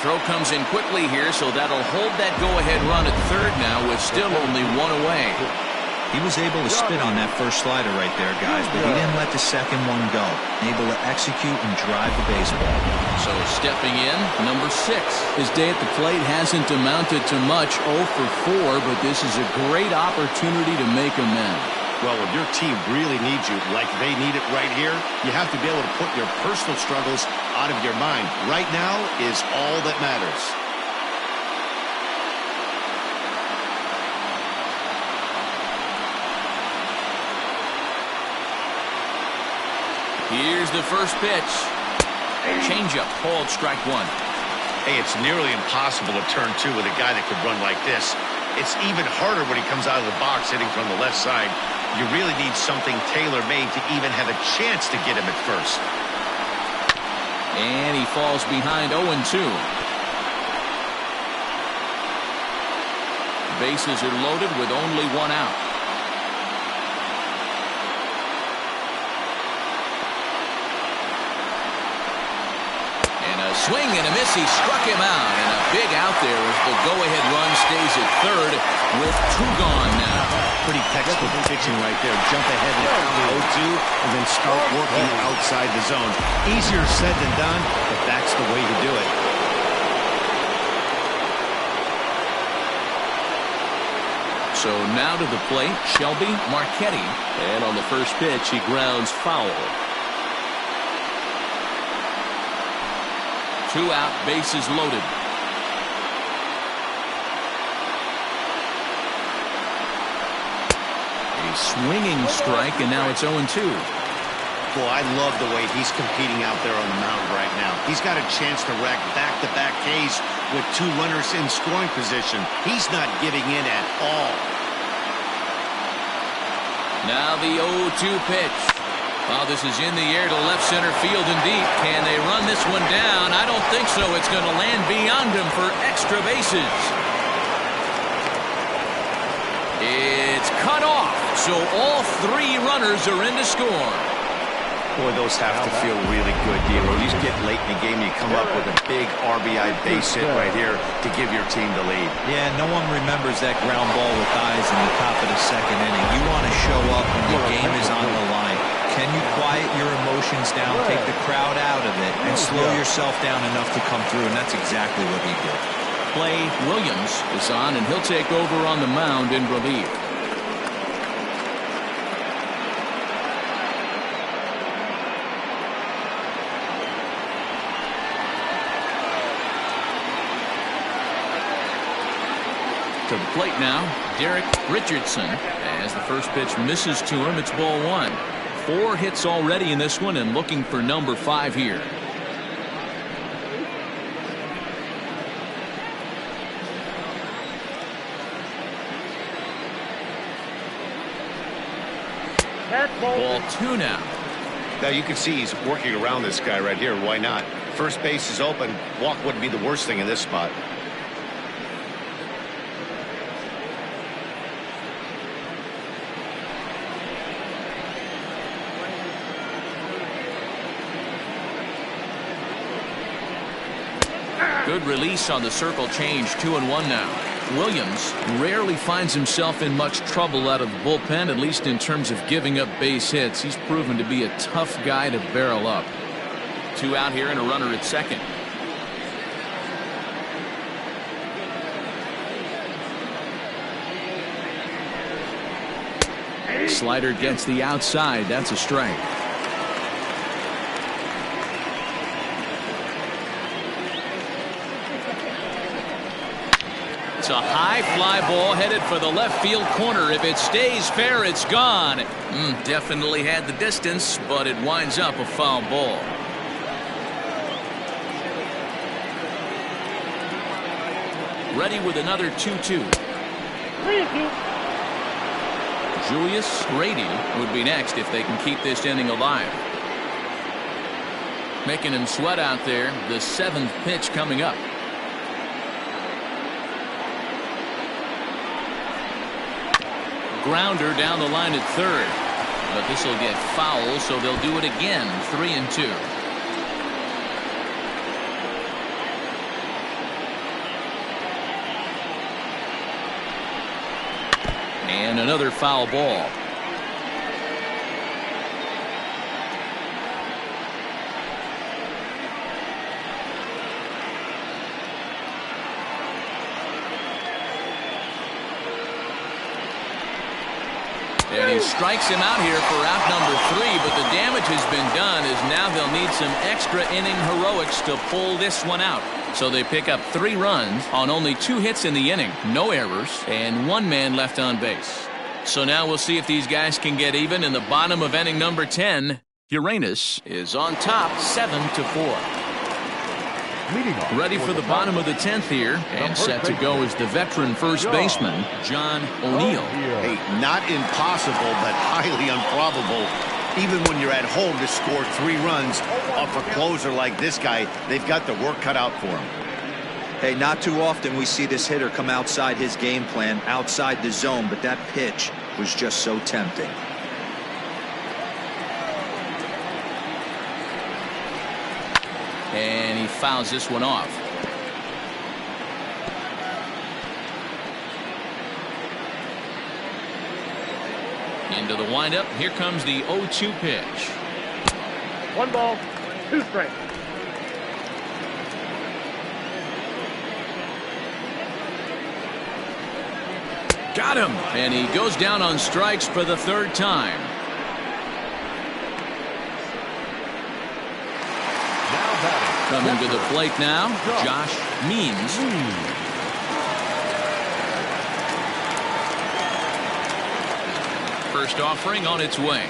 Throw comes in quickly here, so that'll hold that go-ahead run at third now with still only one away. He was able to spit on that first slider right there, guys, but he didn't let the second one go. Able to execute and drive the baseball. So stepping in, number 6. His day at the plate hasn't amounted to much, 0 for 4, but this is a great opportunity to make amends. Well, when your team really needs you like they need it right here, you have to be able to put your personal struggles out of your mind. Right now is all that matters. Here's the first pitch. Changeup called strike one. Hey, it's nearly impossible to turn two with a guy that could run like this. It's even harder when he comes out of the box hitting from the left side. You really need something tailor-made to even have a chance to get him at first. And he falls behind 0-2. Bases are loaded with only one out. And a swing and a miss. He struck him out. And a big out there as the go-ahead run stays at third with two gone now. Pretty textbook pitching right there. Jump ahead and count the 0-2 and then start working outside the zone. Easier said than done, but that's the way to do it. So now to the plate, Shelby Marchetti. And on the first pitch, he grounds foul. 2 out, bases loaded. A swinging strike, and now it's 0-2. Boy, I love the way he's competing out there on the mound right now. He's got a chance to rack back-to-back Ks with 2 runners in scoring position. He's not giving in at all. Now the 0-2 pitch. Oh, this is in the air to left center field and deep. Can they run this one down? I don't think so. It's going to land beyond him for extra bases. It's cut off, so all 3 runners are in to score. Boy, those have to feel really good, D'Lo. You get late in the game, you come up with a big RBI base hit right here to give your team the lead. Yeah, no one remembers that ground ball with eyes in the top of the second inning. You want to show up when the game is on the line. Can you quiet your emotions down, take the crowd out of it, and slow yourself down enough to come through? And that's exactly what he did. Clay Williams is on, and he'll take over on the mound in relief. To the plate now, Derek Richardson. As the first pitch misses to him, it's ball 1. 4 hits already in this one and looking for number 5 here. Ball 2 now. Now you can see he's working around this guy right here. Why not? First base is open. Walk wouldn't be the worst thing in this spot. Good release on the circle change. 2-1 now. Williams rarely finds himself in much trouble out of the bullpen, at least in terms of giving up base hits. He's proven to be a tough guy to barrel up. 2 out here and a runner at second. Slider gets the outside. That's a strike. It's a high fly ball headed for the left field corner. If it stays fair, it's gone. Definitely had the distance, but it winds up a foul ball. Ready with another 2-2. Julius Grady would be next if they can keep this inning alive. Making him sweat out there. The 7th pitch coming up. Grounder down the line at third, but this will get foul, so they'll do it again. 3-2. And another foul ball. And he strikes him out here for out number 3, but the damage has been done as now they'll need some extra inning heroics to pull this one out. So they pick up 3 runs on only 2 hits in the inning, no errors, and 1 man left on base. So now we'll see if these guys can get even in the bottom of inning number 10. Uranus is on top 7-4. Leading off Ready for the bottom of the 10th here, and set to go is the veteran first baseman, John O'Neill. Hey, not impossible, but highly improbable. Even when you're at home to score 3 runs off a closer like this guy, they've got the work cut out for him. Hey, not too often we see this hitter come outside his game plan, outside the zone, but that pitch was just so tempting. And he fouls this one off. Into the windup. Here comes the 0-2 pitch. 1 ball, 2 strikes. Got him. And he goes down on strikes for the 3rd time. Coming to the plate now, Josh Means. First offering on its way.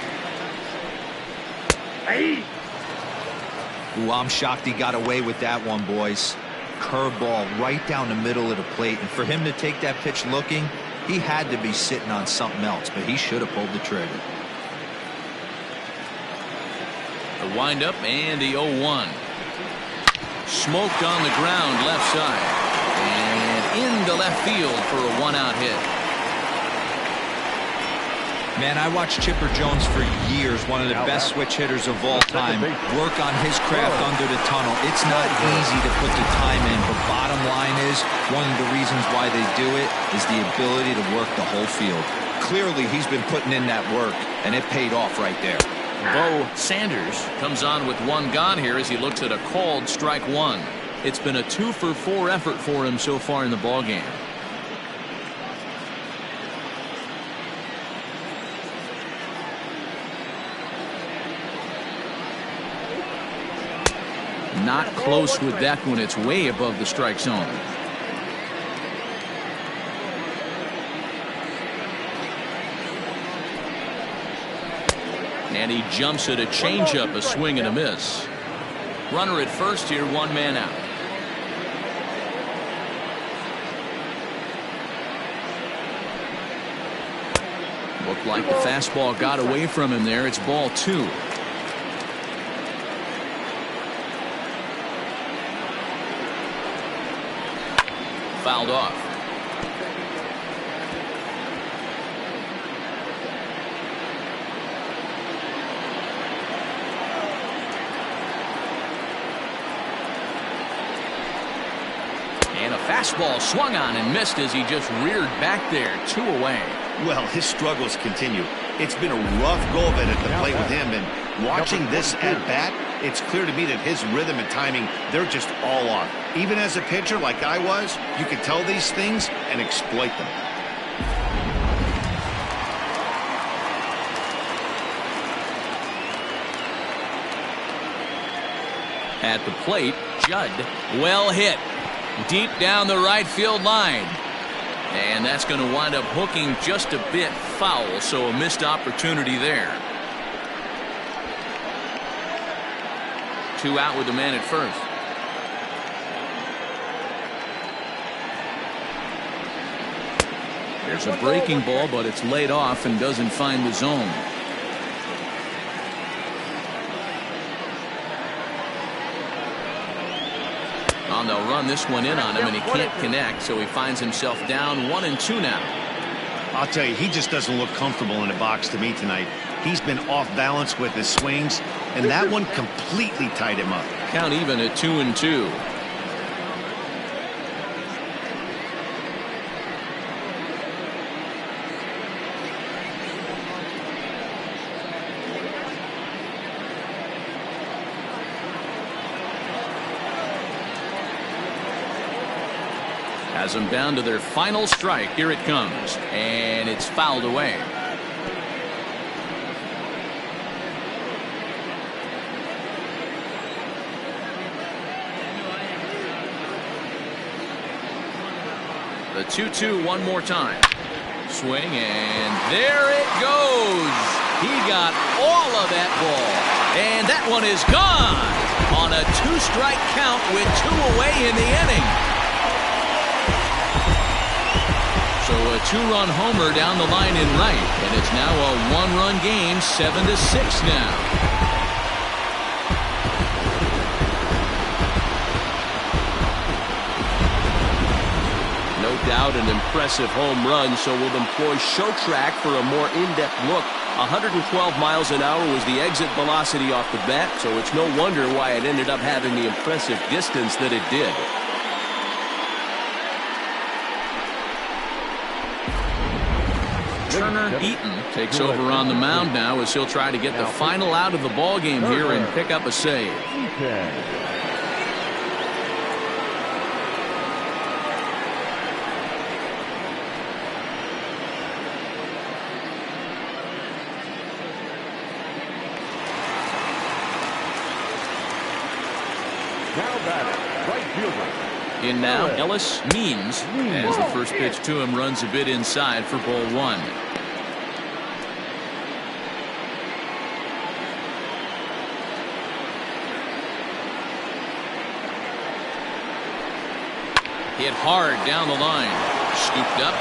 Hey. Ooh, I'm shocked he got away with that one, boys. Curveball right down the middle of the plate, and for him to take that pitch looking, he had to be sitting on something else, but he should have pulled the trigger. The windup and the 0-1. Smoked on the ground left side. And into left field for a 1-out hit. Man, I watched Chipper Jones for years, one of the best switch hitters of all time. Work on his craft under the tunnel. It's not easy to put the time in, but bottom line is, one of the reasons why they do it is the ability to work the whole field. Clearly, he's been putting in that work, and it paid off right there. Bo Sanders comes on with 1 gone here as he looks at a called strike 1. It's been a 2-for-4 effort for him so far in the ballgame. Not close with that one. It's way above the strike zone. And he jumps at a changeup, a swing and a miss. Runner at first here, 1 man out. Looked like the fastball got away from him there. It's ball 2. Fouled off. And a fastball swung on and missed as he just reared back there. 2 away. Well, his struggles continue. It's been a rough go of it at the plate with him, and watching this at bat, it's clear to me that his rhythm and timing, they're just all off. Even as a pitcher like I was, you could tell these things and exploit them. At the plate, Judd, well hit. Deep down the right field line. And that's going to wind up hooking just a bit foul, so a missed opportunity there. 2 out with the man at first. There's a breaking ball, but it's laid off and doesn't find the zone. Oh, they'll run this one in on him, and he can't connect, so he finds himself down 1-2 now. I'll tell you, he just doesn't look comfortable in the box to me tonight. He's been off balance with his swings, and that one completely tied him up. Count even at 2-2. Has them down to their final strike. Here it comes, and it's fouled away. The 2-2 one more time. Swing, and there it goes. He got all of that ball. And that one is gone on a 2-strike count with 2 away in the inning. So a 2-run homer down the line in right, and it's now a 1-run game, 7-6 now. No doubt an impressive home run, so we'll employ show track for a more in-depth look. 112 miles an hour was the exit velocity off the bat, so it's no wonder why it ended up having the impressive distance that it did. Turner Eaton takes over on the mound now as he'll try to get the final out of the ball game here and pick up a save. In now, Ellis Means, as the first pitch to him runs a bit inside for ball 1. Hit hard down the line. Scooped up.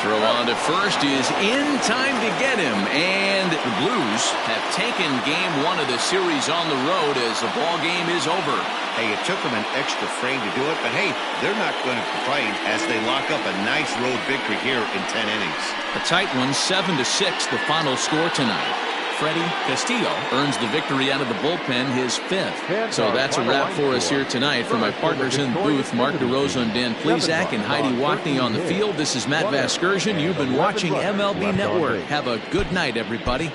Throw on to first is in time to get him. And the Blues have taken game 1 of the series on the road as the ball game is over. Hey, it took them an extra frame to do it, but hey, they're not going to complain as they lock up a nice road victory here in 10 innings. A tight one, 7-6, the final score tonight. Freddie Castillo earns the victory out of the bullpen, his 5th. So that's a wrap for us here tonight. For my partners in the booth, Mark DeRosa and Dan Plesac and Heidi Watney on the field, this is Matt Vasgersian. You've been watching MLB Network. Have a good night, everybody.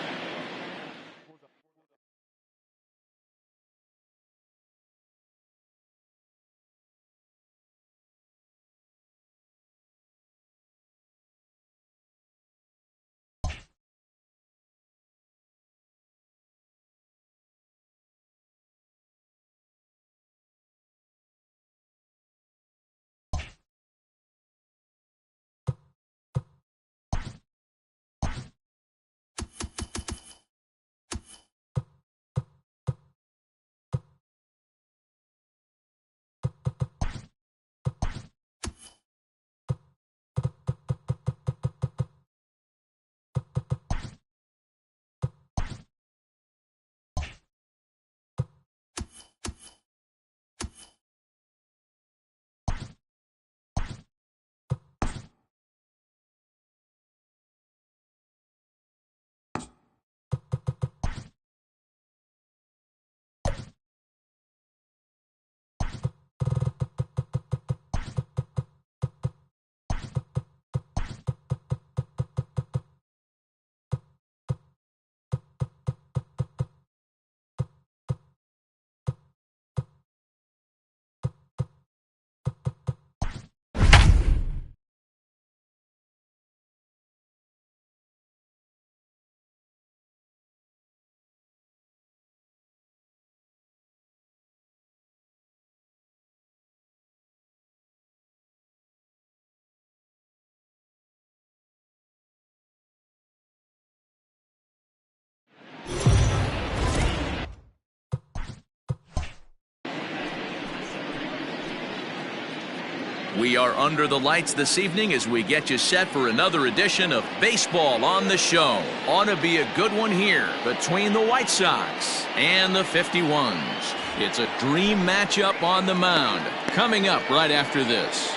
We are under the lights this evening as we get you set for another edition of Baseball on the Show. Ought to be a good one here between the White Sox and the 51s. It's a dream matchup on the mound. Coming up right after this.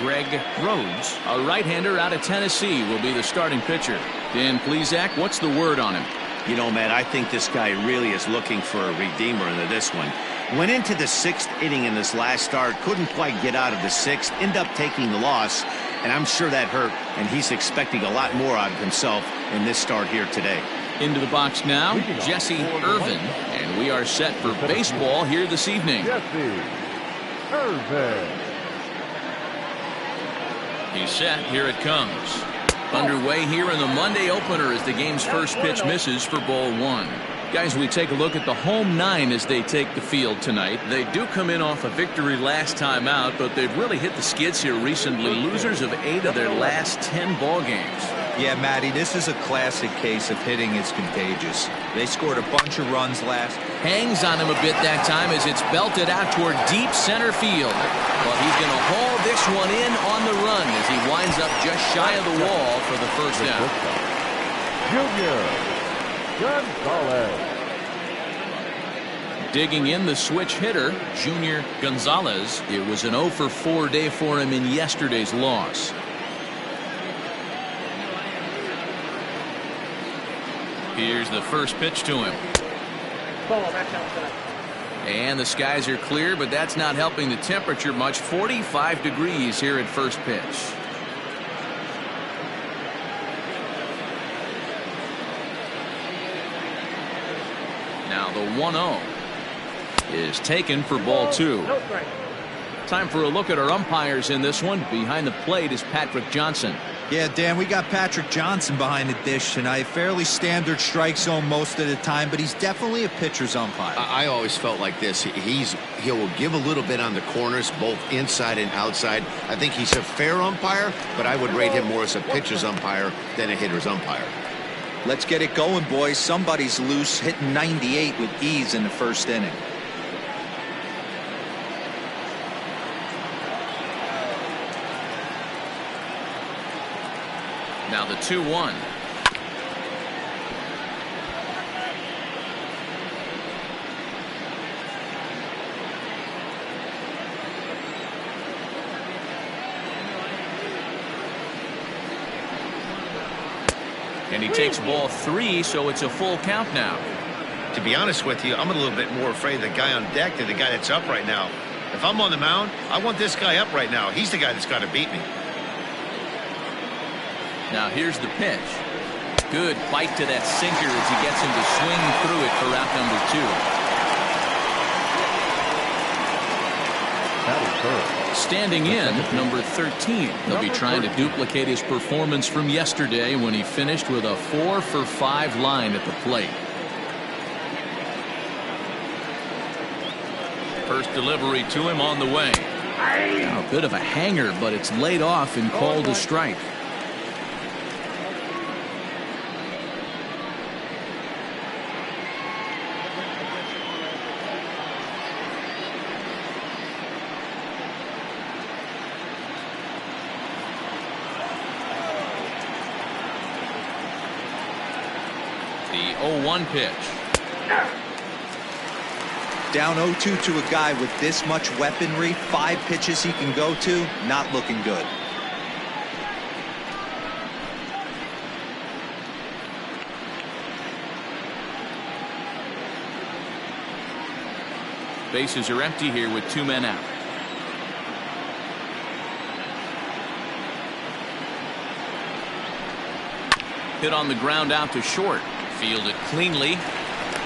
Greg Rhodes, a right-hander out of Tennessee, will be the starting pitcher. Dan Plesac, what's the word on him? You know, Matt, I think this guy really is looking for a redeemer into this one. Went into the 6th inning in this last start, couldn't quite get out of the 6th, end up taking the loss, and I'm sure that hurt, and he's expecting a lot more out of himself in this start here today. Into the box now, Jesse Irvin, and we are set for baseball here this evening. Jesse Irvin. He's set. Here it comes. Underway here in the Monday opener as the game's first pitch misses for ball one. Guys, we take a look at the home nine as they take the field tonight. They do come in off a victory last time out, but they've really hit the skids here recently. Losers of 8 of their last 10 ball games. Yeah, Matty, this is a classic case of hitting is contagious. They scored a bunch of runs last. Hangs on him a bit that time as it's belted out toward deep center field. But he's going to haul this one in on the run as he winds up just shy of the wall for the first down. Junior Gonzalez. Digging in the switch hitter, Junior Gonzalez. It was an 0 for 4 day for him in yesterday's loss. Here's the first pitch to him. And the skies are clear, but that's not helping the temperature much. 45 degrees here at first pitch. Now the 1-0 is taken for ball two. Time for a look at our umpires in this one. Behind the plate is Patrick Johnson. Yeah, Dan, we got Patrick Johnson behind the dish tonight. Fairly standard strike zone most of the time, but he's definitely a pitcher's umpire. I always felt like this. He will give a little bit on the corners, both inside and outside. I think he's a fair umpire, but I would rate him more as a pitcher's umpire than a hitter's umpire. Let's get it going, boys. Somebody's loose, hitting 98 with ease in the first inning. Now the 2-1. And he takes ball 3, so it's a full count now. To be honest with you, I'm a little bit more afraid of the guy on deck than the guy that's up right now. If I'm on the mound, I want this guy up right now. He's the guy that's got to beat me. Now here's the pitch. Good bite to that sinker as he gets him to swing through it for out number 2. Standing in, number 13. He'll be trying to duplicate his performance from yesterday when he finished with a 4 for 5 line at the plate. First delivery to him on the way. Now a bit of a hanger, but it's laid off and called a strike. The 0-1 pitch. Down 0-2 to a guy with this much weaponry, 5 pitches he can go to, not looking good. Bases are empty here with 2 men out. Hit on the ground out to short. Fielded cleanly.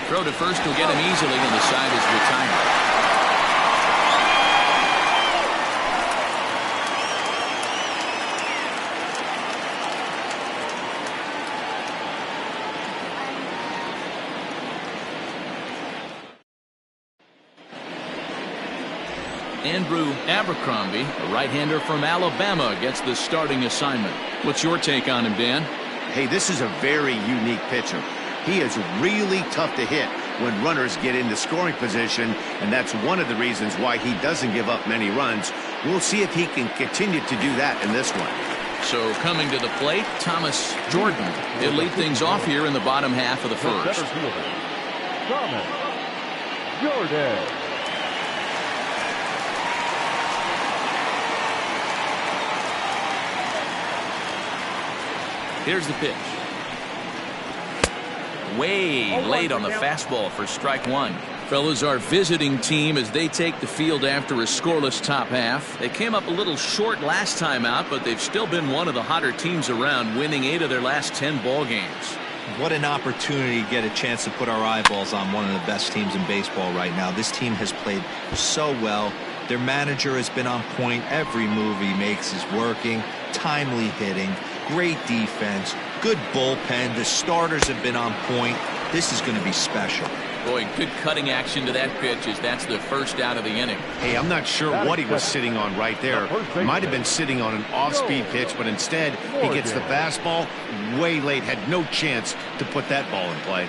Throw to first will get him easily, and the side is retired. Andrew Abercrombie, a right-hander from Alabama, gets the starting assignment. What's your take on him, Dan? Hey, this is a very unique pitcher. He is really tough to hit when runners get into scoring position, and that's one of the reasons why he doesn't give up many runs. We'll see if he can continue to do that in this one. So coming to the plate, Thomas Jordan. He'll lead things off here in the bottom half of the first. Thomas Jordan. Here's the pitch. Way late on the fastball for strike 1. Fellas, our visiting team as they take the field after a scoreless top half. They came up a little short last time out, but they've still been one of the hotter teams around, winning 8 of their last 10 ball games. What an opportunity to get a chance to put our eyeballs on one of the best teams in baseball right now. This team has played so well. Their manager has been on point. Every move he makes is working. Timely hitting. Great defense, good bullpen. The starters have been on point. This is going to be special. Boy, good cutting action to that pitch as that's the first out of the inning. Hey, I'm not sure what he was sitting on right there. Might have been sitting on an off-speed pitch, but instead he gets the fastball way late. Had no chance to put that ball in play.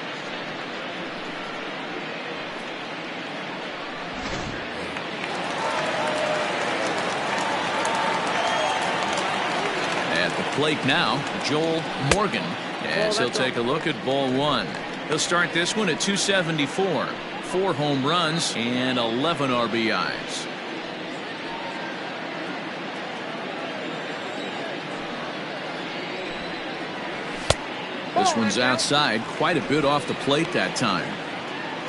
At the plate now, Joel Morgan, as he'll take a look at ball one. He'll start this one at 274. 4 home runs and 11 RBIs. This one's outside, quite a bit off the plate that time.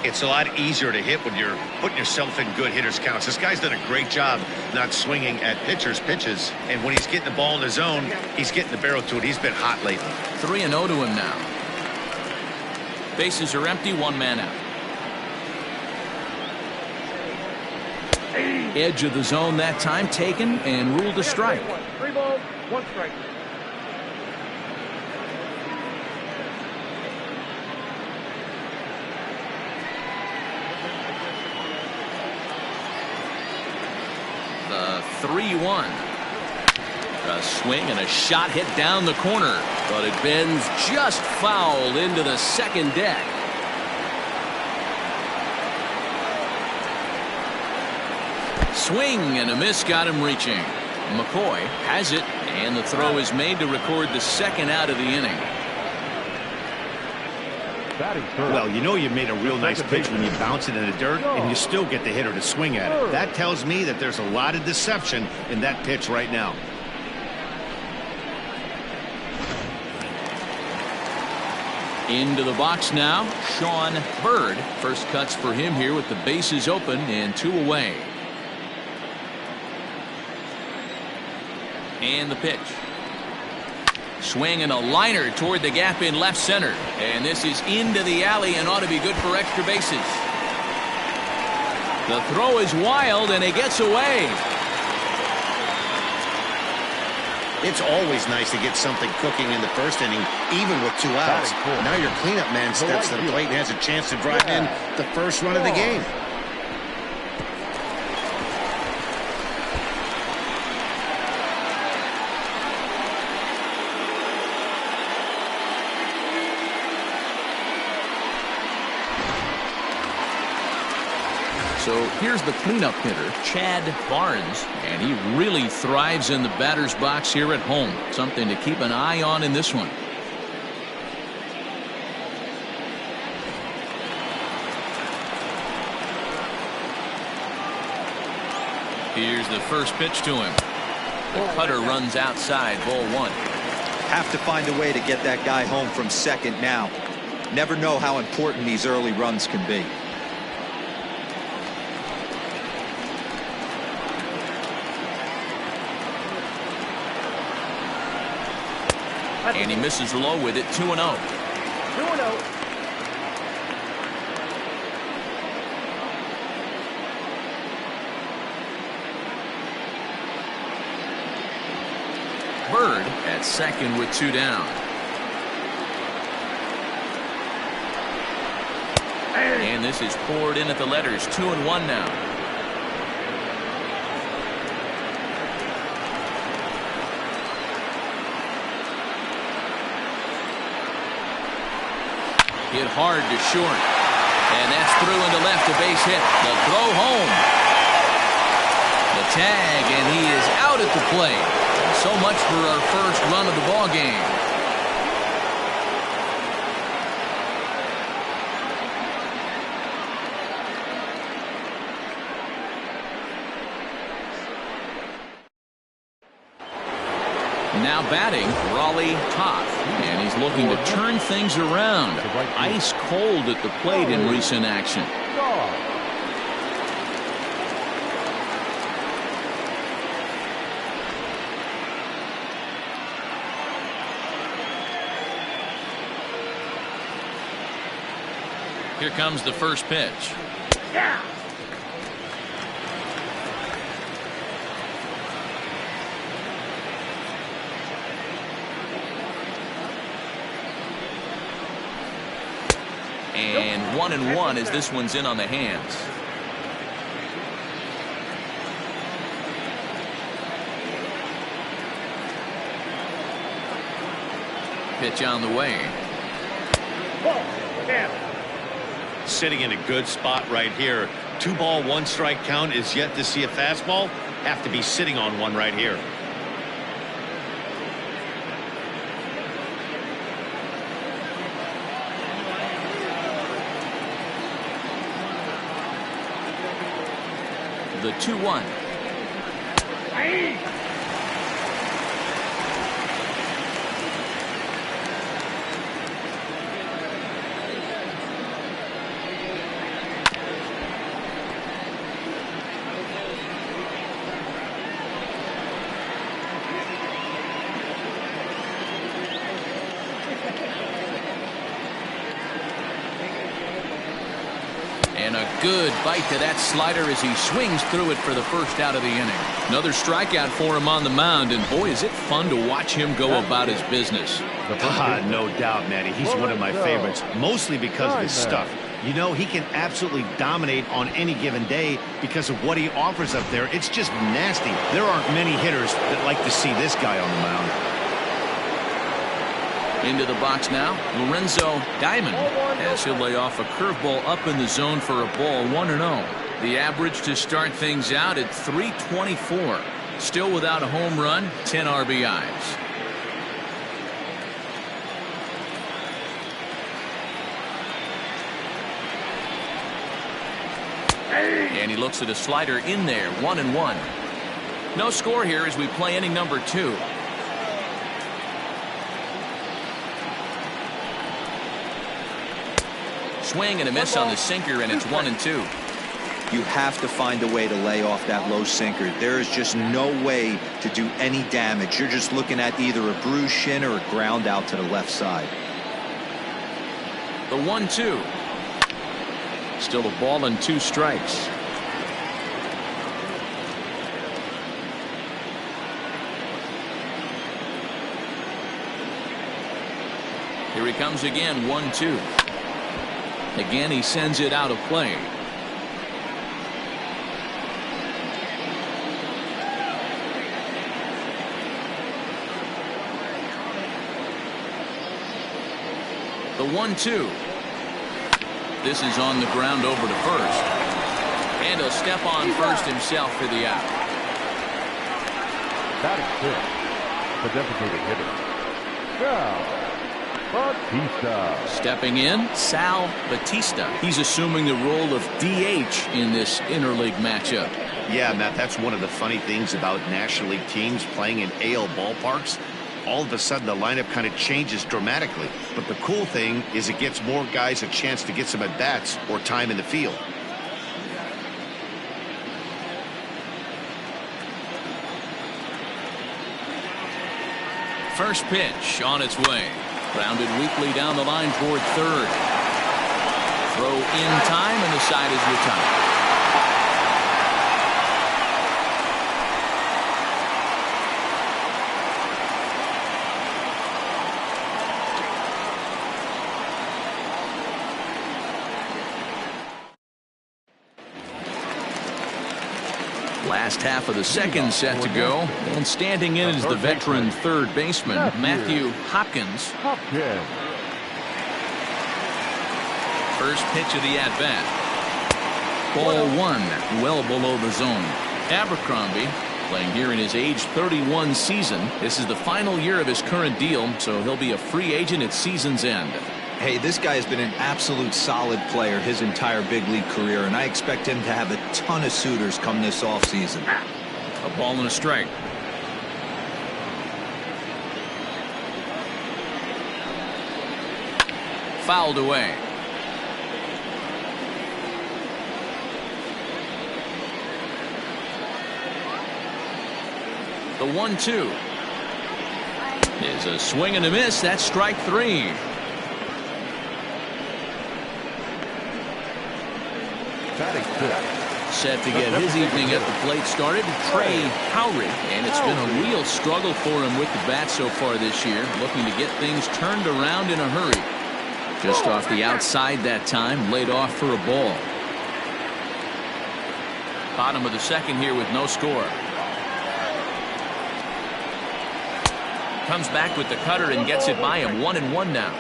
It's a lot easier to hit when you're putting yourself in good hitters' counts. This guy's done a great job not swinging at pitchers' pitches. And when he's getting the ball in the zone, he's getting the barrel to it. He's been hot lately. 3-0 to him now. Bases are empty, 1 man out. Edge of the zone that time taken and ruled a strike. 3 balls, 1 strike. The 3-1. A swing and a shot hit down the corner, but it bends just foul into the second deck. Swing and a miss got him reaching. McCoy has it, and the throw is made to record the second out of the inning. Well, you know you made a real nice pitch when you bounce it in the dirt and you still get the hitter to swing at it. That tells me that there's a lot of deception in that pitch right now. Into the box now, Sean Bird. First cuts for him here with the bases open and 2 away. And the pitch. Swing and a liner toward the gap in left center. And this is into the alley and ought to be good for extra bases. The throw is wild and it gets away. It's always nice to get something cooking in the first inning, even with 2 outs. Now your cleanup man steps to the plate and has a chance to drive in the first run of the game. So here's the cleanup hitter, Chad Barnes, and he really thrives in the batter's box here at home. Something to keep an eye on in this one. Here's the first pitch to him. The cutter runs outside, ball 1. Have to find a way to get that guy home from second now. Never know how important these early runs can be. And he misses low with it, 2-0. 2-0. Bird at second with 2 down. And this is poured in at the letters, 2-1 now. Hit hard to short. And that's through into left, a base hit. The throw home. The tag, and he is out at the plate. So much for our first run of the ball game. Now batting, Raleigh Toth, and he's looking to turn things around. Ice cold at the plate in recent action. Here comes the first pitch. Yeah. And 1-1 as this one's in on the hands. Pitch on the way. Sitting in a good spot right here. 2-ball, 1-strike count is yet to see a fastball. Have to be sitting on one right here. The 2-1. And a good bite to that slider as he swings through it for the first out of the inning. Another strikeout for him on the mound, and boy, is it fun to watch him go about his business. No doubt, Matty. He's one of my favorites, mostly because of his stuff. You know, he can absolutely dominate on any given day because of what he offers up there. It's just nasty. There aren't many hitters that like to see this guy on the mound. Into the box now, Lorenzo Diamond, as he'll lay off a curveball up in the zone for a ball. 1-0. The average to start things out at .324. Still without a home run, 10 RBIs. And he looks at a slider in there. 1-1. No score here as we play inning number 2. Swing and a miss on the sinker, and it's 1-2. You have to find a way to lay off that low sinker. There is just no way to do any damage. You're just looking at either a bruised shin or a ground out to the left side. The 1-2. Still a ball and 2 strikes. Here he comes again. 1-2. Again, he sends it out of play. The 1-2. This is on the ground over to first. And a step on first himself for the out. That is good. The designated hitter. Sal Batista. Stepping in, Sal Batista. He's assuming the role of DH in this interleague matchup. Yeah, Matt, that's one of the funny things about National League teams playing in AL ballparks. All of a sudden, the lineup kind of changes dramatically. But the cool thing is it gives more guys a chance to get some at-bats or time in the field. First pitch on its way. Grounded weakly down the line toward third. Throw in time, and the side is retired. Last half of the second set to go, and standing in is the veteran third baseman Matthew Hopkins. First pitch of the at-bat. Ball 1, well below the zone. Abercrombie playing here in his age 31 season. This is the final year of his current deal, so he'll be a free agent at season's end. Hey, this guy has been an absolute solid player his entire big league career, and I expect him to have a ton of suitors come this offseason. A ball and a strike. Fouled away. The 1-2 is a swing and a miss. That's strike 3. Set to get his evening at the plate started, Trey Howry, and it's been a real struggle for him with the bat so far this year, looking to get things turned around in a hurry. Just off the outside that time, laid off for a ball. Bottom of the second here with no score. Comes back with the cutter and gets it by him. 1-1 now.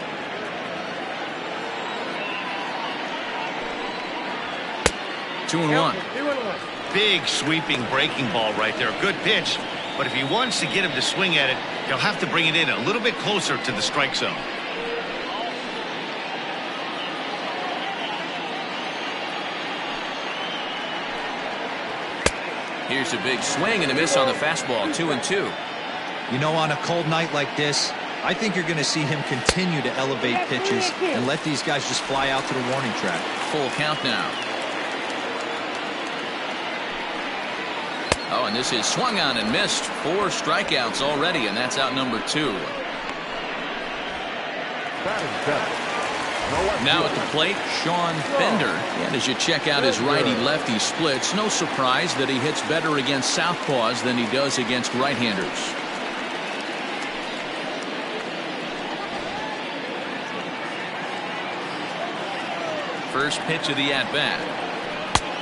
Two and one. Big sweeping breaking ball right there. Good pitch. But if he wants to get him to swing at it, he'll have to bring it in a little bit closer to the strike zone. Here's a big swing and a miss on the fastball. 2-2. You know, on a cold night like this, I think you're going to see him continue to elevate pitches and let these guys just fly out to the warning track. Full count now. Oh, and this is swung on and missed. 4 strikeouts already, and that's out number 2. Now at the plate, Sean Bender. And as you check out his righty-lefty splits, no surprise that he hits better against southpaws than he does against right-handers. First pitch of the at-bat.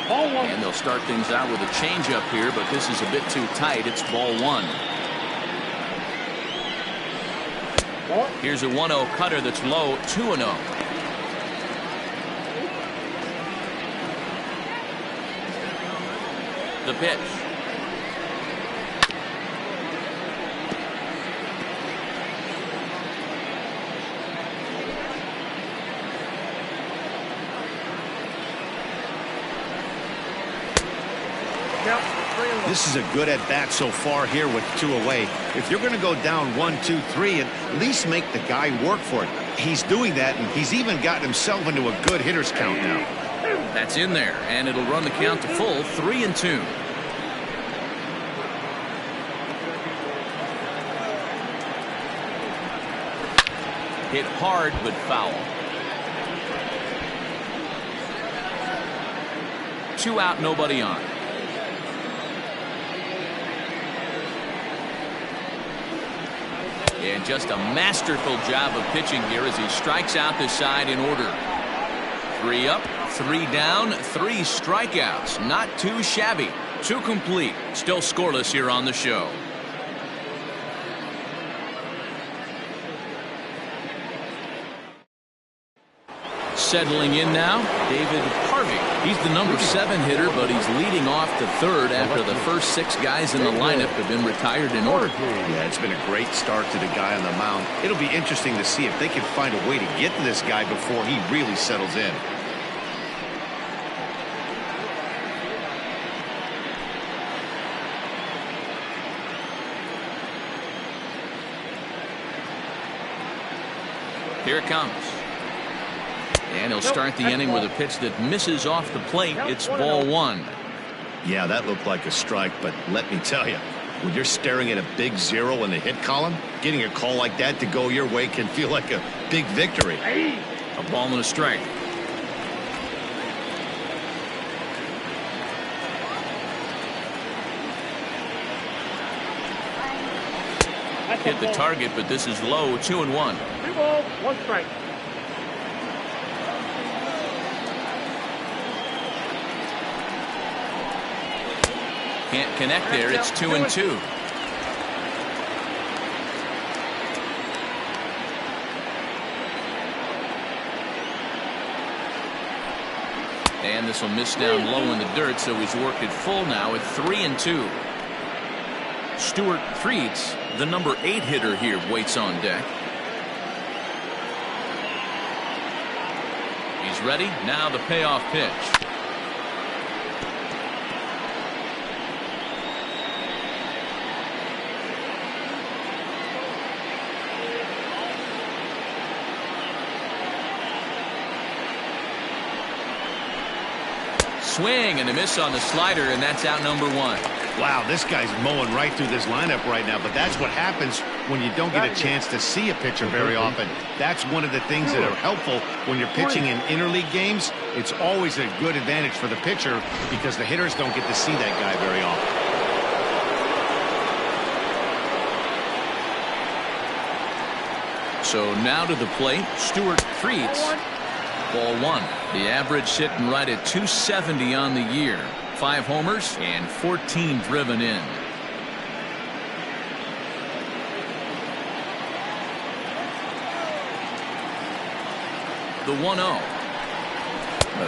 And they'll start things out with a changeup here, but this is a bit too tight. It's ball 1. Here's a 1-0 cutter that's low. 2-0. The pitch. This is a good at-bat so far here with 2 away. If you're going to go down 1-2-3, at least make the guy work for it. He's doing that, and he's even gotten himself into a good hitter's count now. That's in there, and it'll run the count to full. 3-2. Hit hard, but foul. 2 out, nobody on. And just a masterful job of pitching here as he strikes out the side in order. 3 up, 3 down, 3 strikeouts. Not too shabby. 2 complete. Still scoreless here on the show. Settling in now, David Harvey. He's the number 7 hitter, but he's leading off the third after the first 6 guys in the lineup have been retired in order. Yeah, it's been a great start to the guy on the mound. It'll be interesting to see if they can find a way to get to this guy before he really settles in. Here it comes. And he'll start the inning with a pitch that misses off the plate. It's ball 1. Yeah, that looked like a strike, but let me tell you, when you're staring at a big 0 in the hit column, getting a call like that to go your way can feel like a big victory. A ball and a strike. Hit the target, but this is low. 2-1. 2 balls, 1 strike. Can't connect there. It's 2-2. And this will miss down low in the dirt, so he's worked it full now at 3-2. Stuart Freeds, the number 8 hitter here, waits on deck. He's ready. Now the payoff pitch. Swing and a miss on the slider, and that's out number 1. Wow, this guy's mowing right through this lineup right now, but that's what happens when you don't get a chance to see a pitcher very often. That's one of the things that are helpful when you're pitching in interleague games. It's always a good advantage for the pitcher because the hitters don't get to see that guy very often. So now to the plate, Stuart Creeds. Ball one. The average sitting right at 270 on the year. 5 homers and 14 driven in. The 1-0.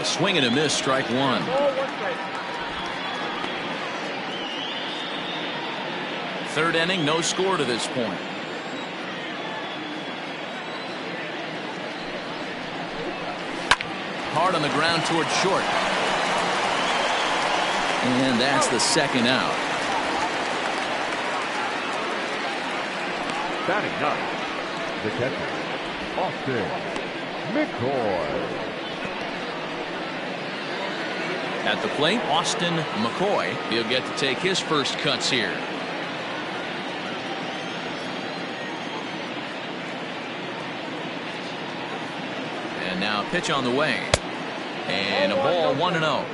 A swing and a miss, strike one. Third inning, no score to this point. Hard on the ground towards short. And that's the second out. Batting ninth, the catcher, Austin McCoy. At the plate, Austin McCoy. He'll get to take his first cuts here. And now a pitch on the way. And a ball, 1-0.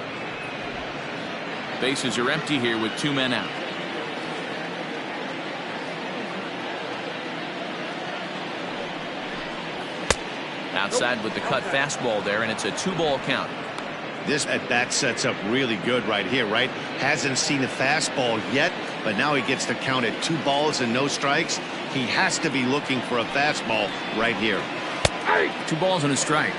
Bases are empty here with 2 men out. Outside with the cut fastball there, and it's a 2-ball count. This at bat sets up really good right here, right? Hasn't seen a fastball yet, but now he gets the count at 2 balls and no strikes. He has to be looking for a fastball right here. 2 balls and a strike.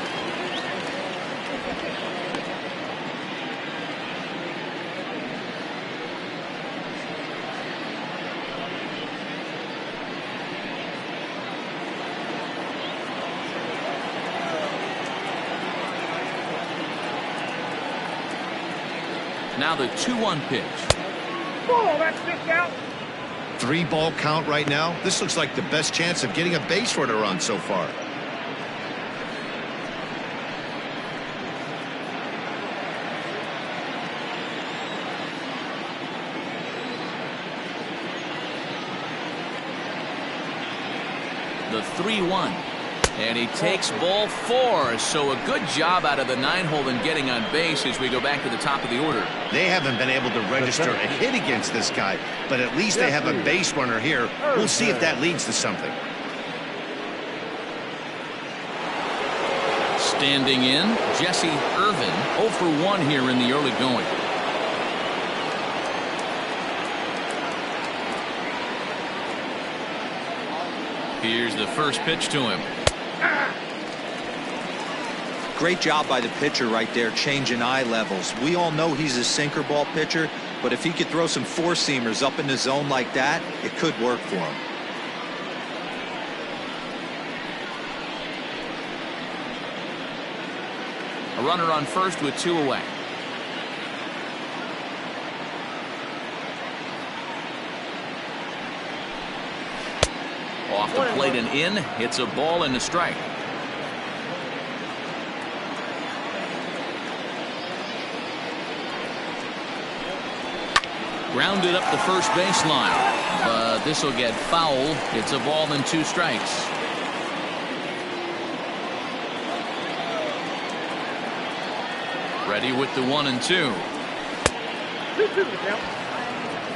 Now the 2-1 pitch. Oh, that's just out. 3-ball count right now. This looks like the best chance of getting a base runner on so far. The 3-1. And he takes ball 4. So a good job out of the 9-hole in getting on base as we go back to the top of the order. They haven't been able to register a hit against this guy, but at least they have a base runner here. We'll see if that leads to something. Standing in, Jesse Irvin, 0 for 1 here in the early going. Here's the first pitch to him. Great job by the pitcher right there, changing eye levels. We all know he's a sinker ball pitcher, but if he could throw some 4-seamers up in the zone like that, it could work for him. A runner on first with 2 away. Off the plate and in. It's a ball and a strike. Grounded up the first baseline, but this will get foul. It's a ball and 2 strikes. Ready with the 1-2.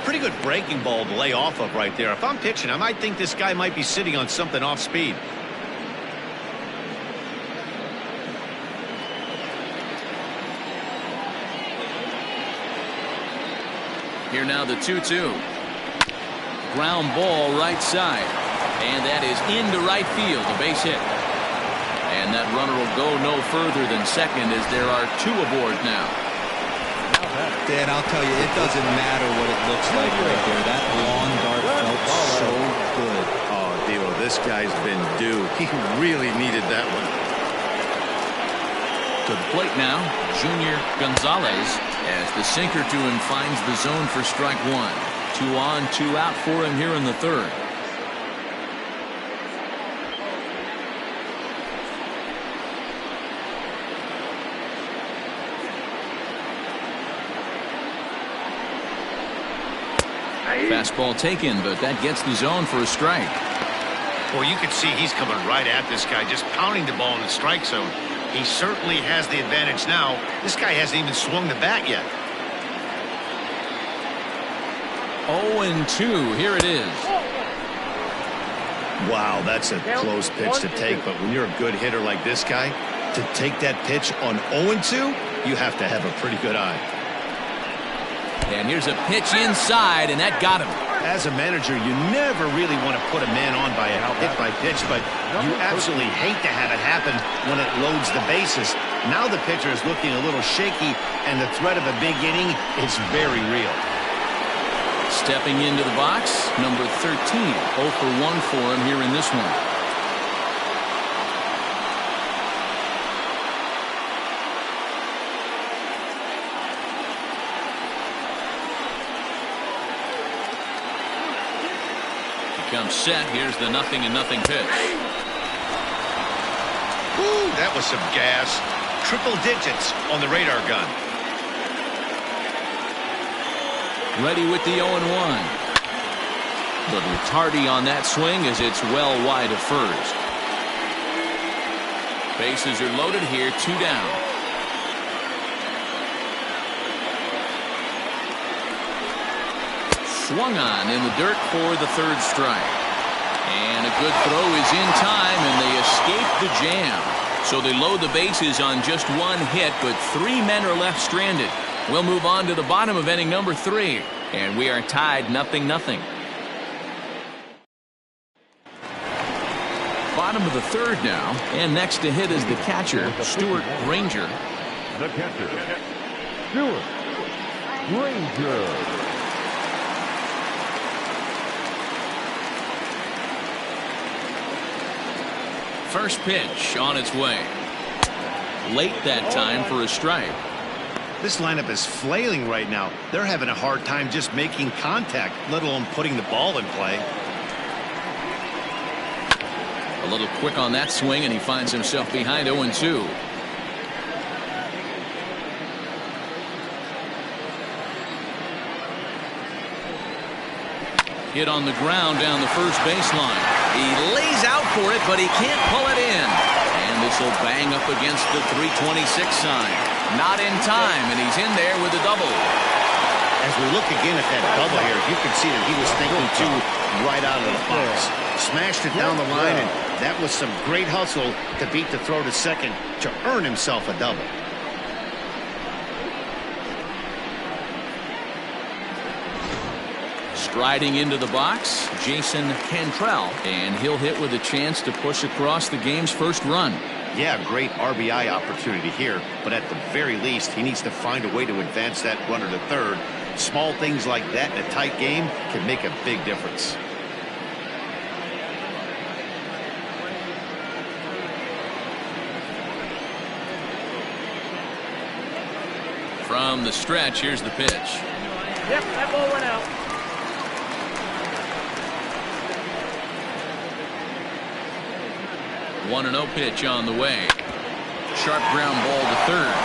Pretty good breaking ball to lay off of right there. If I'm pitching, I might think this guy might be sitting on something off speed. Here now the 2-2. Ground ball right side. And that is into right field, a base hit. And that runner will go no further than second as there are 2 aboard now. Dan, I'll tell you, it doesn't matter what it looks like right there. That long dart felt so good. Oh, Devo, this guy's been due. He really needed that one. To the plate now, Junior Gonzalez, as the sinker to him finds the zone for strike 1. 2 on, 2 out for him here in the 3rd. Fastball taken, but that gets the zone for a strike. Well, you can see he's coming right at this guy, just pounding the ball in the strike zone. He certainly has the advantage now. This guy hasn't even swung the bat yet. 0-2. Here it is. Wow, that's a close pitch to take, but when you're a good hitter like this guy, to take that pitch on 0-2, you have to have a pretty good eye. And here's a pitch inside, and that got him. As a manager, you never really want to put a man on by a hit by pitch, but you absolutely hate to have it happen when it loads the bases. Now the pitcher is looking a little shaky, and the threat of a big inning is very real. Stepping into the box, number 13, 0 for 1 for him here in this one. Comes set. Here's the 0-0 pitch. Ooh, that was some gas. Triple digits on the radar gun. Ready with the 0-1. Little tardy on that swing as it's well wide of first. Bases are loaded here, 2 down. Swung on in the dirt for the 3rd strike. And a good throw is in time, and they escape the jam. So they load the bases on just 1 hit, but 3 men are left stranded. We'll move on to the bottom of inning number 3, and we are tied 0-0. Bottom of the 3rd now, and next to hit is the catcher, Stuart Granger. The catcher, Stuart Granger. First pitch on its way. Late that time for a strike. This lineup is flailing right now. They're having a hard time just making contact, let alone putting the ball in play. A little quick on that swing, and he finds himself behind 0-2. Hit on the ground down the first baseline. He lays out for it, but he can't pull it in. And this will bang up against the 326 sign. Not in time, and he's in there with a double. As we look again at that double here, you can see that he was thinking too right out of the box. Smashed it down the line, and that was some great hustle to beat the throw to second to earn himself a double. Striding into the box, Jason Cantrell, and he'll hit with a chance to push across the game's first run. Yeah, great RBI opportunity here, but at the very least, he needs to find a way to advance that runner to third. Small things like that in a tight game can make a big difference. From the stretch, here's the pitch. Yep, that ball went out. One 1-0 pitch on the way. Sharp ground ball to third.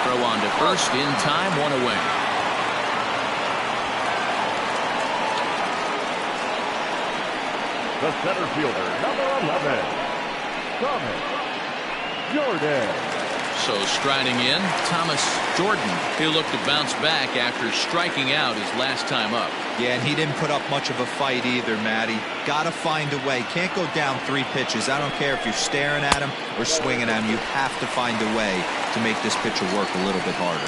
Throw on to first in time, 1 away. The center fielder, number 11, Thomas Jordan. So striding in, Thomas Jordan. He'll look to bounce back after striking out his last time up. Yeah, and he didn't put up much of a fight either, Matty. Got to find a way. Can't go down 3 pitches. I don't care if you're staring at him or swinging at him. You have to find a way to make this pitcher work a little bit harder.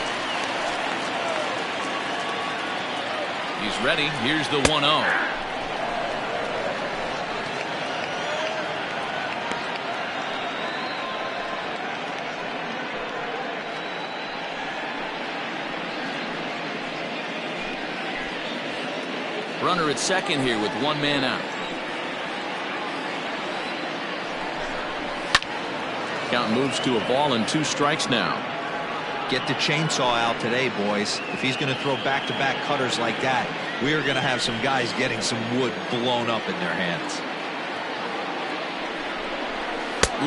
He's ready. Here's the 1-0. Runner at second here with 1 man out. Count moves to a ball and 2 strikes now. Get the chainsaw out today, boys. If he's going to throw back-to-back cutters like that, we are going to have some guys getting some wood blown up in their hands.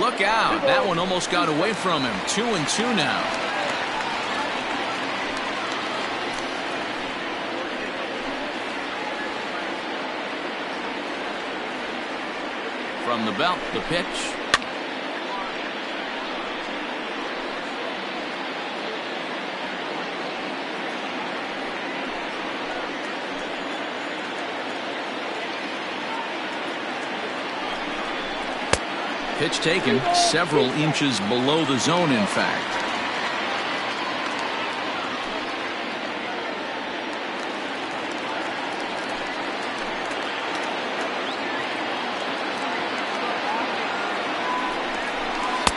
Look out. That one almost got away from him. 2-2 now. From the belt, the pitch. Pitch taken several inches below the zone, in fact.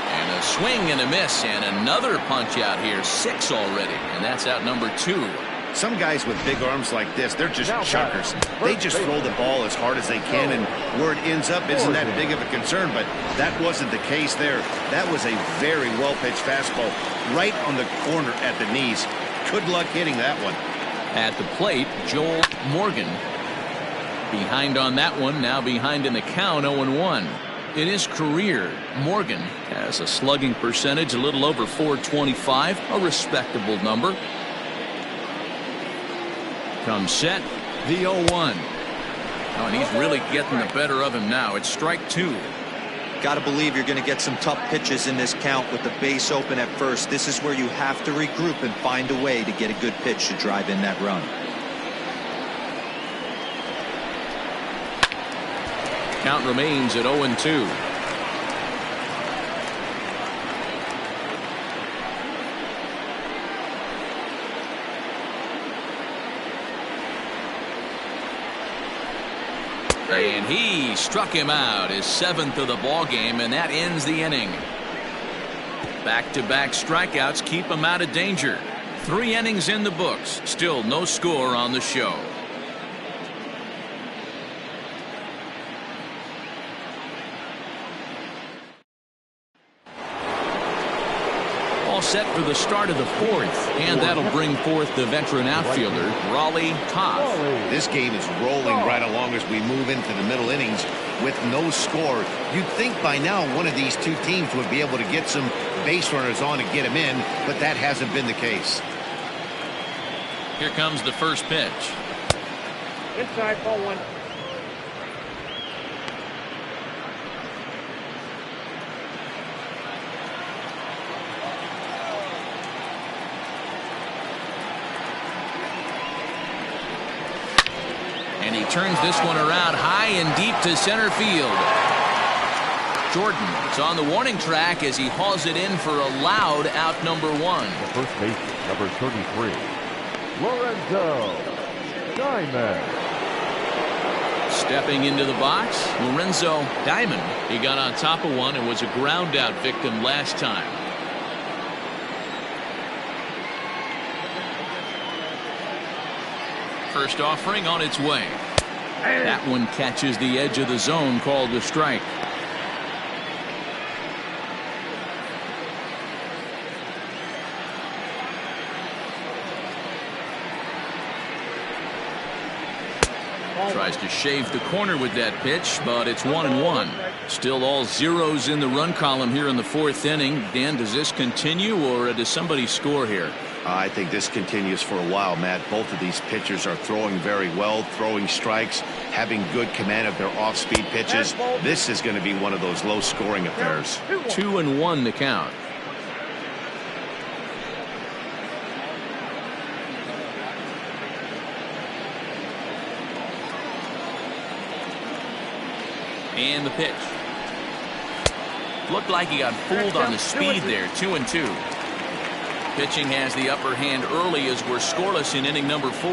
And a swing and a miss, and another punch out here. 6 already, and that's out number 2. Some guys with big arms like this, they're just chuckers. They just throw the ball as hard as they can, and where it ends up isn't that big of a concern, but that wasn't the case there. That was a very well-pitched fastball right on the corner at the knees. Good luck hitting that one. At the plate, Joel Morgan. Behind on that one, now behind in the count, 0-1. In his career, Morgan has a slugging percentage a little over .425, a respectable number. Comes set, the 0-1. Oh, and he's really getting the better of him now. It's strike 2. Got to believe you're going to get some tough pitches in this count with the base open at first. This is where you have to regroup and find a way to get a good pitch to drive in that run. Count remains at 0-2. And he struck him out, his 7th of the ball game, and that ends the inning. Back-to-back strikeouts keep him out of danger. 3 innings in the books, still no score on the show. All set for the start of the 4th, and that'll bring forth the veteran outfielder, Raleigh Toth. This game is rolling right along as we move into the middle innings with no score. You'd think by now one of these two teams would be able to get some base runners on and get them in, but that hasn't been the case. Here comes the first pitch. Inside, ball 1. And he turns this one around high and deep to center field. Jordan is on the warning track as he hauls it in for a loud out number 1. The first baseman, number 33, Lorenzo Diamond. Stepping into the box, Lorenzo Diamond. He got on top of one and was a ground out victim last time. First offering on its way. That one catches the edge of the zone, called a strike. Tries to shave the corner with that pitch, but it's 1-1. Still all zeros in the run column here in the 4th inning. Dan, does this continue, or does somebody score here? I think this continues for a while, Matt. Both of these pitchers are throwing very well, throwing strikes, having good command of their off-speed pitches. This is going to be one of those low-scoring affairs. 2-1 the count. And the pitch. Looked like he got fooled on the speed there. 2-2. Pitching has the upper hand early as we're scoreless in inning number 4.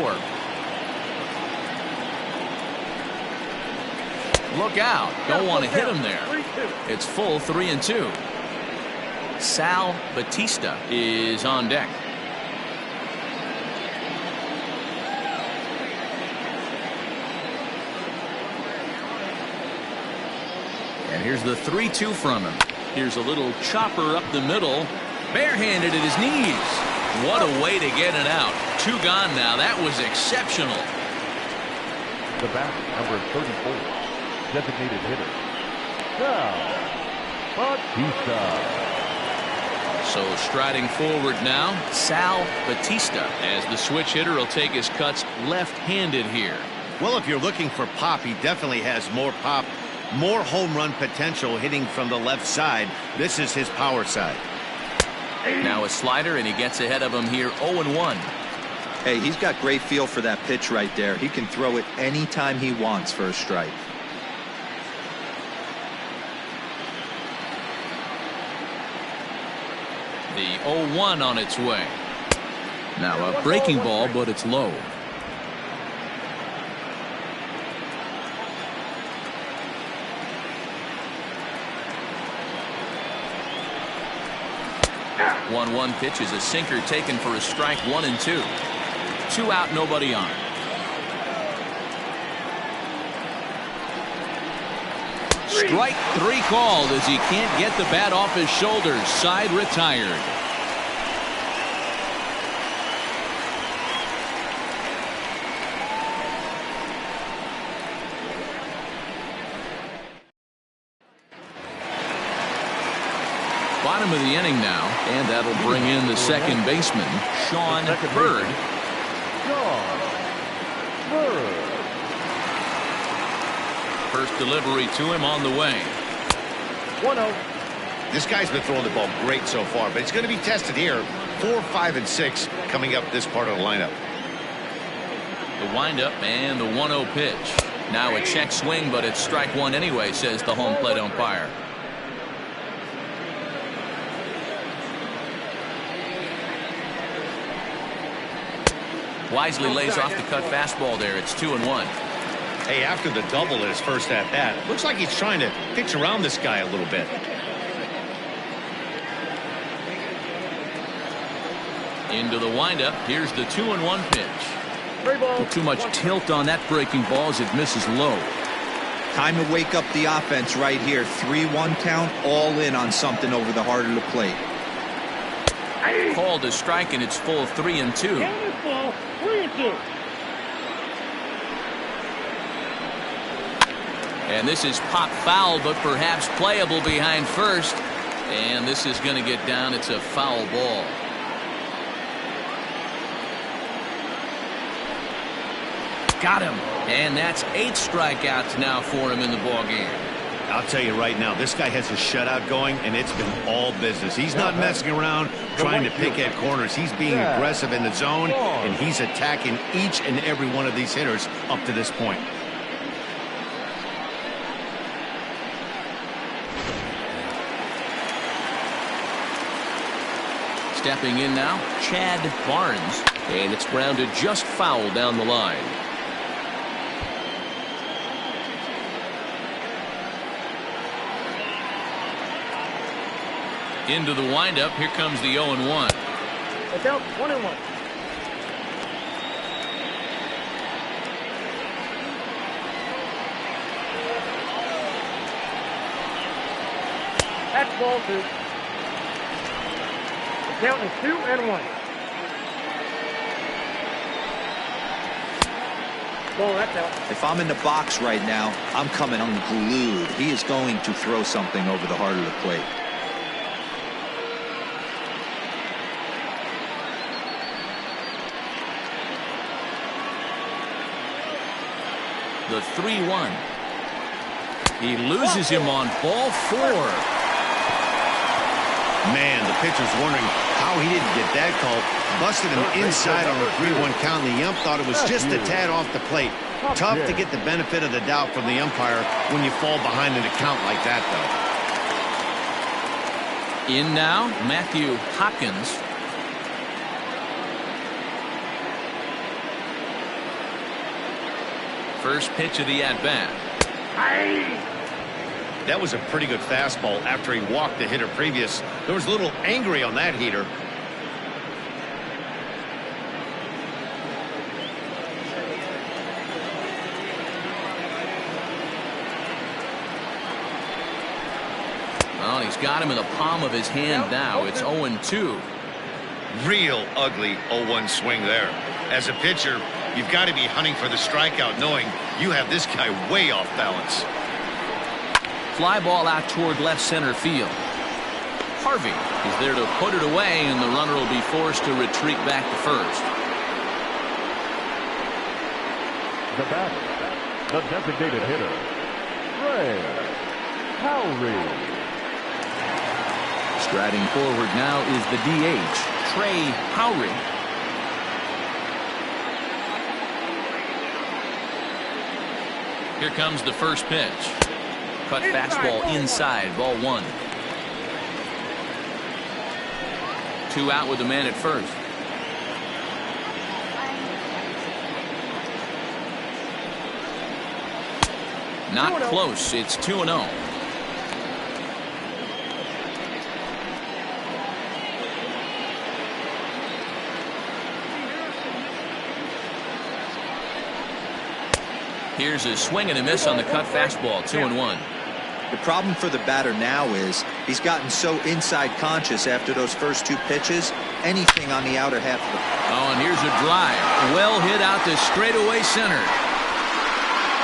Look out. Don't want to hit him there. It's full 3-2. Sal Batista is on deck. And here's the 3-2 from him. Here's a little chopper up the middle. Barehanded at his knees. What a way to get it out. 2 gone now. That was exceptional. The batter, number 34, designated hitter, Sal Batista. So striding forward now, Sal Batista, as the switch hitter will take his cuts left-handed here. Well, if you're looking for pop, he definitely has more pop, more home run potential hitting from the left side. This is his power side. Now a slider, and he gets ahead of him here, 0-1. Hey, he's got great feel for that pitch right there. He can throw it anytime he wants for a strike. The 0-1 on its way. Now a breaking ball, but it's low. One pitch is a sinker taken for a strike. 1-2. 2 out, nobody on. Strike 3 called as he can't get the bat off his shoulders. Side retired. Bottom of the inning now, and that'll bring in the second baseman, Sean Bird. First delivery to him on the way. 1-0. This guy's been throwing the ball great so far, but it's going to be tested here. 4, 5, and 6 coming up this part of the lineup. The windup and the 1-0 pitch. Now a check swing, but it's strike 1 anyway, says the home plate umpire. Wisely lays off the cut fastball there. It's 2-1. Hey, after the double at his first at bat, looks like he's trying to pitch around this guy a little bit. Into the windup. Here's the 2-1 pitch. Too much tilt on that breaking ball as it misses low. Time to wake up the offense right here. 3-1 count, all in on something over the heart of the plate. Called a strike, and it's full 3-2. And this is pop foul, but perhaps playable behind first. And this is going to get down. It's a foul ball. Got him. And that's 8 strikeouts now for him in the ball game. I'll tell you right now, this guy has a shutout going, and it's been all business. He's not messing around trying to pick at corners. He's being aggressive in the zone, and he's attacking each and every one of these hitters up to this point. Stepping in now, Chad Barnes, and it's grounded just foul down the line. Into the windup. Here comes the 0-1. Look out, 1-1. That's ball 2. The count is 2-1. Ball, that's out. If I'm in the box right now, I'm coming unglued. He is going to throw something over the heart of the plate. The 3-1. He loses him on ball 4. Man, the pitcher's wondering how he didn't get that call. Busted him inside on the 3-1 count, and the ump thought it was just a tad off the plate. Tough to get the benefit of the doubt from the umpire when you fall behind in a count like that, though. In now, Matthew Hopkins. First pitch of the at-bat. That was a pretty good fastball after he walked the hitter previous. There was a little angry on that heater. Well, he's got him in the palm of his hand now. It's 0-2. Real ugly 0-1 swing there. As a pitcher, you've got to be hunting for the strikeout, knowing you have this guy way off balance. Fly ball out toward left center field. Harvey is there to put it away, and the runner will be forced to retreat back to first. The batter, the designated hitter, Trey Howry. Striding forward now is the DH, Trey Howry. Here comes the first pitch. Cut fastball inside, ball 1. 2 out with the man at first. Not close. It's 2-0. Here's a swing and a miss on the cut fastball. 2-1. The problem for the batter now is he's gotten so inside conscious after those first 2 pitches. Anything on the outer half of the... Oh, and here's a drive. Well hit out to straightaway center.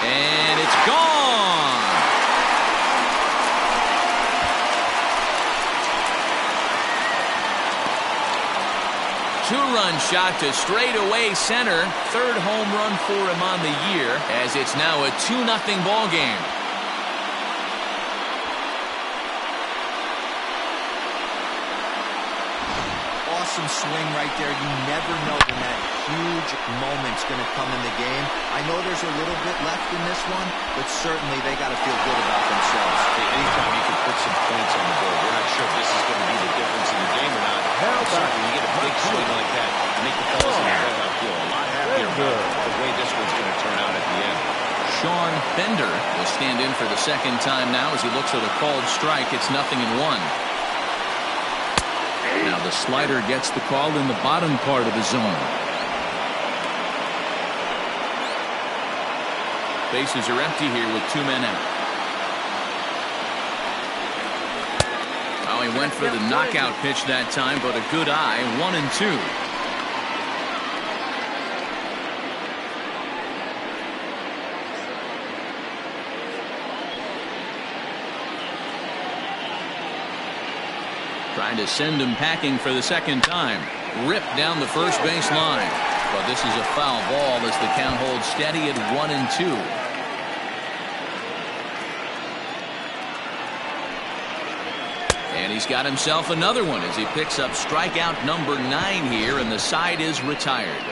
And it's gone. Two-run shot to straightaway center. 3rd home run for him on the year, as it's now a 2-0 ball game. Awesome swing right there. You never know when that huge moment's going to come in the game. I know there's a little bit left in this one, but certainly they got to feel good about themselves. Anytime you can put some points on the board, we're not sure if this is going to be the difference in the game or not. Certainly, you get a big swing like that, make the fellas in the dugout feel a lot happier about the way this one's going to turn out at the end. Sean Bender will stand in for the 2nd time now as he looks at a called strike. It's 0-1. Now the slider gets the call in the bottom part of the zone. Bases are empty here with 2 men out. Oh, he went for the knockout pitch that time, but a good eye. 1-2. Trying to send him packing for the 2nd time. Ripped down the first base line. But this is a foul ball as the count holds steady at 1-2. And he's got himself another one as he picks up strikeout number 9 here, and the side is retired.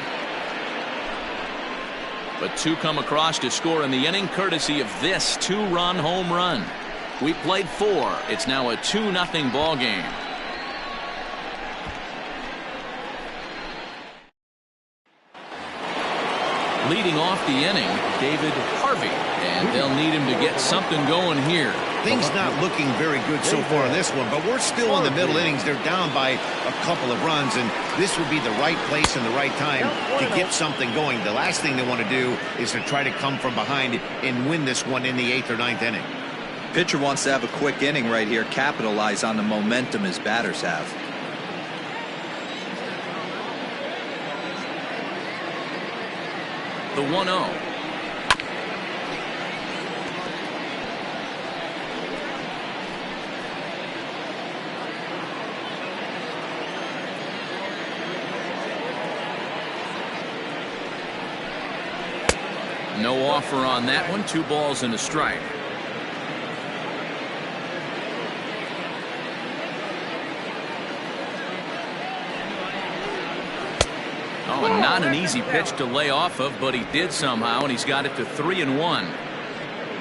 But 2 come across to score in the inning, courtesy of this 2-run home run. We played 4. It's now a 2-0 ball game. Leading off the inning, David Harvey, and they'll need him to get something going here. Things not looking very good so far in this one, but we're still in the middle innings. They're down by a couple of runs, and this would be the right place and the right time to get something going. The last thing they want to do is to try to come from behind and win this one in the 8th or 9th inning. Pitcher wants to have a quick inning right here, capitalize on the momentum his batters have. The 1-0. No offer on that one. 2 balls and a strike. Oh, and not an easy pitch to lay off of, but he did somehow, and he's got it to 3-1.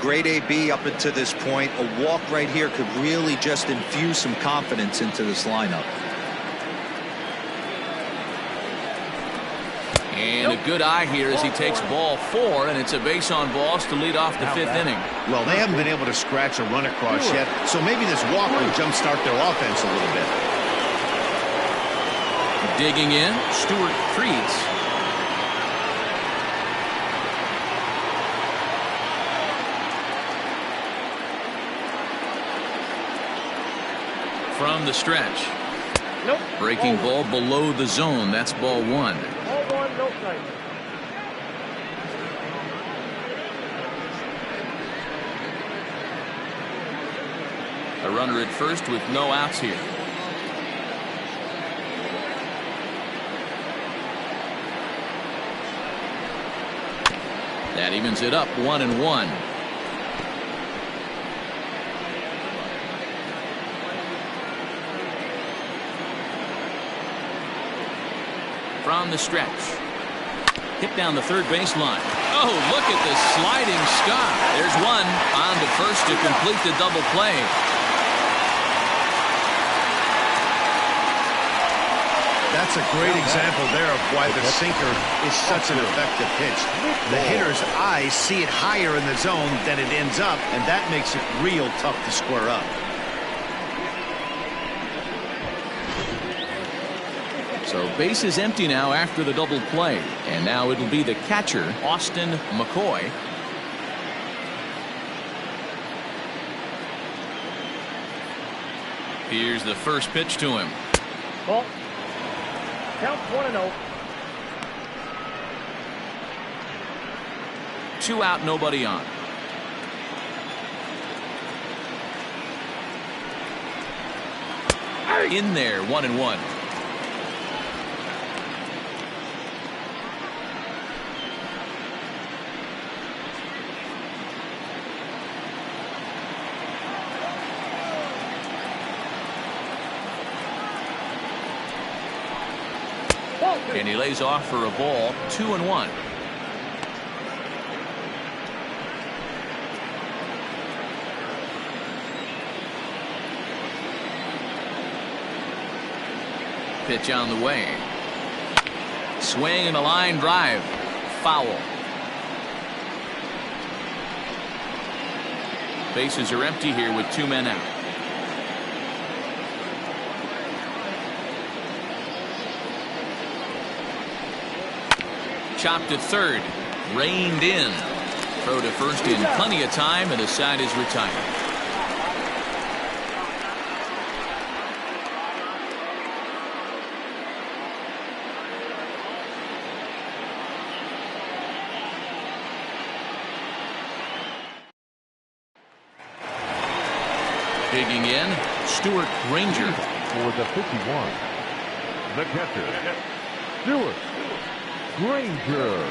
Great AB up until this point. A walk right here could really just infuse some confidence into this lineup. And a good eye here as he takes ball 4, and it's a base on balls to lead off the 5th inning. Well, they haven't been able to scratch a run across yet, so maybe this walk will jumpstart their offense a little bit. Digging in, Stuart Creeds. From the stretch. Nope. Breaking ball below the zone. That's ball 1. Ball 1, no strike. A runner at first with no outs here. That evens it up 1-1. From the stretch. Hit down the 3rd baseline. Oh, look at the sliding stop. There's one on to first to complete the double play. That's a great example there of why the sinker is such an effective pitch. The hitter's eyes see it higher in the zone than it ends up, and that makes it real tough to square up. So base is empty now after the double play, and now it'll be the catcher, Austin McCoy. Here's the first pitch to him. Ball. Count 1-0. 2 out, nobody on. In there, 1-1. And he lays off for a ball, 2-1. Pitch on the way. Swing and a line drive. Foul. Bases are empty here with 2 men out. Chopped to third. Reined in. Throw to first in plenty of time, and the side is retired. Digging in, Stuart Granger. For the 51, the catcher, Stuart Granger.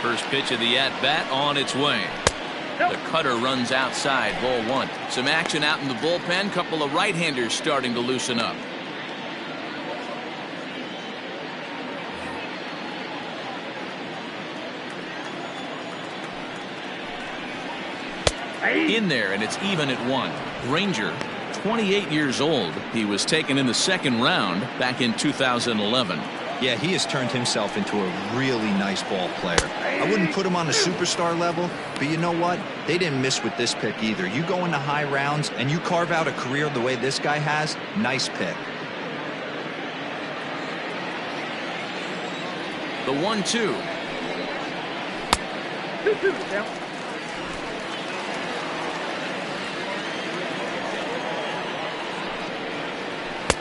First pitch of the at-bat on its way. The cutter runs outside, ball 1. Some action out in the bullpen. Couple of right-handers starting to loosen up. In there, and it's even at 1. Granger, 28 years old. He was taken in the 2nd round back in 2011. Yeah, he has turned himself into a really nice ball player. I wouldn't put him on a superstar level, but you know what? They didn't miss with this pick either. You go into high rounds and you carve out a career the way this guy has. Nice pick. The 1-2.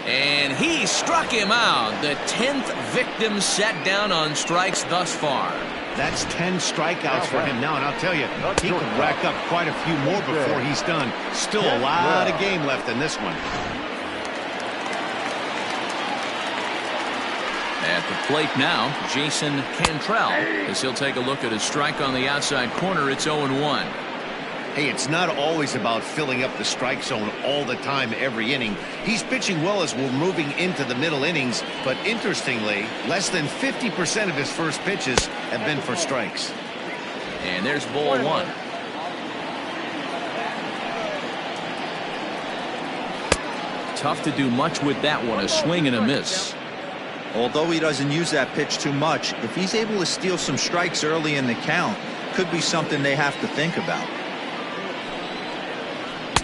And he struck him out. The 10th victim set down on strikes thus far. That's 10 strikeouts for him now, and I'll tell you, he could rack up quite a few more before he's done. Still a lot of game left in this one. At the plate now, Jason Cantrell, as he'll take a look at a strike on the outside corner. It's 0-1. Hey, it's not always about filling up the strike zone all the time every inning. He's pitching well as we're moving into the middle innings, but interestingly, less than 50% of his first pitches have been for strikes. And there's ball 1. Tough to do much with that one. A swing and a miss. Although he doesn't use that pitch too much, if he's able to steal some strikes early in the count, could be something they have to think about.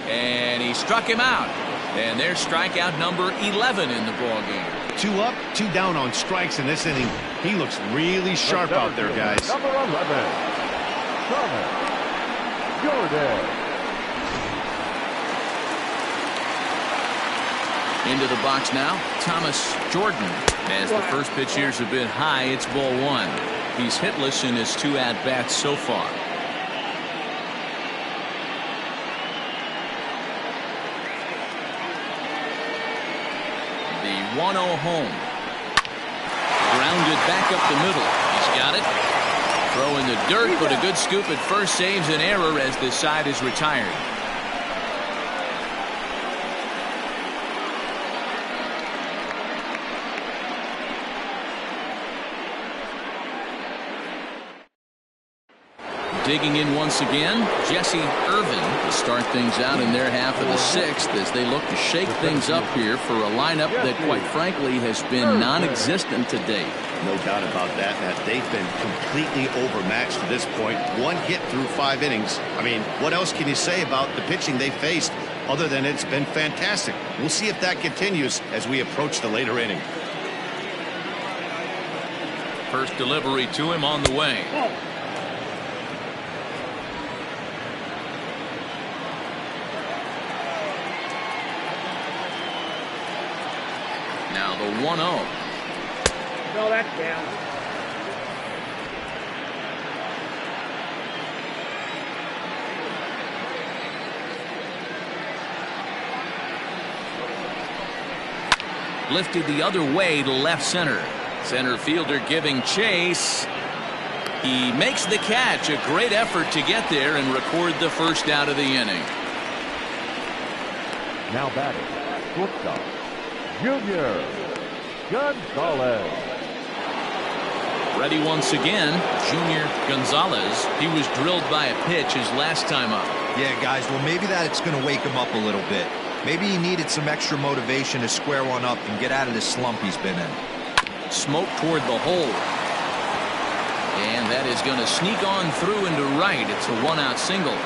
And he struck him out. And there's strikeout number 11 in the ball game. 2 up, 2 down on strikes in this inning. He looks really sharp out there, guys. Number 11, Thomas Jordan. Into the box now, Thomas Jordan. As the first pitch here's a bit high, it's ball 1. He's hitless in his 2 at-bats so far. The 1-0 home. Grounded back up the middle. He's got it. Throw in the dirt, but a good scoop at first saves an error as this side is retired. digging in once again, Jesse Irvin to start things out in their half of the sixth as they look to shake things up here for a lineup that, quite frankly, has been non-existent to date. No doubt about that, Matt. They've been completely overmatched to this point. One hit through 5 innings. I mean, what else can you say about the pitching they faced other than it's been fantastic? We'll see if that continues as we approach the later inning. First delivery to him on the way. Now the 1-0. No, that's down. Lifted the other way to left center. Center fielder giving chase. He makes the catch. A great effort to get there and record the first out of the inning. Now batting, shortstop, Junior Gonzalez. Ready once again, Junior Gonzalez. He was drilled by a pitch his last time up. Yeah, guys, well, maybe that's going to wake him up a little bit. Maybe he needed some extra motivation to square one up and get out of the slump he's been in. Smoke toward the hole. And that is going to sneak on through into right. It's a 1-out single.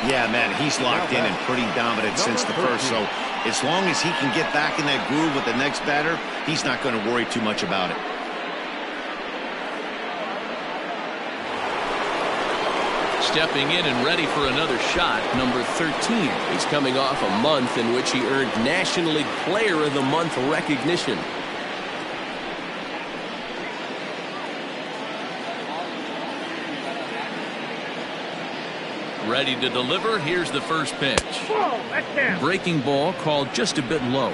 Yeah, man, he's locked in and pretty dominant since the first, so as long as he can get back in that groove with the next batter, he's not going to worry too much about it. Stepping in and ready for another shot, number 13. He's coming off a month in which he earned National League Player of the Month recognition. Ready to deliver. Here's the first pitch. Whoa, that's down. Breaking ball called just a bit low.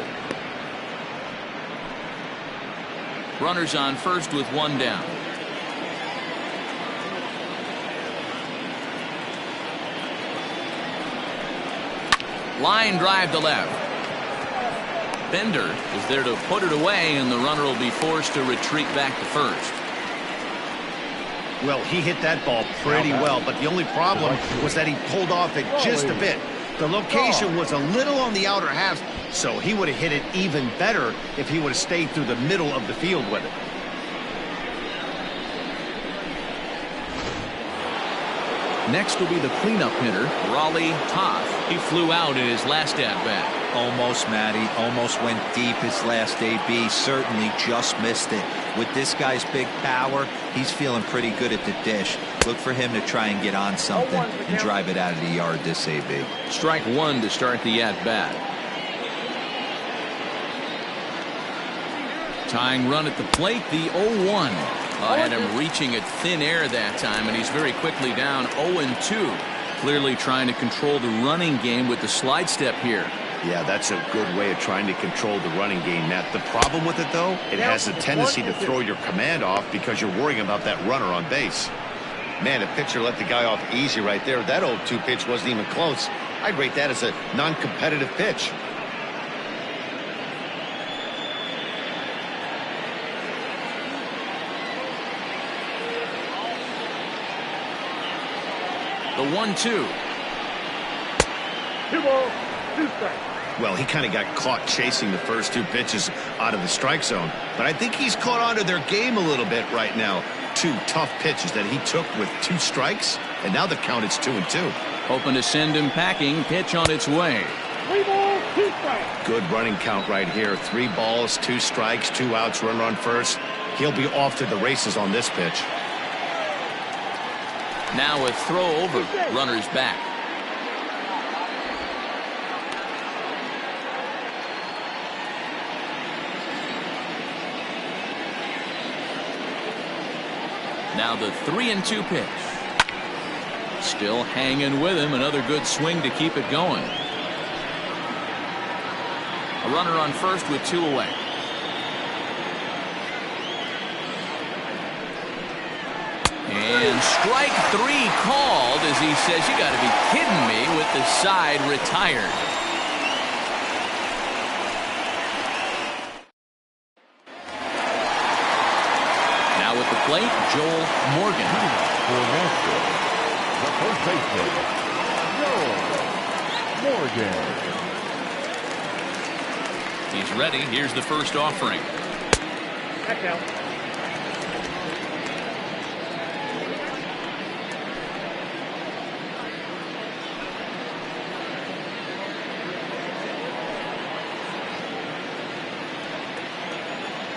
Runners on first with one down. Line drive to left. Bender is there to put it away, and the runner will be forced to retreat back to first. Well, he hit that ball pretty well, but the only problem was that he pulled off it just a bit. The location was a little on the outer half, so he would have hit it even better if he would have stayed through the middle of the field with it. Next will be the cleanup hitter, Raleigh Toth. He flew out in his last at-bat. Almost, Matty. Almost went deep his last AB. Certainly just missed it. With this guy's big power, he's feeling pretty good at the dish. Look for him to try and get on something and drive it out of the yard this AB. Strike one to start the at-bat. Tying run at the plate, the 0-1. Had him reaching at thin air that time, and he's very quickly down 0-2. Clearly trying to control the running game with the slide step here. Yeah, that's a good way of trying to control the running game, Matt. The problem with it, though, it has a tendency to throw your command off because you're worrying about that runner on base. Man, a pitcher let the guy off easy right there. That 0-2 pitch wasn't even close. I'd rate that as a non-competitive pitch. The 1-2. 2 balls, 2 strikes. Well, he kind of got caught chasing the first 2 pitches out of the strike zone. But I think he's caught on to their game a little bit right now. 2 tough pitches that he took with 2 strikes, and now the count is 2-2. Hoping to send him packing. Pitch on its way. 3 balls, 2 strikes. Good running count right here. 3 balls, 2 strikes, 2 outs, runner on first. He'll be off to the races on this pitch. Now a throw over. Runners back. Now the 3-2 pitch. Still hanging with him. Another good swing to keep it going. A runner on first with 2 away. And strike 3 called as he says, you got to be kidding me, with the side retired. Now with the plate, Joel Morgan. For Nashville, the first baseman, Joel Morgan. He's ready. Here's the first offering. That's out.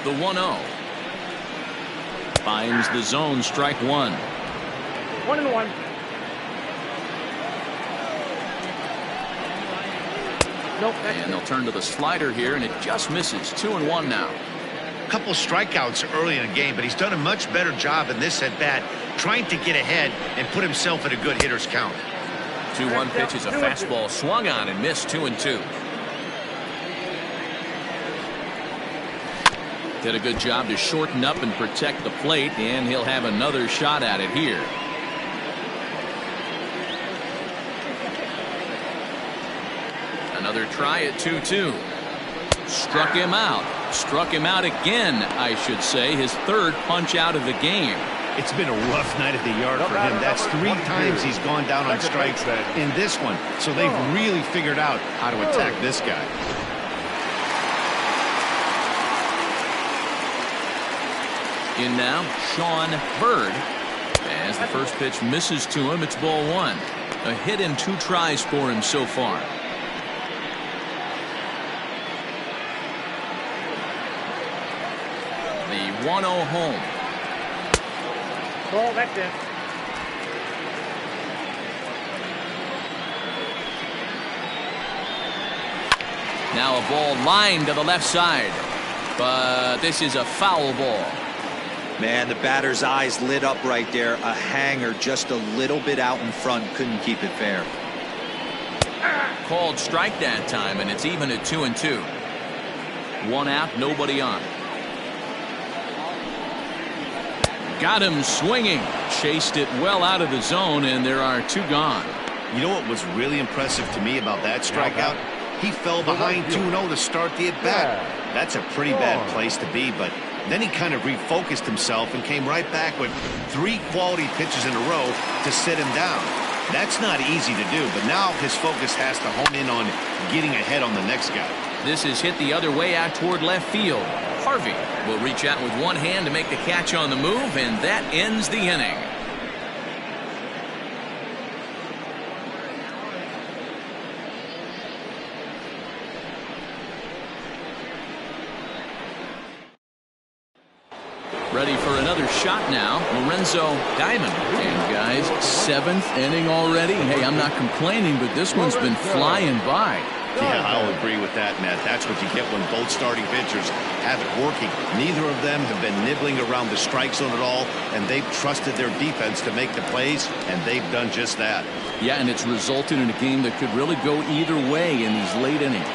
The 1-0. Finds the zone, strike one. 1-1. Nope. And they'll turn to the slider here, and it just misses. 2-1 now. A couple strikeouts early in the game, but he's done a much better job in this at bat, trying to get ahead and put himself at a good hitter's count. 2-1 pitch is a fastball swung on and missed. 2-2. Did a good job to shorten up and protect the plate, and he'll have another shot at it here. Another try at 2-2. Struck him out. Struck him out again, I should say. His third punch out of the game. It's been a rough night at the yard for him. That's 3 times he's gone down on strikes in this one. So they've really figured out how to attack this guy. In now, Sean Bird. As the first pitch misses to him, it's ball one. A hit in 2 tries for him so far. The 1-0 home. Ball, that's it. Now a ball lined to the left side. But this is a foul ball. Man, the batter's eyes lit up right there. A hanger just a little bit out in front. Couldn't keep it fair. Called strike that time, and it's even at 2-2. 1 out, nobody on. Got him swinging. Chased it well out of the zone, and there are 2 gone. You know what was really impressive to me about that strikeout? He fell behind 2-0 to start the at-bat. That's a pretty bad place to be, but then he kind of refocused himself and came right back with 3 quality pitches in a row to sit him down. That's not easy to do, but now his focus has to hone in on getting ahead on the next guy. This is hit the other way out toward left field. Harvey will reach out with one hand to make the catch on the move, and that ends the inning. Ready for another shot now, Lorenzo Diamond. And guys, 7th inning already. Hey, I'm not complaining, but this one's been flying by. Yeah, I'll agree with that, Matt. That's what you get when both starting pitchers have it working. Neither of them have been nibbling around the strike zone at all, and they've trusted their defense to make the plays, and they've done just that. Yeah, and it's resulted in a game that could really go either way in these late innings.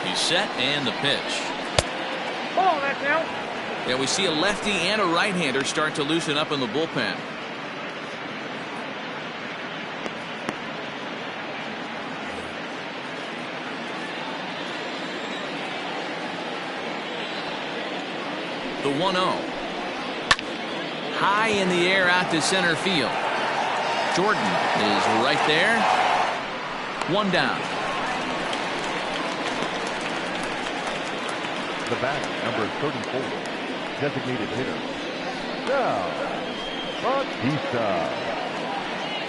He's set, and the pitch. Ball, that's out. Yeah, we see a lefty and a right-hander start to loosen up in the bullpen. The 1-0. High in the air out to center field. Jordan is right there. 1 down. The batter, number 34, designated hitter, Sal Batista.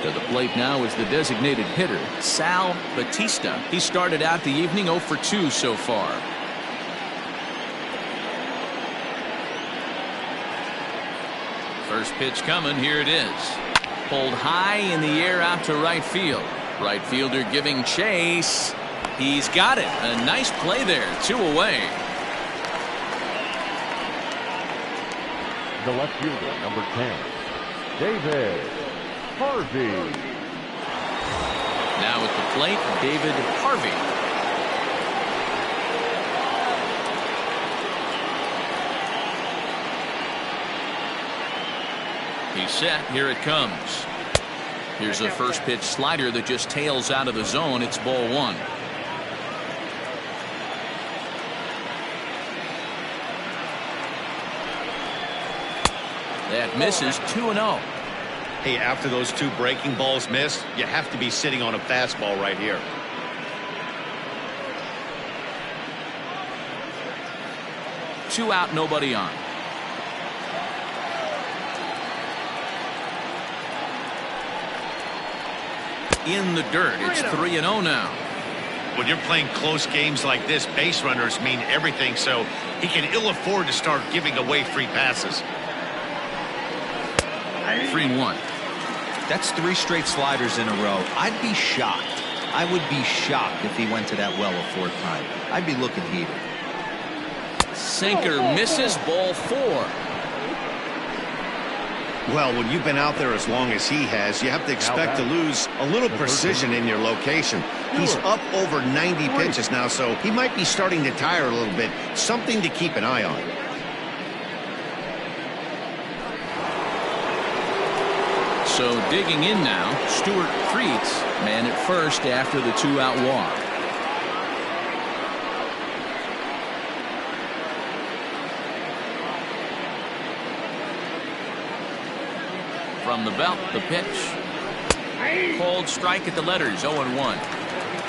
To the plate now is the designated hitter, Sal Batista. He started out the evening 0 for 2 so far. First pitch coming, here it is. Pulled high in the air out to right field. Right fielder giving chase. He's got it. A nice play there. 2 away. The left fielder, number 10, David Harvey. Now at the plate, David Harvey. He's set. Here it comes. Here's a first pitch slider that just tails out of the zone. It's ball 1. That misses 2-0. Hey, after those two breaking balls missed, you have to be sitting on a fastball right here. Two out, nobody on. In the dirt, it's 3-0 now. When you're playing close games like this, base runners mean everything, so he can ill afford to start giving away free passes. 3-1. That's 3 straight sliders in a row. I'd be shocked. I would be shocked if he went to that well a 4th time. I'd be looking heated. Sinker misses, ball 4. Well, when you've been out there as long as he has, you have to expect to lose a little precision in your location. He's up over 90 pitches now, so he might be starting to tire a little bit. Something to keep an eye on. So digging in now, Stuart Creeds, man at first after the 2-out walk. From the belt, the pitch. Cold strike at the letters, 0-1.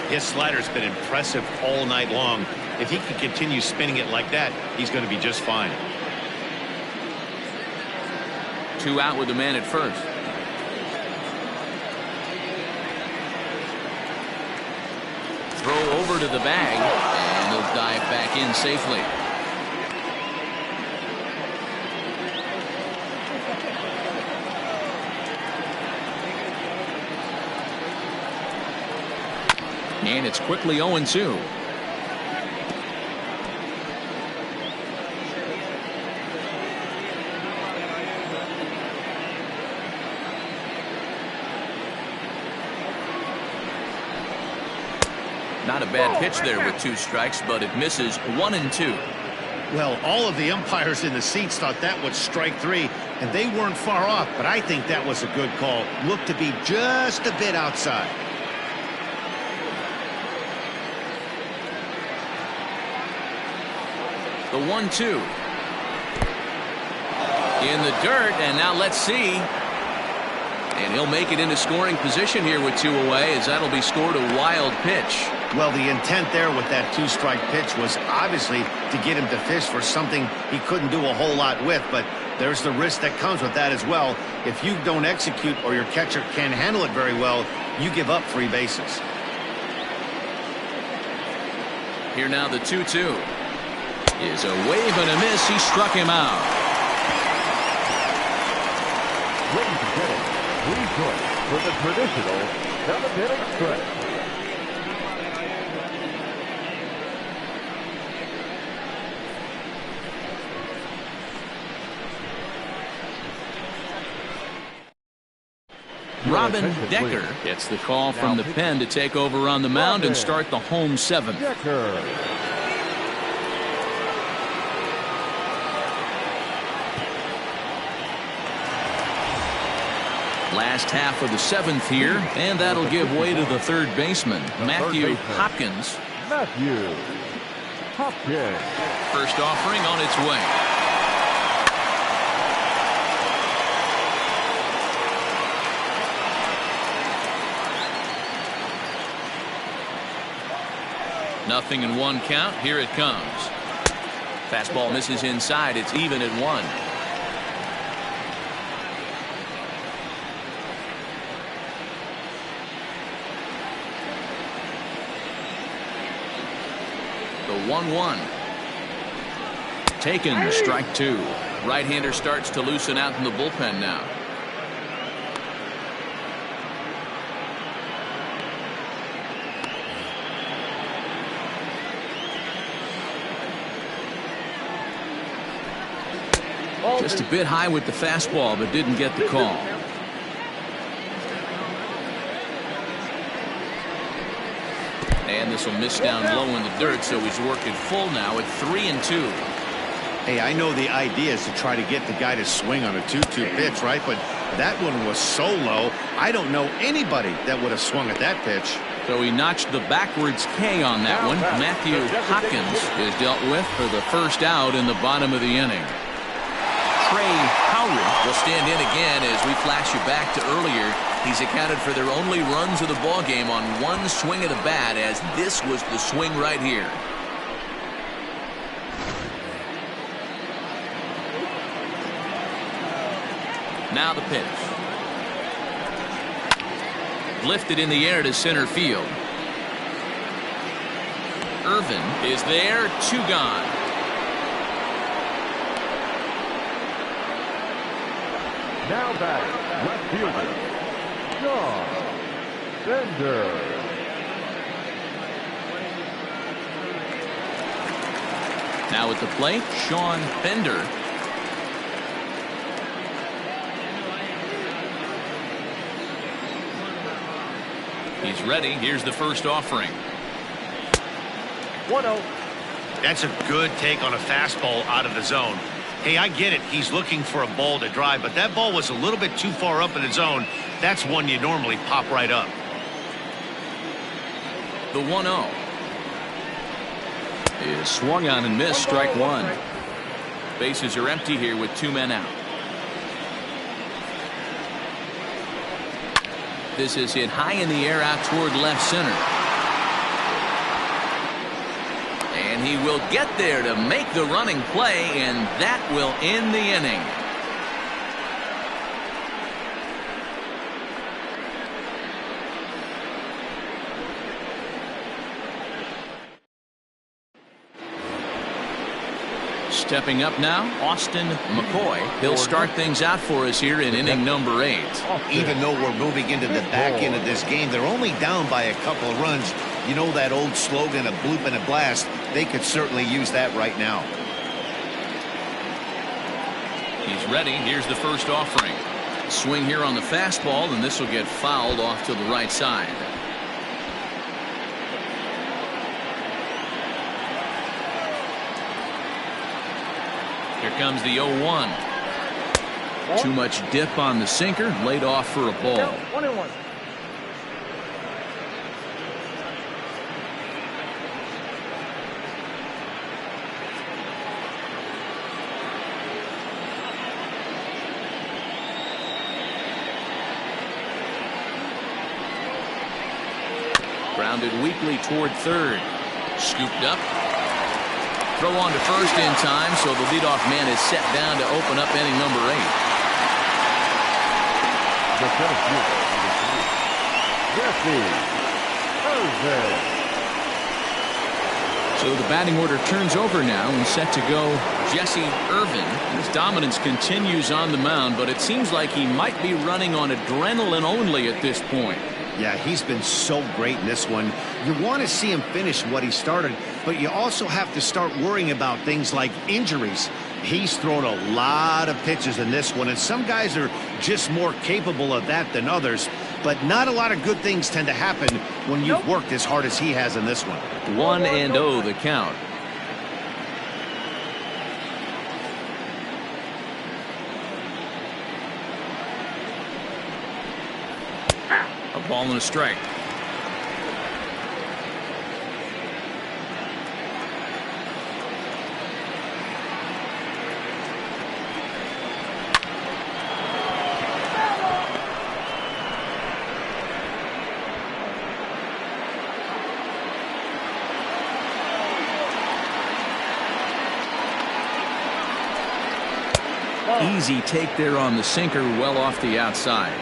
His slider's been impressive all night long. If he can continue spinning it like that, he's going to be just fine. 2 out with the man at first. Throw over to the bag, and he'll dive back in safely. And it's quickly 0-2. Not a bad pitch there with 2 strikes, but it misses 1-2. Well, all of the umpires in the seats thought that was strike 3, and they weren't far off, but I think that was a good call. Looked to be just a bit outside. The 1-2. In the dirt, and now let's see. And he'll make it into scoring position here with 2 away, as that'll be scored a wild pitch. Well, the intent there with that 2-strike pitch was obviously to get him to fish for something he couldn't do a whole lot with, but there's the risk that comes with that as well. If you don't execute or your catcher can't handle it very well, you give up free bases. Here now the 2-2. Is a wave and a miss. He struck him out. Ladies and gentlemen, please join us for the traditional 7th-inning stretch. Robin Decker gets the call from the pen to take over on the mound and start the home 7th. Decker. Last half of the 7th here, and that'll give way to the 3rd baseman, Matthew Hopkins. Matthew Hopkins. First offering on its way. Nothing in 1 count. Here it comes. Fastball misses inside. It's even at 1. The 1-1. Taken, strike 2. Right-hander starts to loosen out in the bullpen now. Just a bit high with the fastball, but didn't get the call. And this will miss down low in the dirt, so he's working full now at 3-2. Hey, I know the idea is to try to get the guy to swing on a 2-2 pitch, right? But that one was so low, I don't know anybody that would have swung at that pitch. So he notched the backwards K on that one. Matthew Hopkins is dealt with for the first out in the bottom of the inning. Trey Howard will stand in again as we flash you back to earlier. He's accounted for their only runs of the ball game on one swing of the bat, as this was the swing right here. Now the pitch. Lifted in the air to center field. Irvin is there, 2 gone. Now batting, left fielder, Sean Bender. Now at the plate, Sean Bender. He's ready. Here's the first offering. 1-0. That's a good take on a fastball out of the zone. Hey, I get it. He's looking for a ball to drive, but that ball was a little bit too far up in the zone. That's one you normally pop right up. The 1-0 is swung on and missed. Strike one. Bases are empty here with 2 men out. This is hit high in the air out toward left center. And he will get there to make the running play, and that will end the inning. Stepping up now, Austin McCoy. He'll start things out for us here in inning number 8. Even though we're moving into the back end of this game, they're only down by a couple of runs. You know that old slogan, a bloop and a blast? They could certainly use that right now. He's ready. Here's the first offering. Swing here on the fastball, and this will get fouled off to the right side. Here comes the 0-1. Too much dip on the sinker, laid off for a ball. 1-1. Grounded weakly toward third. Scooped up. Throw on to first in time, so the leadoff man is set down to open up inning number 8. The center fielder, Jesse Irvin. So the batting order turns over now and set to go Jesse Irvin. His dominance continues on the mound, but it seems like he might be running on adrenaline only at this point. Yeah, he's been so great in this one. You want to see him finish what he started, but you also have to start worrying about things like injuries. He's thrown a lot of pitches in this one, and some guys are just more capable of that than others, but not a lot of good things tend to happen when you've worked as hard as he has in this one. 1-0 the count. A ball and a strike. Easy take there on the sinker, well off the outside.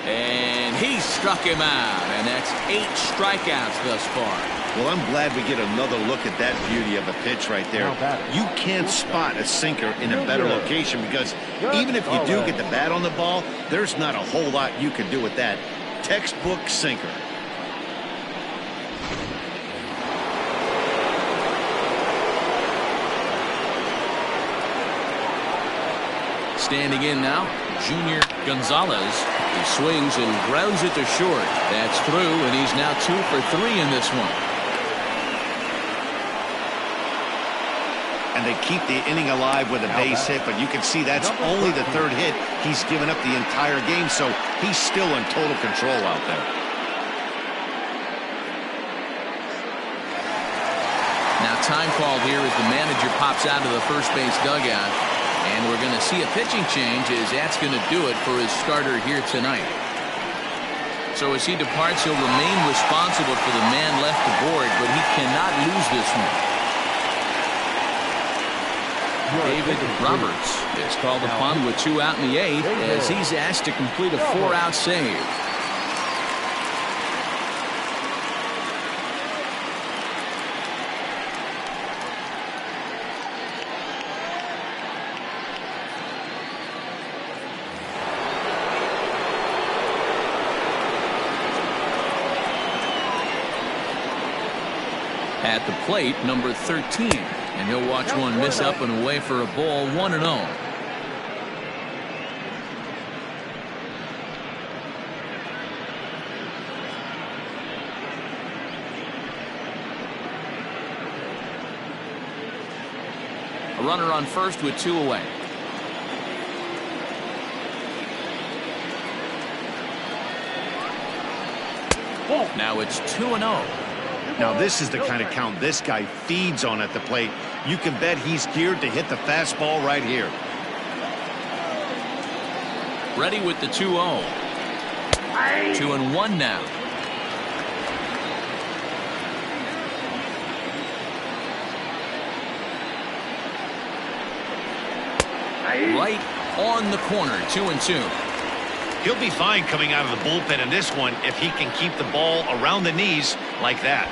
And he struck him out, and that's 8 strikeouts thus far. Well, I'm glad we get another look at that beauty of a pitch right there. You can't spot a sinker in a better location, because even if you do get the bat on the ball, there's not a whole lot you can do with that. Textbook sinker. Standing in now, Junior Gonzalez. He swings and grounds it to short. That's through, and he's now 2 for 3 in this one. And they keep the inning alive with a base hit, but you can see that's only the 3rd hit he's given up the entire game, so he's still in total control out there. called here as the manager pops out of the first base dugout. And we're going to see a pitching change as that's going to do it for his starter here tonight. So as he departs, he'll remain responsible for the man left aboard, but he cannot lose this one. David Roberts is called upon with 2 out in the 8th as he's asked to complete a 4-out save. At the plate, number 13, and he'll watch one miss up and away for a ball, 1-0. A runner on first with 2 away. Now it's 2-0. Now this is the kind of count this guy feeds on at the plate. You can bet he's geared to hit the fastball right here. Ready with the 2-0. 2-1 now. Right on the corner, 2-2. He'll be fine coming out of the bullpen in this one if he can keep the ball around the knees like that.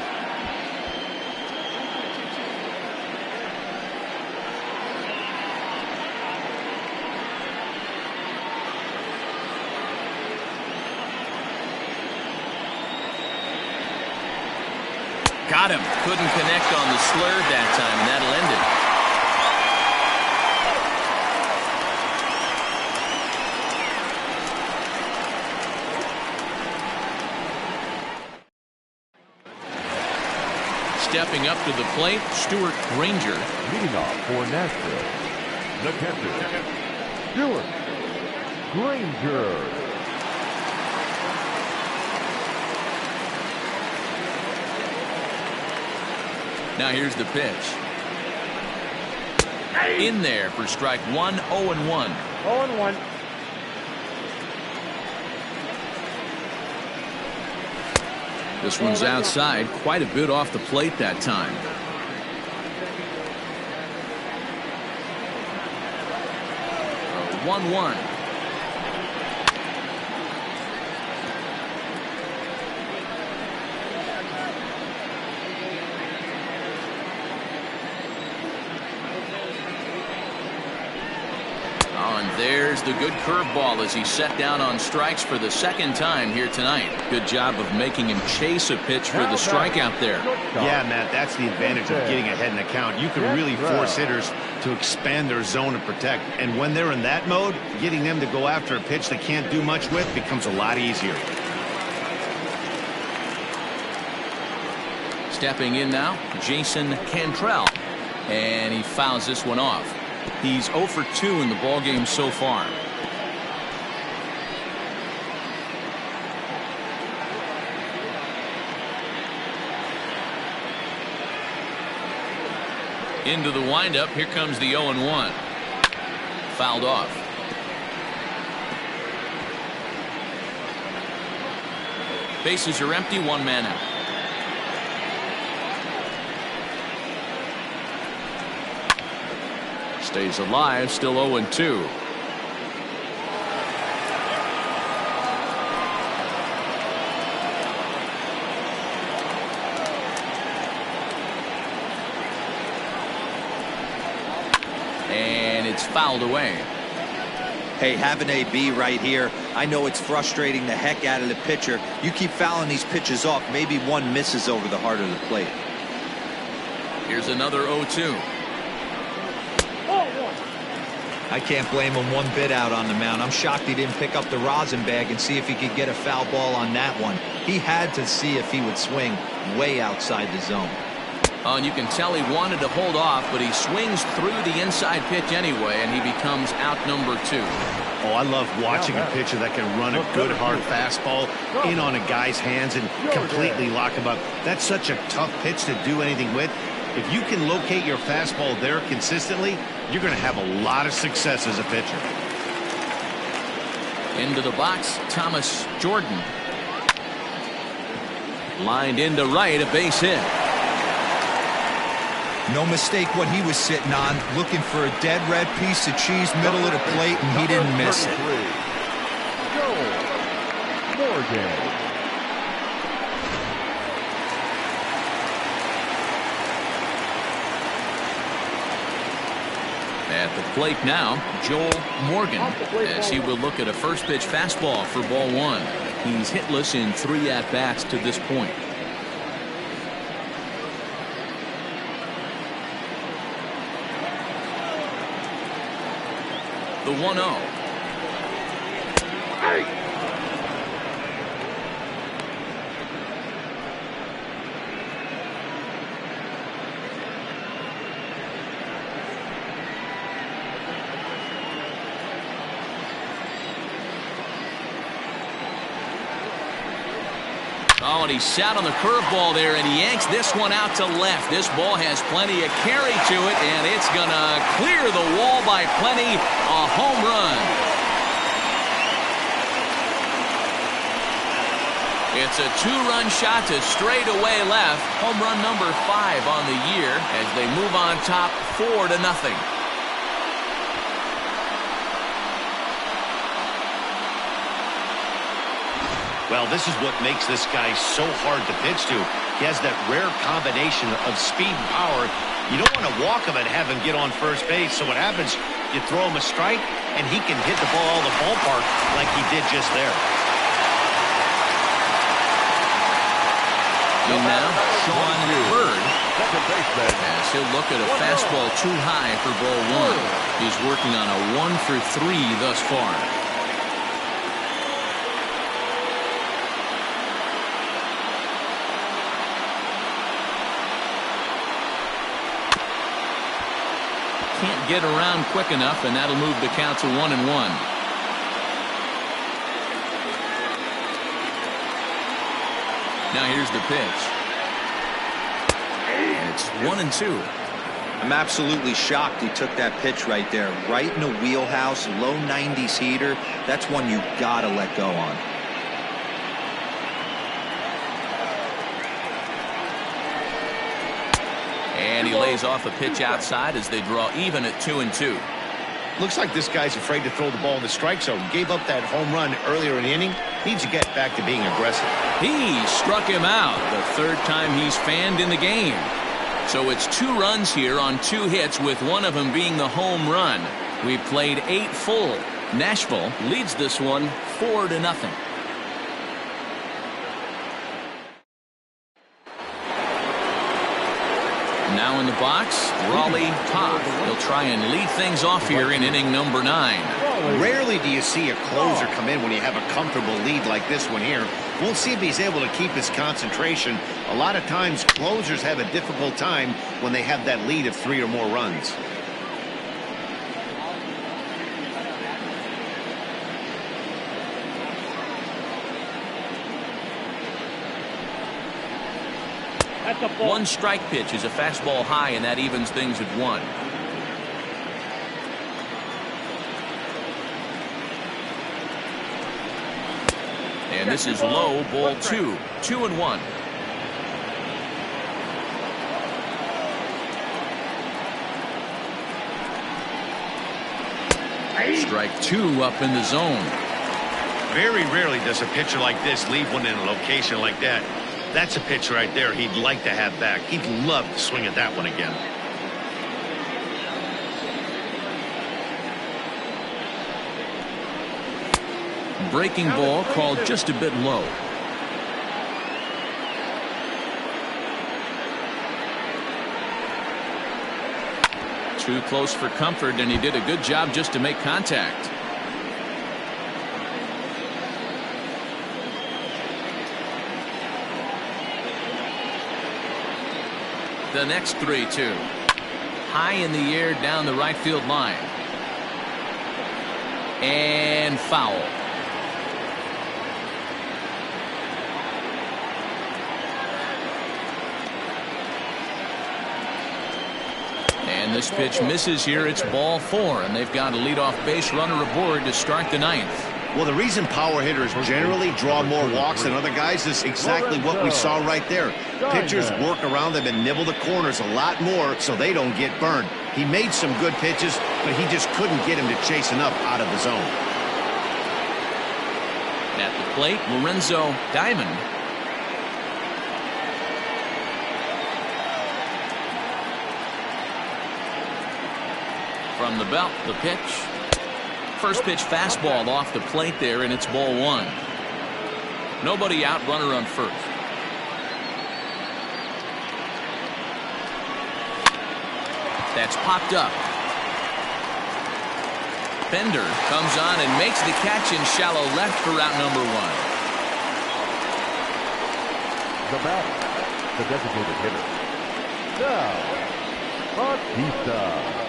Got him. Couldn't connect on the slurve that time, and that'll end it. Stepping up to the plate, Stuart Granger. Leading off for Nashville, the catcher, Stuart Granger. Now here's the pitch. In there for strike 1, 0-1. 0-1. This one's outside, quite a bit off the plate that time. A 1-1. There's the good curveball as he's set down on strikes for the second time here tonight. Good job of making him chase a pitch for the strikeout there. Yeah, Matt, that's the advantage of getting ahead in the count. You can really force hitters to expand their zone and protect. And when they're in that mode, getting them to go after a pitch they can't do much with becomes a lot easier. Stepping in now, Jason Cantrell. And he fouls this one off. He's 0 for 2 in the ballgame so far. Into the windup. Here comes the 0-1. Fouled off. Bases are empty. 1 man out. Stays alive, still 0-2. And it's fouled away. Hey, have an AB right here. I know it's frustrating the heck out of the pitcher. You keep fouling these pitches off, maybe one misses over the heart of the plate. Here's another 0-2. I can't blame him one bit out on the mound. I'm shocked he didn't pick up the rosin bag and see if he could get a foul ball on that one. He had to see if he would swing way outside the zone. And you can tell he wanted to hold off, but he swings through the inside pitch anyway, and he becomes out number 2. Oh, I love watching a pitcher that can run a good hard fastball in on a guy's hands and completely lock him up. That's such a tough pitch to do anything with. If you can locate your fastball there consistently, you're going to have a lot of success as a pitcher. Into the box, Thomas Jordan. Lined into right, a base hit. No mistake what he was sitting on, looking for a dead red piece of cheese middle of the plate, and he didn't miss it. Joel Morgan. At the plate now, Joel Morgan, as he will look at a first pitch fastball for ball one. He's hitless in 3 at-bats to this point. The 1-0. Oh, and he sat on the curveball there, and he yanks this one out to left. This ball has plenty of carry to it, and it's going to clear the wall by plenty. A home run. It's a 2-run shot to straightaway left. Home run number 5 on the year as they move on top 4-0. Well, this is what makes this guy so hard to pitch to. He has that rare combination of speed and power. You don't want to walk him and have him get on first base. So what happens, you throw him a strike, and he can hit the ball out of the ballpark like he did just there. And now, Sean Bird, as he'll look at a fastball too high for ball one. He's working on a 1 for 3 thus far. Can't get around quick enough, and that'll move the count to 1-1. Now here's the pitch. And it's 1-2. I'm absolutely shocked he took that pitch right there. Right in the wheelhouse, low 90s heater. That's one you gotta let go on. And he lays off a pitch outside as they draw even at 2-2. Looks like this guy's afraid to throw the ball in the strike zone. Gave up that home run earlier in the inning. Needs to get back to being aggressive. He struck him out the 3rd time he's fanned in the game. So it's 2 runs here on 2 hits, with one of them being the home run. We played 8 full. Nashville leads this one 4-0. Now in the box, Raleigh Toth. He'll try and lead things off here in inning number 9. Rarely do you see a closer come in when you have a comfortable lead like this one here. We'll see if he's able to keep his concentration. A lot of times closers have a difficult time when they have that lead of 3 or more runs. One strike pitch is a fastball high, and that evens things at 1. And this is low, ball 2. 2-1. Strike 2 up in the zone. Very rarely does a pitcher like this leave one in a location like that. That's a pitch right there he'd like to have back. He'd love to swing at that one again. Breaking ball called just a bit low. Too close for comfort, and he did a good job just to make contact. The next 3-2. High in the air down the right field line. And foul. And this pitch misses here. It's ball 4, and they've got a leadoff base runner aboard to start the 9th. Well, the reason power hitters generally draw more walks than other guys is exactly what we saw right there. Pitchers work around them and nibble the corners a lot more so they don't get burned. He made some good pitches, but he just couldn't get him to chase enough out of the zone. At the plate, Lorenzo Diamond. From the belt, the pitch. First pitch fastball off the plate there, and it's ball 1. Nobody out, runner on first. That's popped up. Bender comes on and makes the catch in shallow left for route number 1. The batter, the designated hitter, Sal Batista.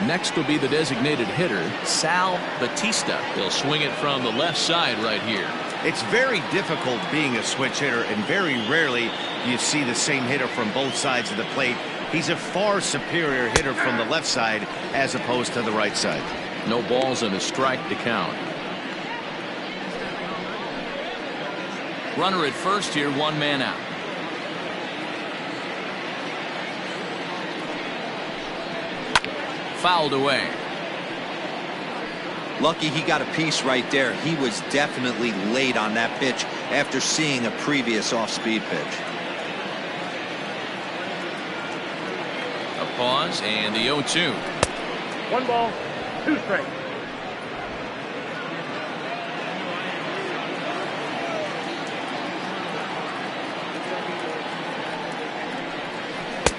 Next will be the designated hitter, Sal Batista. He'll swing it from the left side right here. It's very difficult being a switch hitter, and very rarely do you see the same hitter from both sides of the plate. He's a far superior hitter from the left side as opposed to the right side. No balls and a strike to count. Runner at first here, 1 man out. Fouled away. Lucky he got a piece right there. He was definitely late on that pitch after seeing a previous off-speed pitch. A pause and the 0-2. 1 ball, 2 strikes.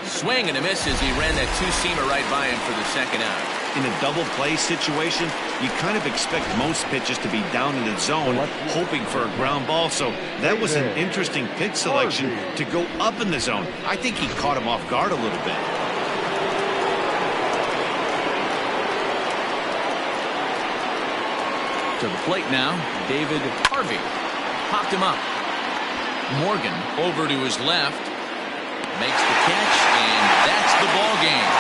Swing and a miss as he ran that 2-seamer right by him for the 2nd out. In a double play situation, you kind of expect most pitches to be down in the zone, hoping for a ground ball. So that was an interesting pitch selection to go up in the zone. I think he caught him off guard a little bit. To the plate now, David Harvey. Popped him up. Morgan over to his left. Makes the catch, and that's the ball game.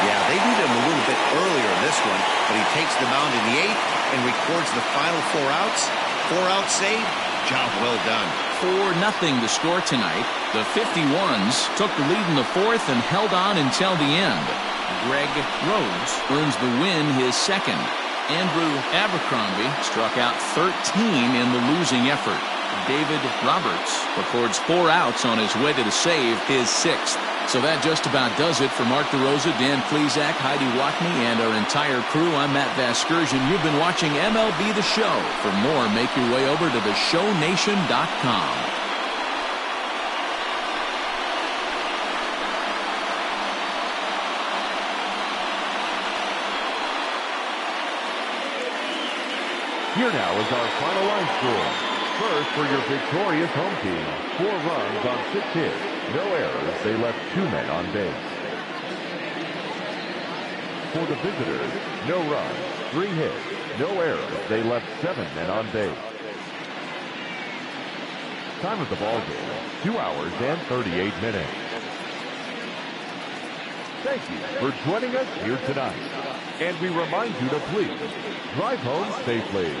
Yeah, they need him a little bit earlier in this one, but he takes the mound in the 8th and records the final 4 outs. 4-out save. Job well done. 4-0 the score tonight. The 51s took the lead in the 4th and held on until the end. Greg Rhodes earns the win, his 2nd. Andrew Abercrombie struck out 13 in the losing effort. David Roberts records 4 outs on his way to the save, his 6th. So that just about does it for Mark DeRosa, Dan Plesac, Heidi Watney, and our entire crew. I'm Matt Vasgersian. You've been watching MLB The Show. For more, make your way over to theshownation.com. Here now is our final line score. First for your victorious home team, 4 runs on 6 hits, no errors, they left 2 men on base. For the visitors, no runs, 3 hits, no errors, they left 7 men on base. Time of the ball game, 2 hours and 38 minutes. Thank you for joining us here tonight. And we remind you to please drive home safely.